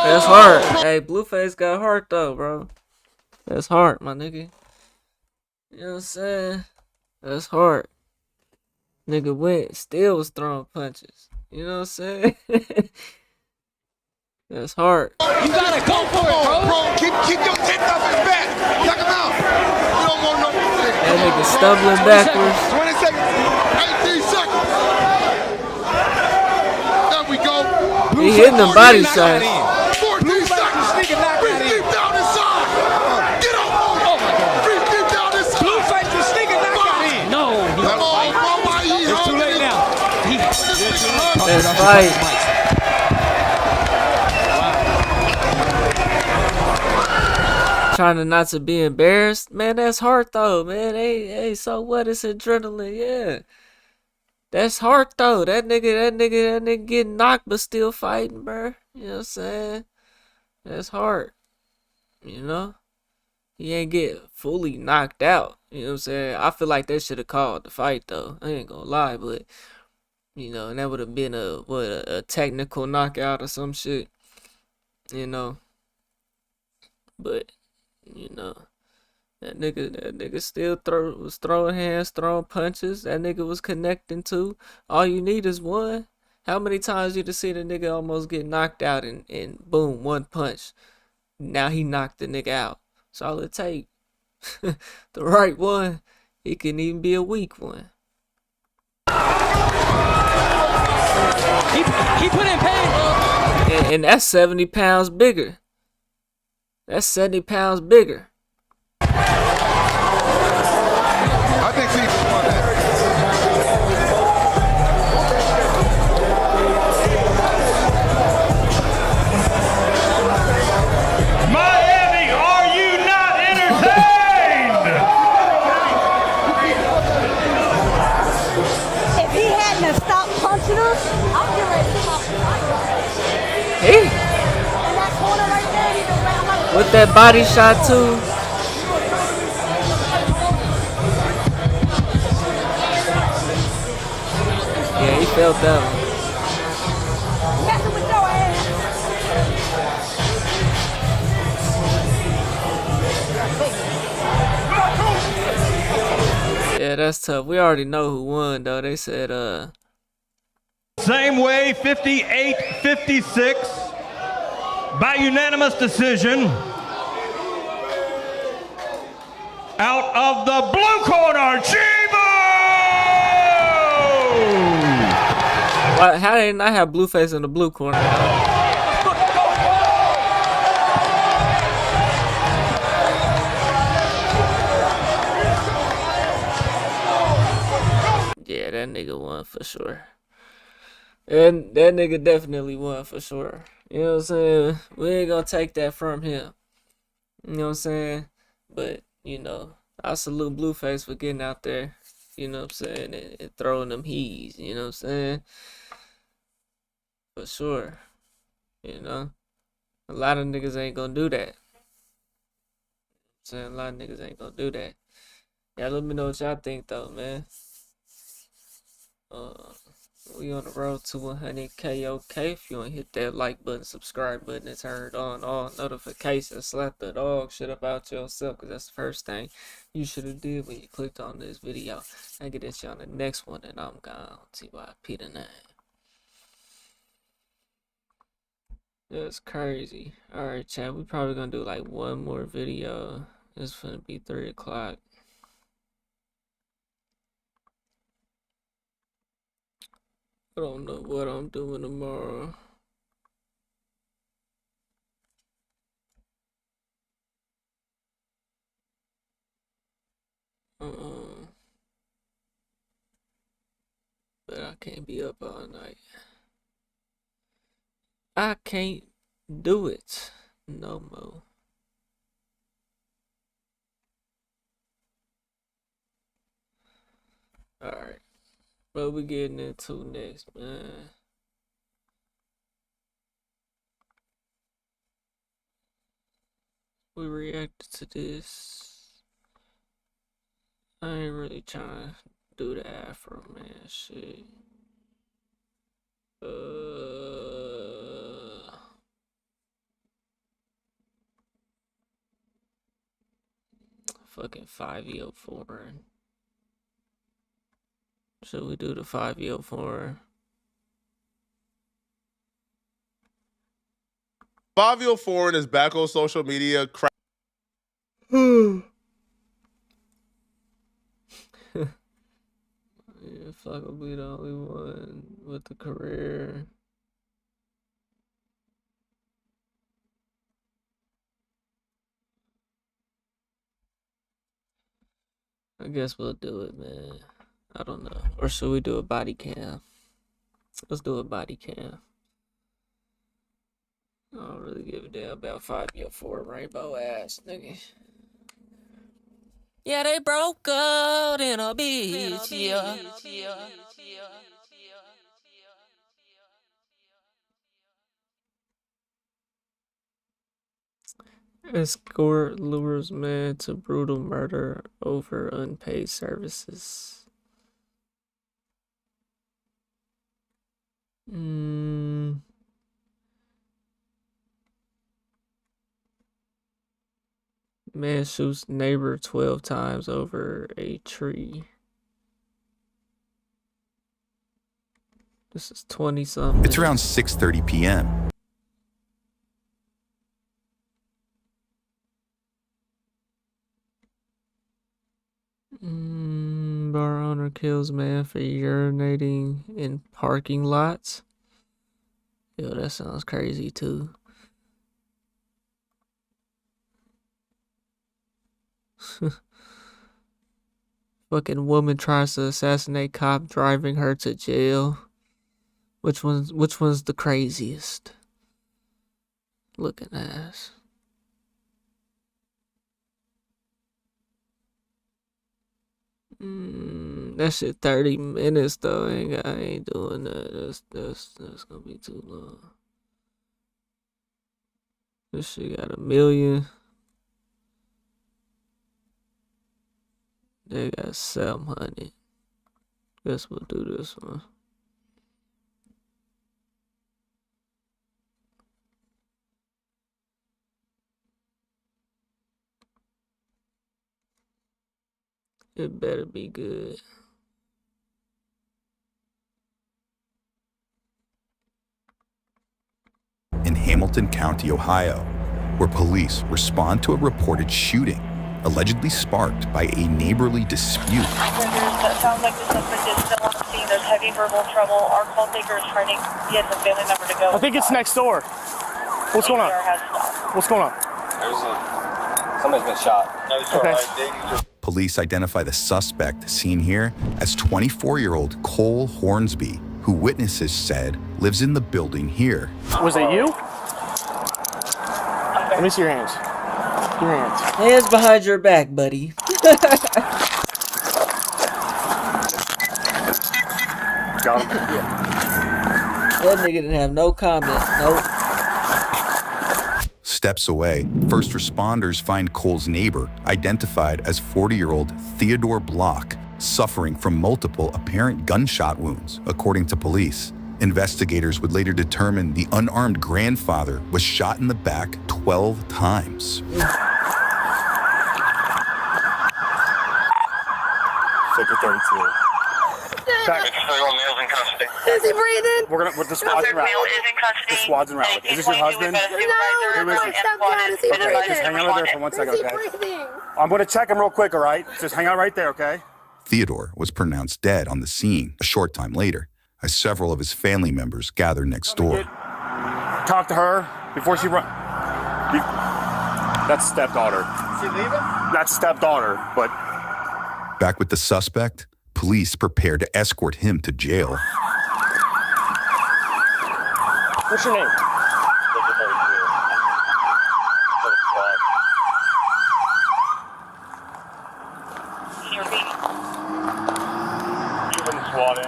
That's hard. Hey, Blueface got heart though, bro. That's hard, my nigga. You know what I'm saying? That's hard. Nigga went, still was throwing punches. You know what I'm saying? That's hard. You gotta go for it, bro. Keep your tent up his back. Knock him out. You don't want no. That nigga stumbling backwards. 20 seconds. 18 seconds. There we go. He hitting them body shots. 14 seconds. Breathe deep down inside. Get up. Oh my God. Breathe deep down inside. Blueface was sneaking knockout in. No. It's too late now. Let's fight. Trying not to be embarrassed, man. That's hard though, man. Hey, so what? It's adrenaline, yeah. That's hard though. That nigga getting knocked but still fighting, bro. You know what I'm saying? That's hard. You know, he ain't get fully knocked out. You know what I'm saying? I feel like they should have called the fight though. I ain't gonna lie, but you know, and that would have been a technical knockout or some shit. You know, but. You know, that nigga still was throwing hands, throwing punches. That nigga was connecting too. All you need is one. How many times you to see the nigga almost get knocked out and boom, one punch. Now he knocked the nigga out. That's all it take. The right one. It can even be a weak one. He put in pain, bro. And that's 70 pounds bigger. That's 70 pounds bigger. I think Caesar's won that. Miami, are you not entertained? If he hadn't have stopped punching us, I'm getting ready to stop the fight. Hey. And that corner right there, he just ran like With that body shot too. Yeah, he felt that one. messing with your ass. Yeah, that's tough. We already know who won though. They said Same way, 58-56 by unanimous decision. Out of the blue corner, Chibo! how did they not have Blueface in the blue corner? Yeah, that nigga won for sure. And that nigga definitely won for sure. You know what I'm saying? We ain't gonna take that from him. You know what I'm saying? But, you know, I salute Blueface for getting out there you know what I'm saying, and throwing them he's, you know what I'm saying? For sure, you know? A lot of niggas ain't gonna do that. Saying a lot of niggas ain't gonna do that. Yeah, let me know what y'all think though, man. We on the road to 100K. Okay, if you want to hit that like button, subscribe button, and turn on all notifications. Slap the dog shit about yourself, because that's the first thing you should have did when you clicked on this video. I get at you on the next one, and I'm gone. TYP tonight. That's crazy. Alright, chat, we probably gonna do like one more video. It's gonna be 3 o'clock. I don't know what I'm doing tomorrow. But I can't be up all night. I can't do it no more. Alright. What we getting into next, man? We reacted to this. I ain't really trying to do the Afro Man shit. Fucking 5-year foreign. Should we do the 5-year foreign? 5-year foreign is back on social media. Yeah, fuck, will be the only one with the career. I guess we'll do it, man. I don't know. Or should we do a body cam? Let's do a body cam. I don't really give a damn about 5-year foreign rainbow ass nigga. Yeah, they broke out in a bitch, yeah. Escort lures man to brutal murder over unpaid services. Man shoots neighbor 12 times over a tree. This is 20-something. It's around 6:30 p.m. Bar owner kills man for urinating in parking lots. Yo, that sounds crazy too. Fucking woman tries to assassinate cop, driving her to jail. Which one's the craziest? Looking ass. That shit 30 minutes though. I ain't doing that. That's gonna be too long. This shit got 1 million. They got 700. Guess we'll do this one. It better be good. In Hamilton County, Ohio, where police respond to a reported shooting, allegedly sparked by a neighborly dispute. That sounds like the suspect is still on the scene. There's heavy verbal trouble. Our call taker is trying to get the family member to go. I think it's next door. What's going on? What's going on? Somebody's been shot. Okay. Police identify the suspect seen here as 24-year-old Cole Hornsby, who witnesses said lives in the building here. Was it you? Let me see your hands. Your hands. Hands behind your back, buddy. got him. That nigga didn't have no comments. Nope. Steps away, first responders find Cole's neighbor, identified as 40-year-old Theodore Block, suffering from multiple apparent gunshot wounds, according to police. Investigators would later determine the unarmed grandfather was shot in the back 12 times. Sector 32. Is he breathing? With the squad's in Rowley. The squad's in Rowley. Is this your husband? No, my stepdad. Is he breathing? Just hang out there for 1 second, okay? I'm going to check him real quick, all right? Just hang out right there, okay? Theodore was pronounced dead on the scene a short time later, as several of his family members gathered next door. Talk to her before she run. That's stepdaughter. Is he leaving? That's stepdaughter, but... Back with the suspect, police prepare to escort him to jail. What's your name? You've been SWAT in.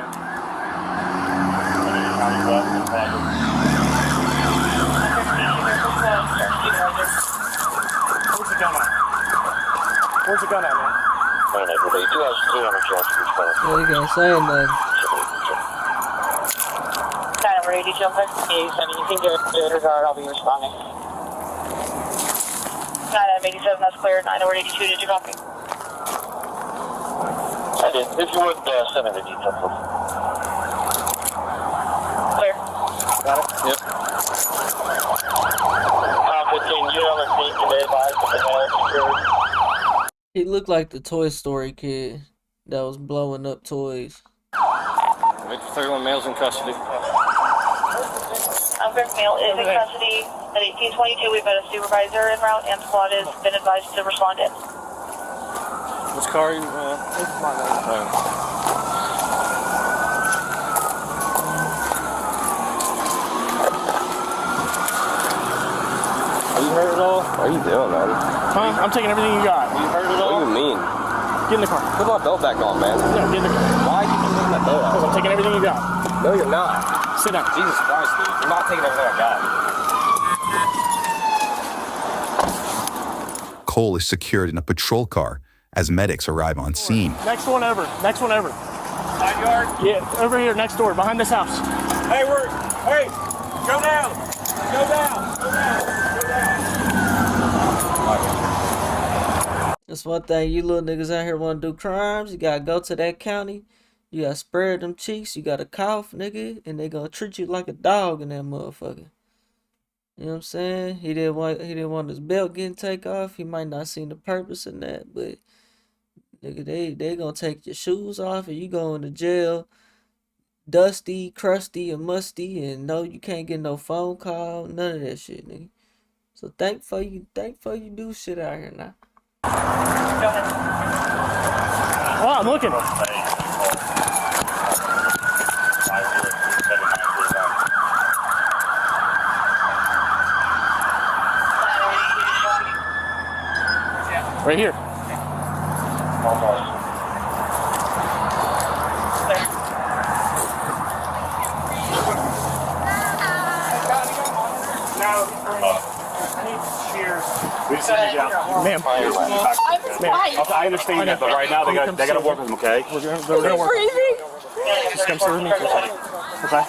Where's the gun at? Where's the gun at, man? Yeah, you can't say nothing. 980 jumping. You can give it a regard, I'll be responding. 987, that's clear. 982, did you copy? I did. If you would, send me the details. Clear. Got it? Yep. 15, you on the scene today, advised that the mail secured. He looked like the Toy Story kid that was blowing up toys. Victor 31 male's in custody. Male is in custody. At 1822, we've got a supervisor en route, and squad has been advised to respond in. Which car are you? This is my name. Are you hurt at all? What are you doing, man? Huh? I'm taking everything you got. Are you hurt at all? What do you mean? Get in the car. Put my belt back on, man. No, get in the car. Why are you putting my belt on? Because I'm taking everything you got. No, you're not. Sit down. Jesus Christ, dude. You're not taking everything I got. Cole is secured in a patrol car as medics arrive on scene. Next one over. Next one over. Side yard? Yeah, over here, next door, behind this house. Hey, hey, go down. Go down. Go down. Go down. That's one thing, you little niggas out here want to do crimes, you gotta go to that county, you gotta spread them cheeks, you gotta cough, nigga, and they gonna treat you like a dog in that motherfucker. You know what I'm saying? He didn't want his belt getting taken off. He might not seen the purpose in that, but nigga, they gonna take your shoes off and you going to jail, dusty, crusty, and musty, and no, you can't get no phone call, none of that shit, nigga. So thankful you do shit out here now. Go ahead. Oh, I'm looking. Right here. Almost. We just need you out. Ma'am. I'm fine. I understand that, but right now they got to work with him, okay? We're gonna work. Breathing. Just come sit with me for a second. Okay?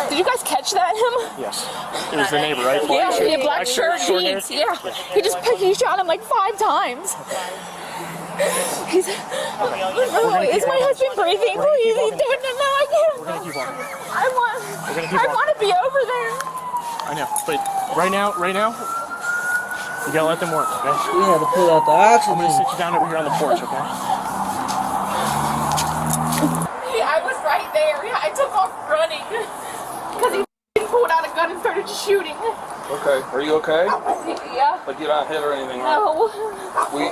Did you guys catch that him? Yes. It was the neighbor, right? Yeah, black shirt, jeans. Yeah. He shot him like 5 times. Is my husband breathing? Please, he's doing it now. I can't. We're gonna keep on. I want to be over there. I know, but right now, you gotta let them work, okay? We had to pull out the oxygen. I'm gonna sit you down over here on the porch, okay? Yeah, I was right there. Yeah, I took off running because he pulled out a gun and started shooting. Okay, are you okay? Yeah. Like you're not hit or anything, right? No. You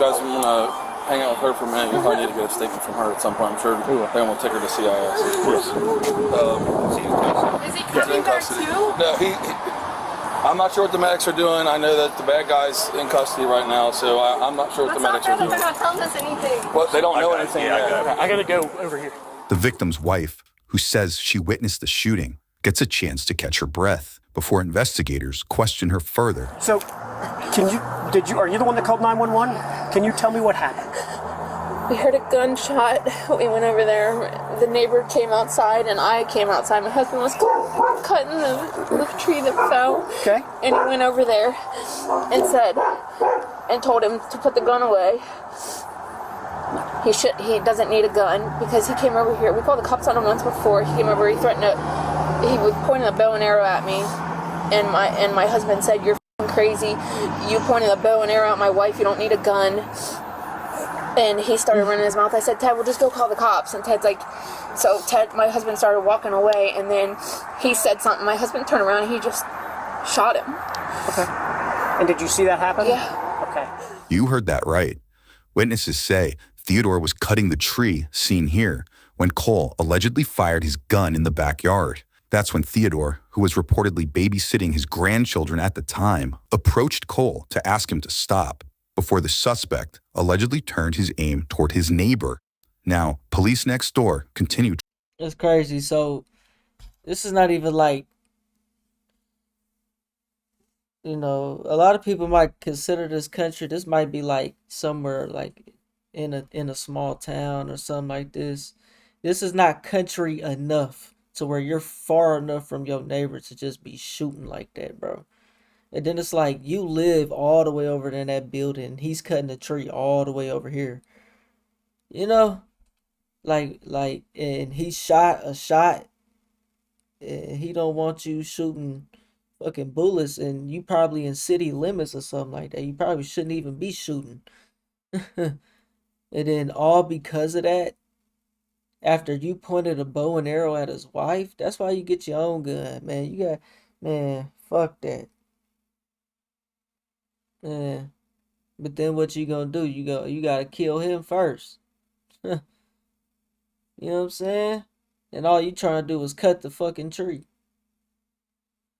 guys wanna hang out with her for a minute? You probably need to get a statement from her at some point. I'm sure they're gonna take her to CIS. Is he coming there too? No, I'm not sure what the medics are doing. I know that the bad guy's in custody right now, so I'm not sure what the medics are doing. They're not telling us anything. Well, they don't know anything yet. I gotta go over here. The victim's wife, who says she witnessed the shooting, gets a chance to catch her breath before investigators question her further. So, are you the one that called 911? Can you tell me what happened? We heard a gunshot. We went over there. The neighbor came outside and I came outside. My husband was cutting the tree that fell. Okay. And he went over there and told him to put the gun away. He doesn't need a gun because he came over here. We called the cops on him once before. He came over, he was pointing a bow and arrow at me. And my husband said, "You're f***ing crazy. You pointed a bow and arrow at my wife. You don't need a gun." And he started running his mouth. I said, "Ted, we'll just go call the cops." And Ted's like, so Ted, my husband started walking away, and then he said something. My husband turned around and he just shot him. Okay. And did you see that happen? Yeah. Okay. You heard that right. Witnesses say Theodore was cutting the tree seen here when Cole allegedly fired his gun in the backyard. That's when Theodore, who was reportedly babysitting his grandchildren at the time, approached Cole to ask him to stop before the suspect allegedly turned his aim toward his neighbor. Now, police next door continue. That's crazy. So, this is not even like, you know, a lot of people might consider this country, this might be like somewhere like in a small town or something like this. This is not country enough to where you're far enough from your neighbor to just be shooting like that, bro. And then it's like you live all the way over in that building. He's cutting the tree all the way over here. You know? Like, and he shot a shot. And he don't want you shooting fucking bullets. And you probably in city limits or something like that. You probably shouldn't even be shooting. And then all because of that, after you pointed a bow and arrow at his wife, that's why you get your own gun, man. Man, fuck that. Yeah, but then what you gonna do? You gotta kill him first. You know what I'm saying? And all you trying to do is cut the fucking tree.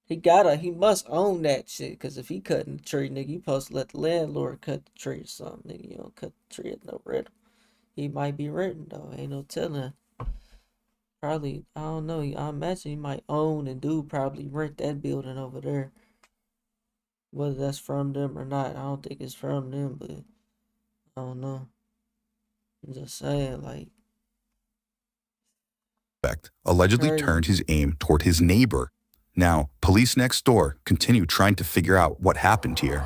He must own that shit. Cause if he cutting the tree, nigga, you supposed to let the landlord cut the tree or something, nigga. You don't cut the tree at no rental. He might be renting though. Ain't no telling. Probably, I don't know. I imagine he might own and do probably rent that building over there. Whether that's from them or not, I don't think it's from them, but I don't know. I'm just saying, like, allegedly crazy. turned his aim toward his neighbor. Now, police next door continue trying to figure out what happened here.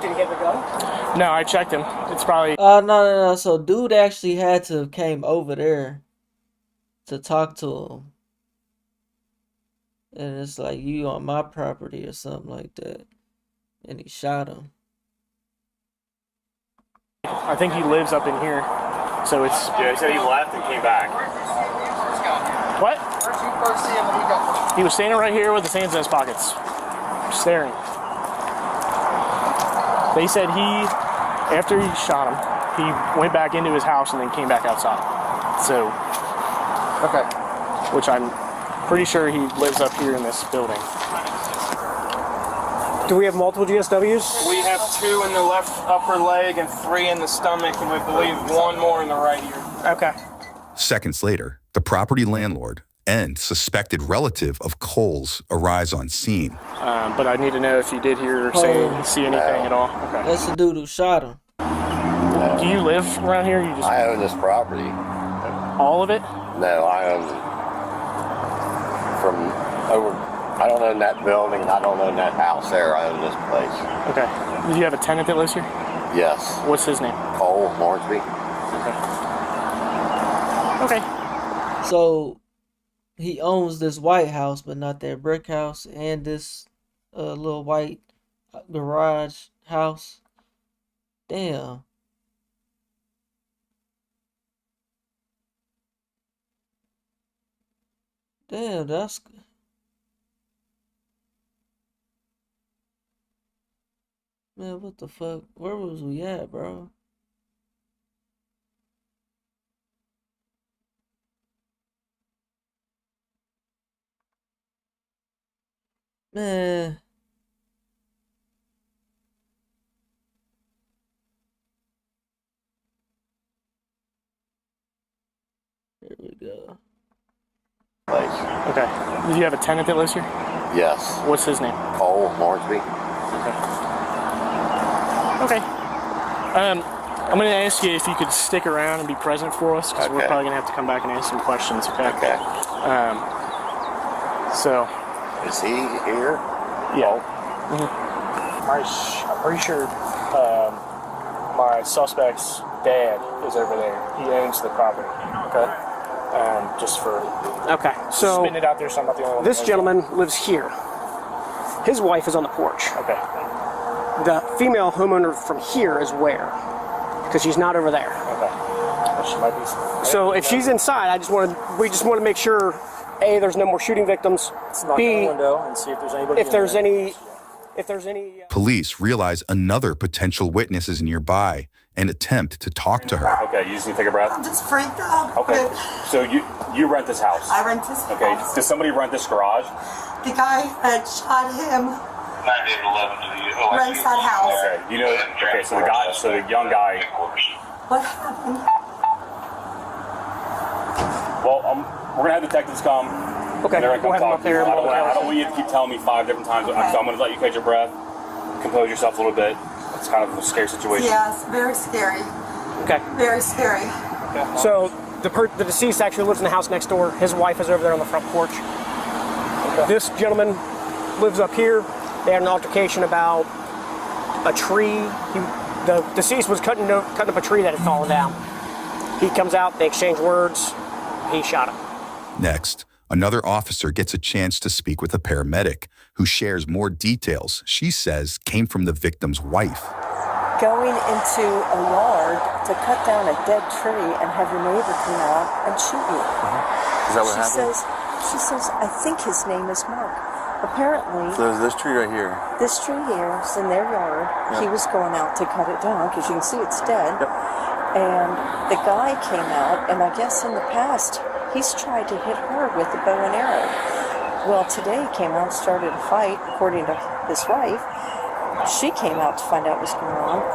Did he get the gun? No, I checked him. It's probably... No. So, dude actually had to have came over there to talk to him. And it's like, you on my property or something like that. And he shot him. I think he lives up in here. So it's... Yeah, he said he left and came back. What? He was standing right here with his hands in his pockets. Staring. They said after he shot him, he went back into his house and then came back outside. So... Okay. Which I'm pretty sure he lives up here in this building. Do we have multiple GSWs? We have 2 in the left upper leg and 3 in the stomach, and we believe 1 more in the right ear. Okay. Seconds later, the property landlord and suspected relative of Cole's arrives on scene. But I need to know if you did hear or see anything at all. Okay. That's the dude who shot him. Do you live around here? You just... I own this property. All of it? No, I own from over. I don't own that building. I don't own that house there. I own this place. Okay. Do you have a tenant that lives here? Yes. What's his name? Cole Morgsby. Okay. So he owns this white house, but not that brick house, and this little white garage house. Damn. Damn, that's... Man, what the fuck? Where was we at, bro? Man. Here we go. Okay. Do you have a tenant that lives here? Yes. What's his name? Cole Morgsby. Okay. I'm going to ask you if you could stick around and be present for us, because we're probably going to have to come back and ask some questions, okay? Okay. So. Is he here? Yeah. I'm pretty sure my suspect's dad is over there. He owns the property, okay? Just for so spitting it out there, so I'm not the only one. This gentleman lives here. His wife is on the porch. Okay. The female homeowner from here is where? Because she's not over there. Okay. Well, she might be. So if she's inside, we just want to make sure, A, there's no more shooting victims. Let's knock B, on the window and see if there's anybody. If there's any. Police realize another potential witness is nearby and attempt to talk to her. Okay, you just need to take a breath. I'm just freaked out. Okay, so you rent this house? I rent this house. Okay, does somebody rent this garage? The guy that shot him rents that house. Okay, okay, so the young guy. What happened? Well, we're gonna have detectives come. Okay, they're gonna we'll have them talk up to you. there. I don't want you to keep telling me 5 different times. So I'm gonna let you catch your breath, compose yourself a little bit. It's kind of a scary situation. Yes, very scary. Okay. Very scary. Okay. So the deceased actually lives in the house next door. His wife is over there on the front porch. Okay. This gentleman lives up here. They had an altercation about a tree. The deceased was cutting up a tree that had fallen down. He comes out, they exchange words. He shot him. Next, another officer gets a chance to speak with a paramedic who shares more details she says came from the victim's wife. Going into a yard to cut down a dead tree and have your neighbor come out and shoot you. Is that what happened? She says, I think his name is Mark. Apparently, So there's this tree right here. this tree here is in their yard. Yep. He was going out to cut it down because you can see it's dead. Yep. And the guy came out, and I guess in the past, he's tried to hit her with a bow and arrow. Well, today he came out and started a fight, according to his wife. She came out to find out what's going on.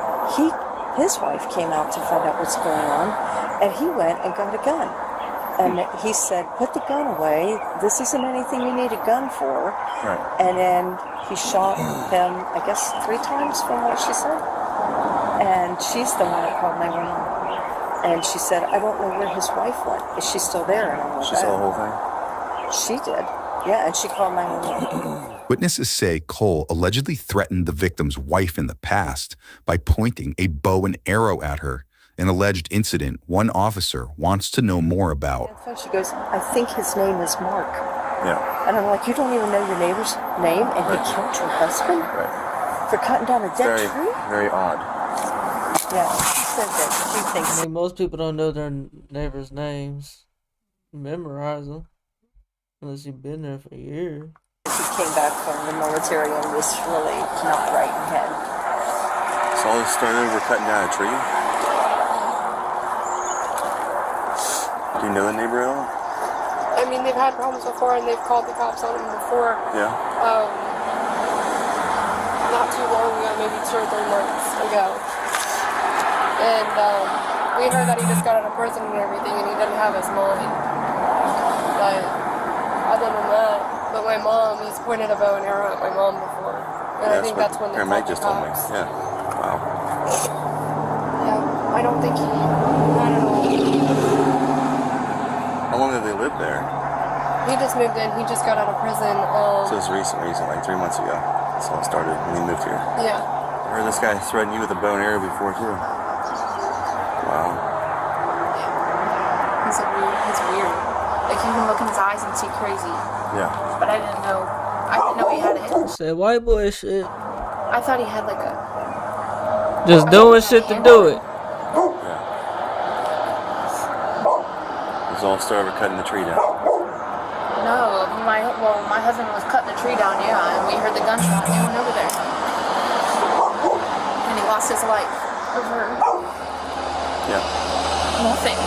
His wife came out to find out what's going on, and he went and got a gun. And he said, put the gun away. This isn't anything you need a gun for. Right. And then he shot him, I guess, 3 times from what she said. And she's the one that called 911. And she said, I don't know where his wife went. Is she still there? And I'm like, She saw the whole thing? She did. Yeah, and she called 911. Witnesses say Cole allegedly threatened the victim's wife in the past by pointing a bow and arrow at her, an alleged incident one officer wants to know more about. So she goes, I think his name is Mark. Yeah. And I'm like, you don't even know your neighbor's name, and he killed your husband? Right. For cutting down a dead tree? Very odd. Yeah, she said that she thinks. I mean, most people don't know their neighbors' names. Memorize them. Unless you've been there for years. He came back from the military and was really not right in head. So all this started over cutting down a tree? Do you know the neighbor at all? I mean, they've had problems before, and they've called the cops on him before. Yeah. Not too long ago, maybe 2 or 3 months ago. And we heard that he just got out of prison and everything, and he didn't have his mind. But other than that, but my mom, he's pointed a bow and arrow at my mom before. And I think that's when they called the just told me. cops. Yeah. Wow. Yeah, I don't think he, not at all. How long have they lived there? He just moved in. He just got out of prison. So it's recent, like 3 months ago. That's all it started when he moved here. Yeah. I heard this guy threatened you with a bow and arrow before too. Wow. He's weird. Like you can look in his eyes and see crazy. Yeah. But I didn't know he had it. Said white boy shit. I thought he had like a. Just doing shit to do it. It was all started with cutting the tree down. No, my husband was cutting the tree down, yeah, and we heard the gunshot and he went over there. And he lost his life over nothing.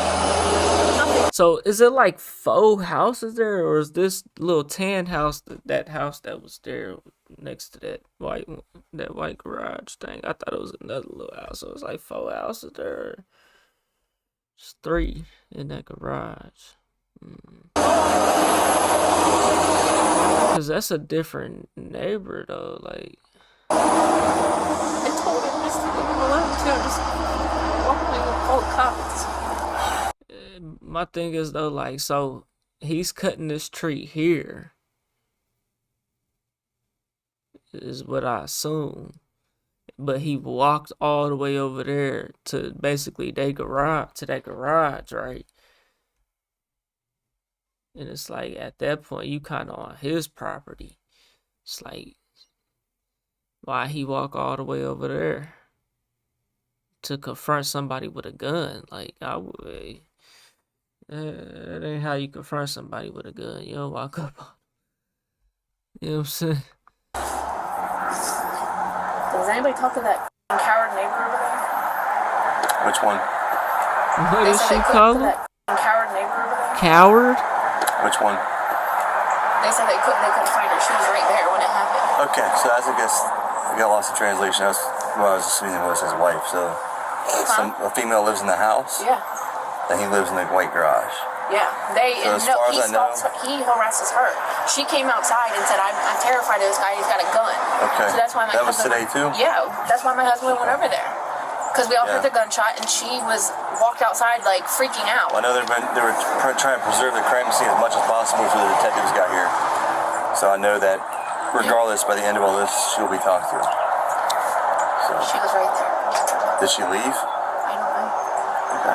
So is it like 4 houses there, or is this little tan house, that house that was there next to that white garage thing? I thought it was another little house. So it was like 4 houses there. Just 3 in that garage. Cause that's a different neighbor though, like. I told him just to leave him alone too. Just walk away and call the cops. My thing is though, like, so he's cutting this tree here, is what I assume. But he walked all the way over there to basically that garage, right? And it's like at that point you kind of on his property. It's like, why he walk all the way over there to confront somebody with a gun? Like, I would. That ain't how you confront somebody with a gun. You don't walk up on. You know what I'm saying? Does anybody talk to that coward neighbor over there? Which one? What is she calling? That coward neighbor over there? Coward? Which one? They said they couldn't find her. She was right there when it happened. Okay, so I guess I got lost in translation. I was assuming it was his wife. So a female lives in the house. Yeah. And he lives in the white garage. Yeah, he harasses her. She came outside and said, "I'm terrified of this guy. He's got a gun." Okay. So that's why my husband. That was today too. Yeah, that's why my husband went over there, because we all heard the gunshot, and she walked outside like freaking out. Well, I know they were trying to preserve the crime scene as much as possible before the detectives got here. So I know that regardless, by the end of all this, she'll be talked to. So. She was right there. Did she leave? I don't know. Okay.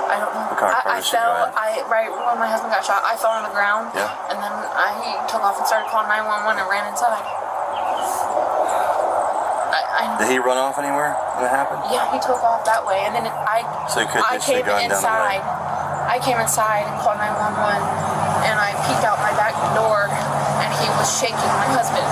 I don't know. I fell. Right when my husband got shot, I fell on the ground. Yeah. And then he took off and started calling 911 and ran inside. Did he run off anywhere when it happened? Yeah, he took off that way, and then I came inside. I came inside and called 911, and I peeked out my back door, and he was shaking my husband.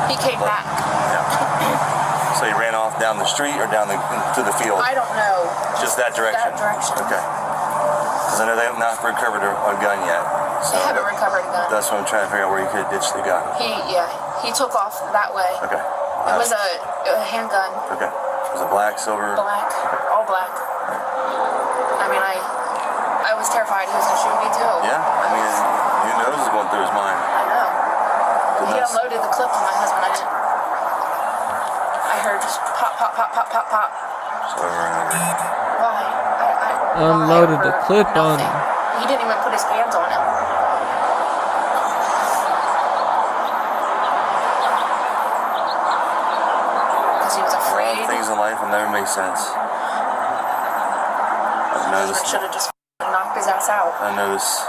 He came back. Yeah. So he ran off down the street or to the field? I don't know. Just that direction? That direction. Okay. Because I know they have not recovered a gun yet. So they haven't recovered a gun. That's what I'm trying to figure out, where you could have ditched the gun. He took off that way. Okay. It was a handgun. Okay. Was it black, silver? Black. All black. I mean, I was terrified he was going to shoot me too. Yeah. I mean, who knows what's going through his mind? I know. He unloaded the clip on my husband. I heard just pop, pop, pop, pop, pop, pop. So why? Unloaded the clip on him. He didn't even put his hands on him. Because he was afraid. A lot of things in life will never make sense. I should have just knocked his ass out. I know this.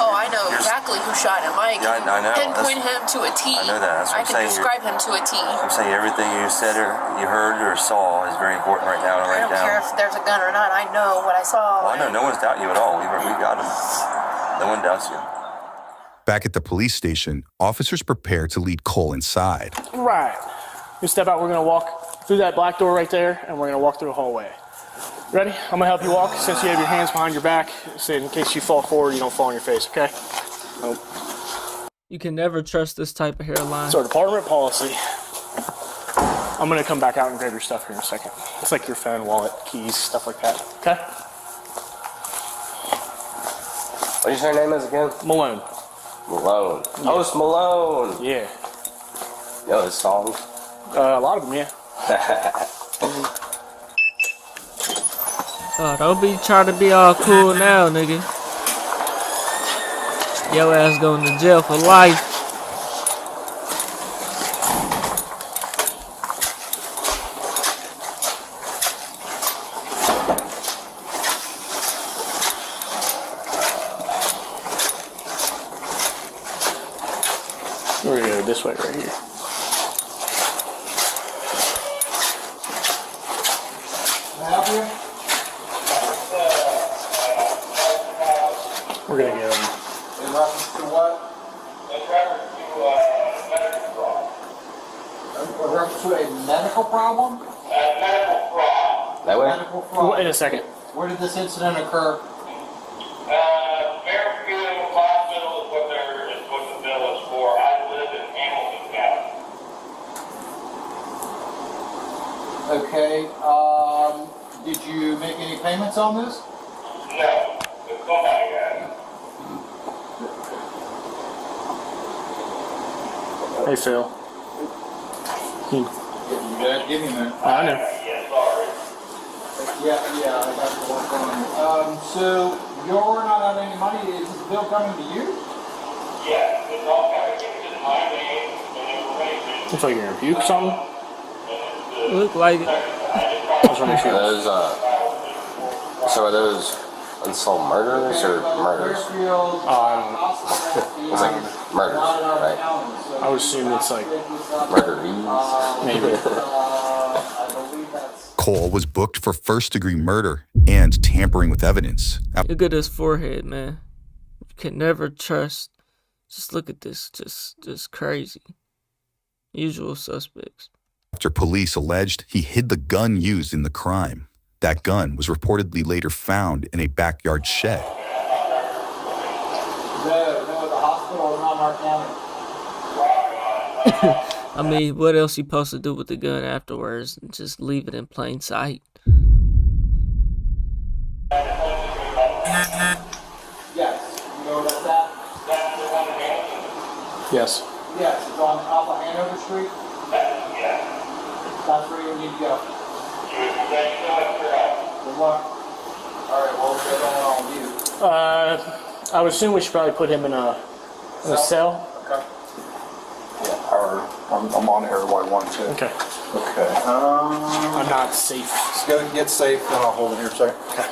Oh, I know exactly who shot him. I can pinpoint him to a T. I know that. That's what I can describe him to a T. I'm saying everything you said or you heard or saw is very important right now to write down. I don't care if there's a gun or not. I know what I saw. Well, I know no one's doubting you at all. We got him. No one doubts you. Back at the police station, officers prepare to lead Cole inside. Right. You step out. We're going to walk through that black door right there, and we're going to walk through a hallway. Ready? I'm going to help you walk since you have your hands behind your back, so in case you fall forward, you don't fall on your face, okay? You can never trust this type of hairline. So, department policy. I'm going to come back out and grab your stuff here in a second. It's like your phone, wallet, keys, stuff like that, okay? What did you say your name is again? Malone. Malone. Yeah. Oh, it's Malone. Yeah. You know his songs? A lot of them, yeah. Oh, don't be trying to be all cool now, nigga. Your ass going to jail for life. We're going to go this way right here. Can I help you? We're going to get them. In reference to what? In reference to medical fraud. In reference to a medical problem? Medical fraud. That way? Medical fraud. Wait a second. Where did this incident occur? Fairfield Hospital is what the bill is for. I live in Hamilton County. Okay. Did you make any payments on this? No. Somebody Hey, Phil. You guys give me a minute. I know. Yeah, I got to work on it. So you're not out any money. Is this bill coming to you? Yeah, it's all coming to my name and information. Looks like you're gonna puke or something. Look like it. Those, so are those unsolved murders or murders? I don't know. It's like murders, right? I would assume it's like murderies. Maybe. Cole was booked for first-degree murder and tampering with evidence. Look at his forehead, man. You can never trust. Just look at this. Just crazy. Usual suspects. After police alleged he hid the gun used in the crime. That gun was reportedly later found in a backyard shed. The hospital is not Mark County. I mean, what else you supposed to do with the gun afterwards? Just leave it in plain sight. Yes. You know where that's at? That's the one in yes. Yes, it's on Alpha Hanover Street. Yeah. That's where you need to go. Good luck. Alright, well, what's going on with you? I would assume we should probably put him in a cell. Okay. Yeah, or I'm on here while I want to. Okay. Okay. I'm not safe. Let's go get safe, then I'll hold it here a second. Okay.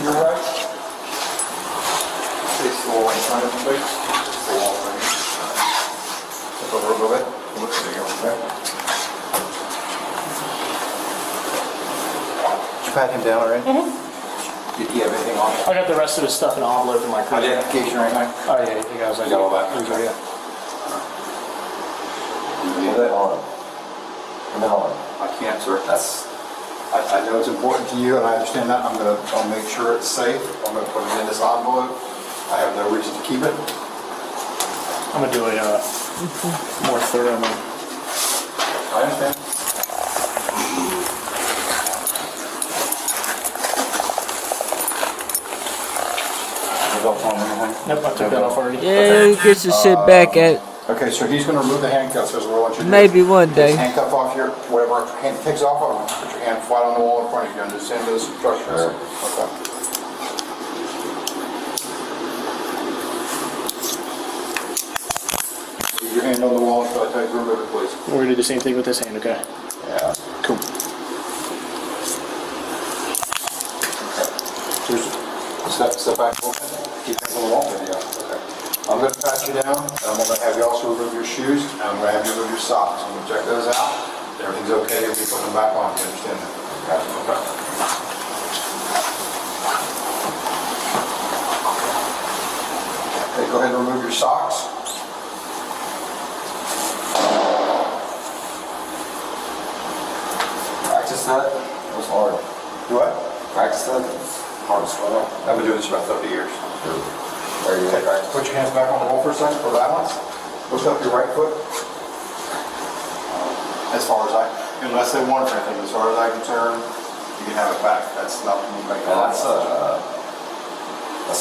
You're right. Face the wall in front of you, please. The wall right here. Step over a little bit. Look at you, okay? Did you pat him down already? Mm-hmm. Did he have anything on it? I got the rest of his stuff in an envelope in my car. Identification right now? Oh yeah, you guys. You got all that? Yeah. Put that on. Put that on. I can't, sir. I know it's important to you, and I understand that. I'll make sure it's safe. I'm gonna put it in this envelope. I have no reason to keep it. I'm gonna do a more thorough one. I understand. Nope, I took that off already. Yeah, get your shit back at. Okay, so he's going to remove the handcuffs as well. Maybe one day. Take handcuff off your, whatever hand takes off of them, put your hand flat on the wall in front of you. Understand those instructions? Okay. Keep your hand on the wall until I tell you to remove it, please. We're gonna do the same thing with this hand, okay? Yeah. Cool. Step back a little bit. Keep hands on the wall. Yeah. Okay. I'm going to pat you down, and I'm going to have you also remove your shoes, and I'm going to have you remove your socks. I'm going to check those out. Everything's okay, you'll be putting them back on. You understand that? Okay. Okay, go ahead and remove your socks. Practice that? It was hard. Do what? Practice that? Hard to swallow. I've been doing this about 30 years. Okay. Put your hands back on the wall for a second for balance. Lift up your right foot. As far as unless they want anything, as far as I'm concerned, you can have it back. That's not me making that's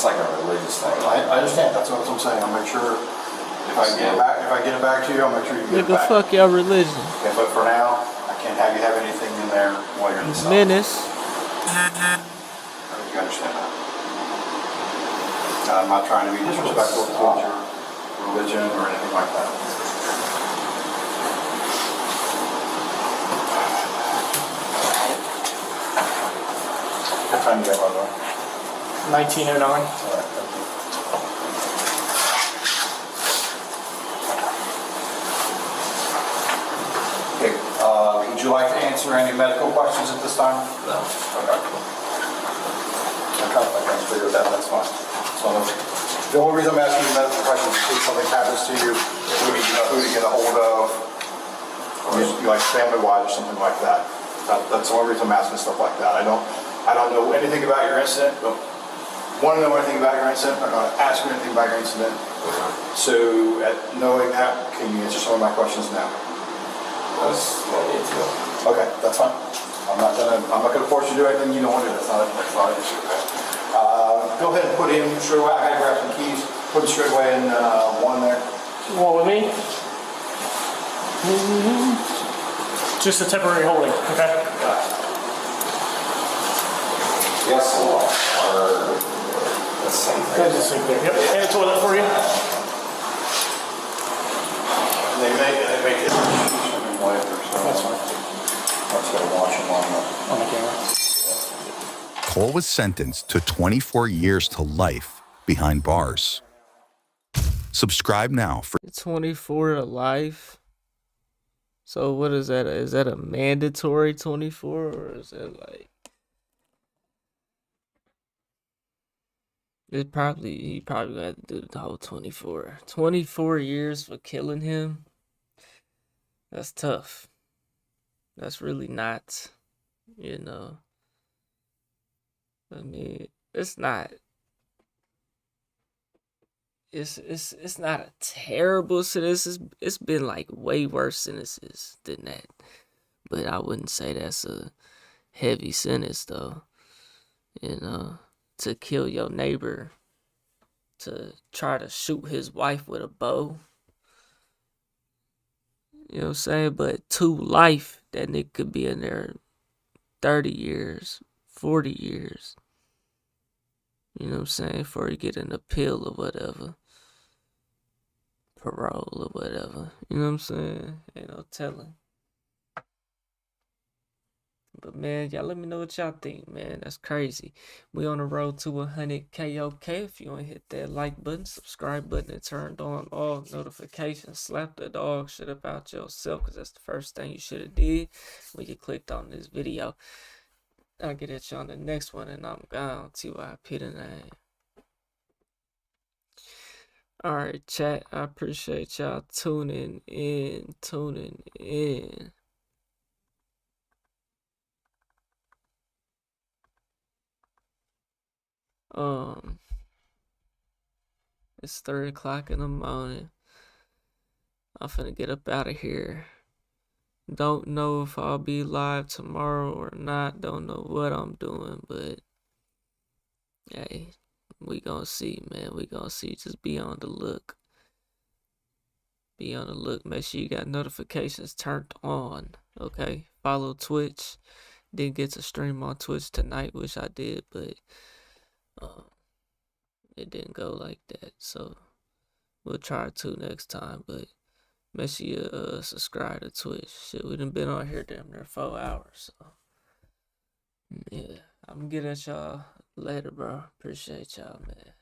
like a religious thing. I understand. That's what I'm saying. I'll make sure if I get it back, to you, I'll make sure you get it back. Fuck your religion. Okay, but for now, I can't have you have anything in there while you're in the cell. Menace. You understand that? I'm not trying to be disrespectful towards your religion or anything like that. What time do you have, by the way? 1909. All right, thank you. Okay, would you like to answer any medical questions at this time? No. Okay. I can figure that, that's fine. So the only reason I'm asking you medical questions is if something happens to you, who to get a hold of, or you like family-wise or something like that. That's the only reason I'm asking stuff like that. I don't know anything about your incident, but want to know anything about your incident. I'm not going to ask you anything about your incident. So, knowing that, can you answer some of my questions now? Okay, that's fine. I'm not gonna force you to do anything you don't want to do. That's not an issue. Okay? Go ahead and put him straight away. I gotta grab some keys. Put him straight away in one there. One with me? Just a temporary holding, okay? Yes, the same thing. There's a sink there. Yep. And a toilet for you. They make it white or so. That's fine. I'm just gonna watch him on the camera. Cole was sentenced to 24 years to life behind bars. Subscribe now for 24 to life. So what is that? Is that a mandatory 24, or is that like? He probably had to do the whole 24. 24 years for killing him. That's tough. That's really not, you know. I mean, it's not. It's not a terrible sentence. It's been like way worse sentences than that. But I wouldn't say that's a heavy sentence though. You know, to kill your neighbor, to try to shoot his wife with a bow. You know what I'm saying? But to life, that nigga could be in there 30 years, 40 years. You know what I'm saying? Before you get an appeal or whatever. Parole or whatever. You know what I'm saying? Ain't no telling. But man, y'all let me know what y'all think, man. That's crazy. We on the road to 100K. Okay, if you want to hit that like button, subscribe button, and turn on all notifications. Slap the dog shit about yourself, because that's the first thing you should have did when you clicked on this video. I'll get at you on the next one, and I'm gone. TYP tonight. Alright, chat. I appreciate y'all tuning in. It's 3 o'clock in the morning. I'm finna get up out of here. Don't know if I'll be live tomorrow or not. Don't know what I'm doing, but hey, we gonna see, man. We gonna see. Just be on the look. Be on the look. Make sure you got notifications turned on. Okay. Follow Twitch. Didn't get to stream on Twitch tonight, which I did, but it didn't go like that. So we'll try to next time. But make sure you subscribe to Twitch. Shit, we done been on here damn near 4 hours. So yeah, I'm gonna get at y'all later, bro. Appreciate y'all, man.